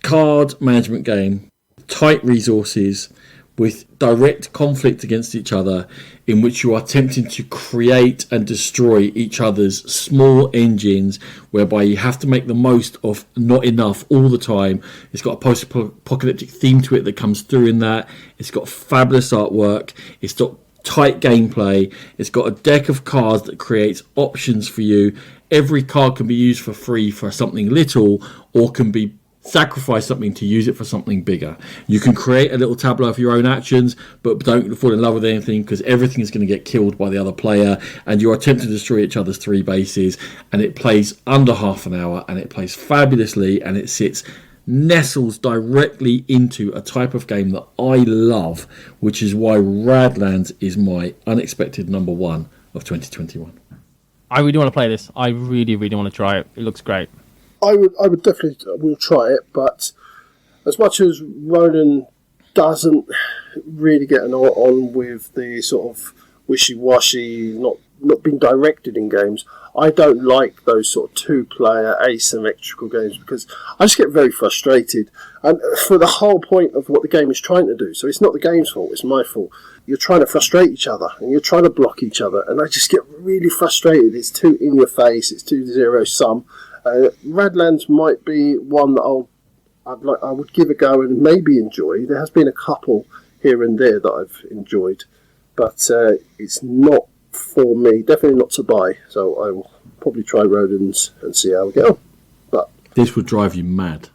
card management game, tight resources, with direct conflict against each other, in which you are attempting to create and destroy each other's small engines, whereby you have to make the most of not enough all the time. It's got a post-apocalyptic theme to it that comes through in that. It's got fabulous artwork. It's got tight gameplay. It's got a deck of cards that creates options for you. Every card can be used for free for something little, or can be sacrifice something to use it for something bigger. You can create a little tableau of your own actions, but don't fall in love with anything, because everything is going to get killed by the other player, and you're attempting to destroy each other's 3 bases. And it plays under half an hour, and it plays fabulously, and it nestles directly into a type of game that I love, which is why Radlands is my unexpected number one of 2021. I really want to play this. I really, really want to try it. It looks great. I would definitely will try it, but as much as Ronan doesn't really get on with the sort of wishy-washy, not not been directed in games. I don't like those sort of two-player asymmetrical games because I just get very frustrated. And for the whole point of what the game is trying to do, so it's not the game's fault, it's my fault. You're trying to frustrate each other and you're trying to block each other, and I just get really frustrated. It's too in your face, it's too zero-sum. Radlands might be one that I would give a go and maybe enjoy. There has been a couple here and there that I've enjoyed, but it's not for me, definitely not to buy, so I will probably try Rodens and see how we go. But this would drive you mad.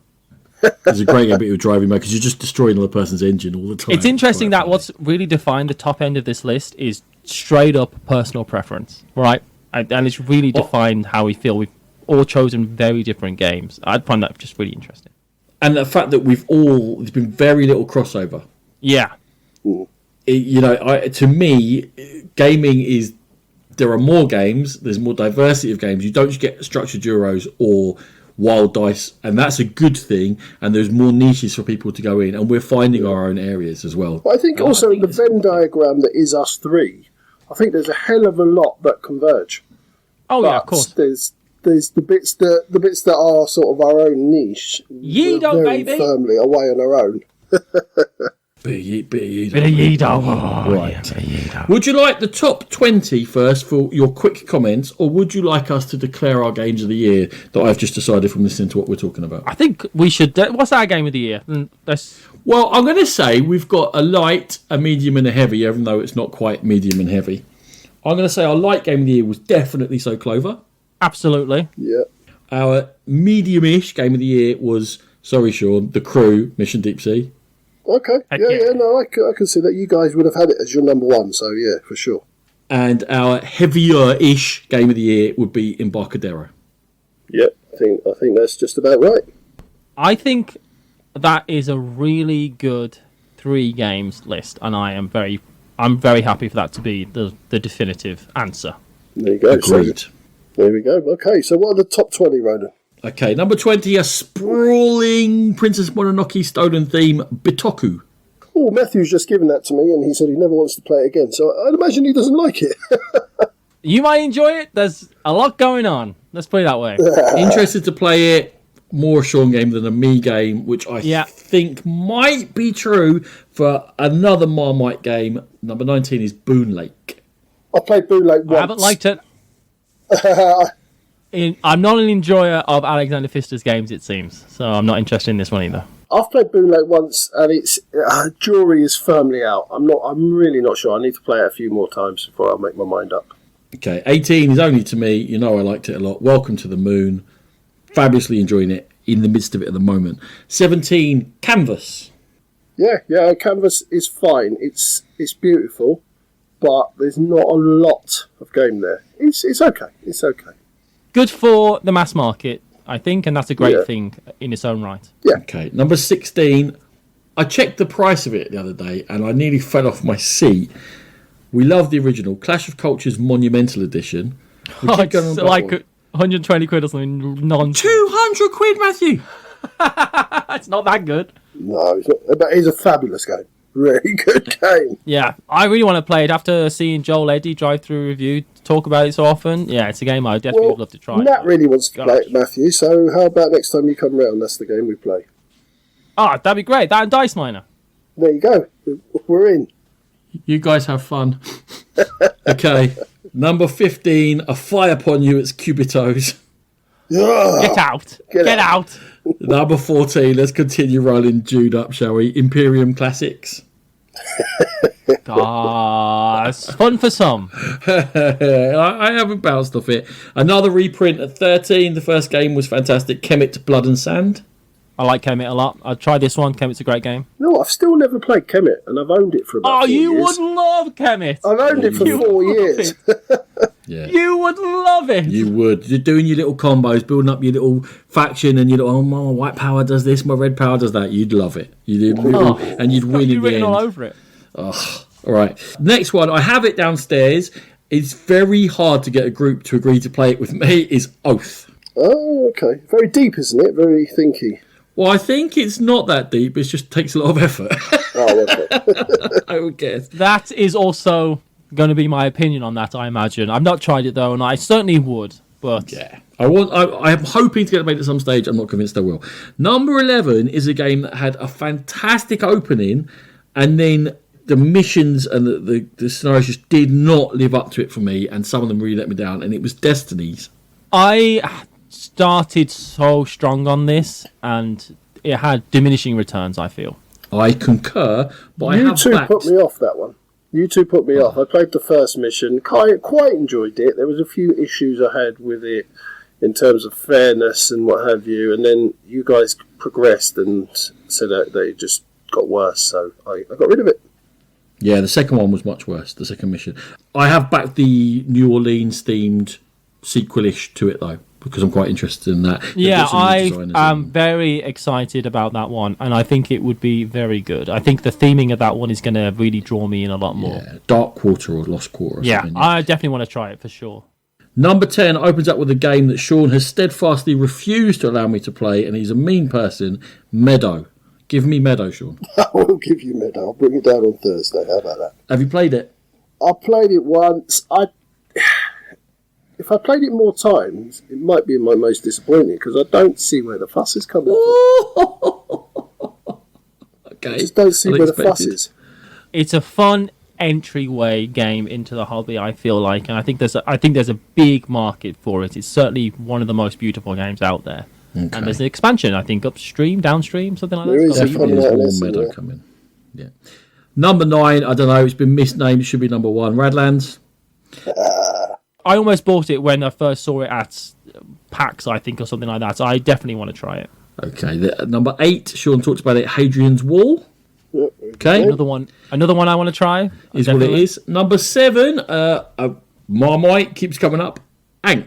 It's a great game, but it would drive you mad because you're just destroying another person's engine all the time. It's interesting that what's really defined the top end of this list is straight up personal preference, right? And it's really defined how we feel. We've all chosen very different games. I'd find that just really interesting. And the fact that there's been very little crossover. Yeah. To me, gaming is, there are more games, there's more diversity of games. You don't just get structured Euros or wild dice, and that's a good thing, and there's more niches for people to go in, and we're finding our own areas as well. But I think also the Venn diagram that is us three, I think there's a hell of a lot that converge. Oh, but yeah, of course. There's the bits that are sort of our own niche. Yedo, very baby! Firmly away on our own. Bit of Yedo. Right. Would you like the top 20 first for your quick comments, or would you like us to declare our games of the year that I've just decided from listening to what we're talking about? I think we should. What's our game of the year? Well, I'm going to say we've got a light, a medium, and a heavy, even though it's not quite medium and heavy. I'm going to say our light game of the year was definitely So Clover. Absolutely. Yeah. Our medium-ish game of the year was, sorry, Sean, The Crew, Mission Deep Sea. Okay. No, I can see that you guys would have had it as your number one, so yeah, for sure. And our heavier-ish game of the year would be Embarcadero. Yep, I think that's just about right. I think that is a really good 3 games list, and I'm very happy for that to be the definitive answer. There you go. Agreed. So, there we go. Okay, so what are the top 20, Ronan? Okay, number 20, a sprawling Princess Mononoke stolen theme, Bitoku. Oh, Matthew's just given that to me, and he said he never wants to play it again, so I'd imagine he doesn't like it. You might enjoy it. There's a lot going on. Let's put it that way. Interested to play it. More a Sean game than a me game, which I think might be true for another Marmite game. Number 19 is Boon Lake. I played Boon Lake once. I haven't liked it. I'm not an enjoyer of Alexander Pfister's games, it seems, so I'm not interested in this one either. I've played Boon Lake once, and it's jury is firmly out. I'm really not sure. I need to play it a few more times before I make my mind up. Okay, 18 is only to me. You know I liked it a lot. Welcome to the Moon. Fabulously enjoying it in the midst of it at the moment. 17, Canvas. Yeah, Canvas is fine. It's beautiful, but there's not a lot of game there. It's okay. It's okay. Good for the mass market, I think, and that's a great thing in its own right. Yeah. Okay, number 16. I checked the price of it the other day, and I nearly fell off my seat. We love the original Clash of Cultures Monumental Edition. It's like 120 quid or something. 200 quid, Matthew. It's not that good. No, it's not, but it's a fabulous game. Really good game. Yeah, I really want to play it after seeing Joel Eddy drive through review talk about it so often. Yeah, it's a game I definitely would love to try. Matt really wants to play it, Matthew, so how about next time you come round, that's the game we play. That'd be great. That and Dice Miner. There you go. We're in. You guys have fun. Okay, number 15, A Fly Upon You, it's Cubitos. Get out. Get out. Number 14, let's continue rolling Jude up, shall we? Imperium Classics. It's fun for some. I haven't bounced off it. Another reprint at 13. The first game was fantastic. Kemet, Blood and Sand. I like Kemet a lot. I've tried this one. Kemet's a great game. No, I've still never played Kemet, and I've owned it for about 4 years. You would love Kemet. I've owned it for 4 years. Yeah. You would love it. You would. You're doing your little combos, building up your little faction, and you're like, oh, my white power does this, my red power does that. You'd love it. And you'd win in the end. All over it. Oh, all right. Next one, I have it downstairs. It's very hard to get a group to agree to play it with me. Is Oath. Oh, okay. Very deep, isn't it? Very thinky. Well, I think it's not that deep. It just takes a lot of effort. Oh, okay. I would guess. That is also going to be my opinion on that, I imagine. I've not tried it, though, and I certainly would. But yeah, I am hoping to get it made at some stage. I'm not convinced I will. Number 11 is a game that had a fantastic opening, and then the missions and the scenarios just did not live up to it for me, and some of them really let me down, and it was Destinies. I started so strong on this, and it had diminishing returns, I feel. I concur, but You two put me off that one. You two put me off. I played the first mission, quite enjoyed it. There was a few issues I had with it in terms of fairness and what have you, and then you guys progressed and said that it just got worse, so I got rid of it. Yeah, the second one was much worse, the second mission. I have backed the New Orleans themed sequel-ish to it, though, because I'm quite interested in that. Yeah, I am very excited about that one, and I think it would be very good. I think the theming of that one is going to really draw me in a lot more. Yeah, Dark Quarter or Lost Quarter or something. Yeah, I definitely want to try it for sure. Number 10 opens up with a game that Sean has steadfastly refused to allow me to play, and he's a mean person, Meadow. Give me Meadow, Sean. I will give you Meadow. I'll bring it down on Thursday. How about that? Have you played it? I played it once. If I played it more times, it might be my most disappointing because I don't see where the fuss is coming from. Okay. I just don't see where the fuss is. It's a fun entryway game into the hobby, I feel like, and I think there's a big market for it. It's certainly one of the most beautiful games out there. Okay. And there's an expansion, I think, upstream, downstream, something like that. There is definitely more Meadow coming. Yeah. Number 9, I don't know, it's been misnamed, it should be number 1, Radlands. I almost bought it when I first saw it at PAX, I think, or something like that. So I definitely want to try it. Okay, number 8, Sean talked about it, Hadrian's Wall. Okay. Another one I want to try. Is definitely. What it is. Number 7, Marmite keeps coming up, Ank.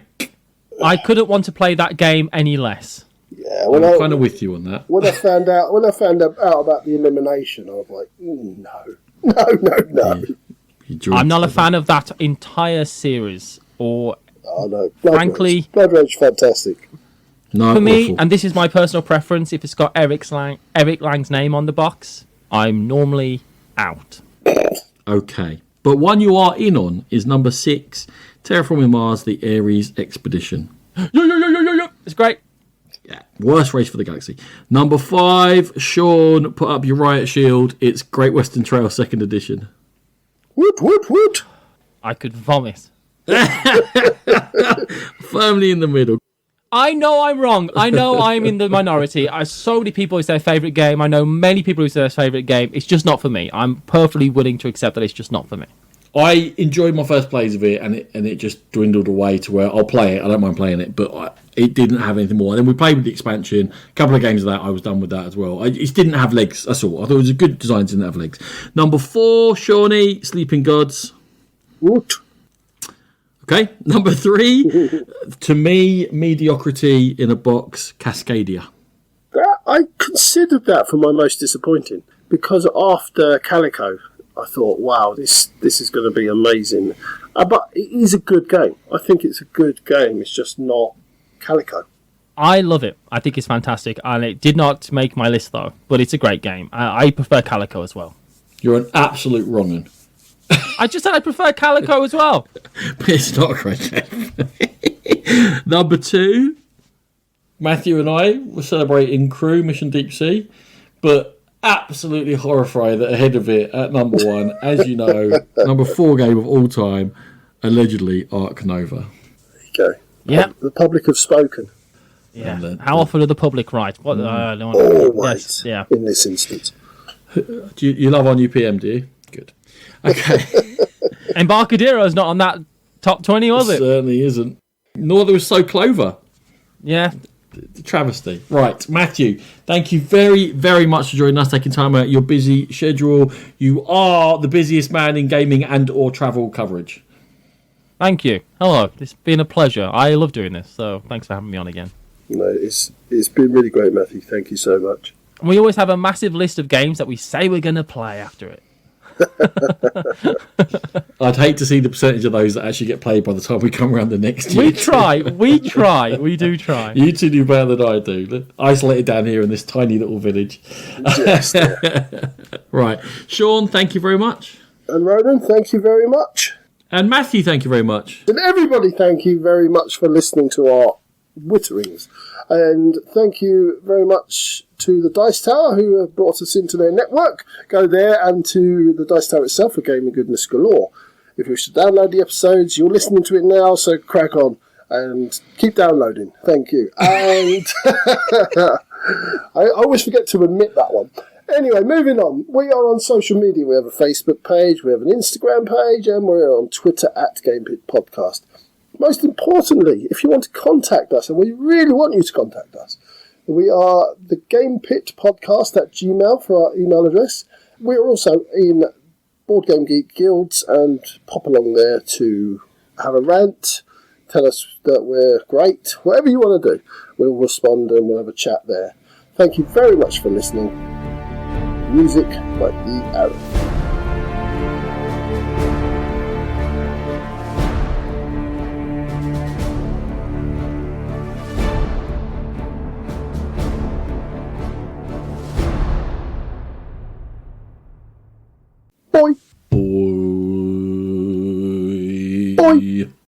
I couldn't want to play that game any less. Yeah, I'm kind of with you on that. When I found out about the elimination, I was like, no. I'm not a fan of that entire series. Or, no. Frankly, Blood Rage, fantastic. No, for me, awful. and this is my personal preference, if it's got Eric Lang's name on the box, I'm normally out. Okay. But one you are in on is number 6, Terraforming Mars, the Aries Expedition. Yo. It's great. Yeah. Worst race for the galaxy. Number 5, Sean, put up your riot shield. It's Great Western Trail 2nd edition. Woot. I could vomit. Firmly in the middle. I know I'm wrong. I know I'm in the minority. So many people it's their favourite game. I know many people it's their favourite game. It's just not for me. I'm perfectly willing to accept that it's just not for me. I enjoyed my first plays of it, and it just dwindled away to where I'll play it. I don't mind playing it, but it didn't have anything more. And then we played with the expansion. A couple of games of that, I was done with that as well. It didn't have legs, that's all. I thought it was a good design, didn't have legs. Number 4, Shawnee, Sleeping Gods. Woot. Okay, number 3, to me, mediocrity in a box, Cascadia. I considered that for my most disappointing because after Calico, I thought, wow, this is going to be amazing. But it is a good game. I think it's a good game. It's just not Calico. I love it. I think it's fantastic. And it did not make my list, though. But it's a great game. I prefer Calico as well. You're an absolute wrong 'un. I just said I prefer Calico as well. But it's not a great game. Number 2, Matthew and I were celebrating Crew Mission Deep Sea, but absolutely horrified that ahead of it at number 1, as you know, number 4 game of all time, allegedly Ark Nova. There you go. Yeah. The public have spoken. Yeah. How often are the public right? What? Always. Yes, yeah. In this instance. Do you love our new PM, do you? Good. Okay. Embarcadero is not on that top 20, was it? Certainly isn't. Nor there was So Clover. Yeah. The travesty. Right, Matthew, thank you very, very much for joining us, taking time out of your busy schedule. You are the busiest man in gaming and or travel coverage. Thank you. Hello. It's been a pleasure. I love doing this, so thanks for having me on again. No, it's been really great, Matthew. Thank you so much. We always have a massive list of games that we say we're going to play after it. I'd hate to see the percentage of those that actually get played by the time we come around the next year. We try. We do try. You two do better than I do. Isolated down here in this tiny little village. Yes, yeah. Right. Sean, thank you very much. And Ronan, thank you very much. And Matthew, thank you very much. And everybody, thank you very much for listening to our witterings. And thank you very much to the Dice Tower, who have brought us into their network. Go there, and to the Dice Tower itself for gaming goodness galore. If you wish to download the episodes, you're listening to it now, so crack on and keep downloading. Thank you. And I always forget to admit that one. Anyway, moving on. We are on social media. We have a Facebook page, we have an Instagram page, and we're on Twitter at GamePitPodcast. Most importantly, if you want to contact us, and we really want you to contact us, we are thegamepitpodcast at gmail for our email address. We're also in Board Game Geek guilds, and pop along there to have a rant, tell us that we're great, whatever you want to do. We'll respond and we'll have a chat there. Thank you very much for listening. Music by the Aries.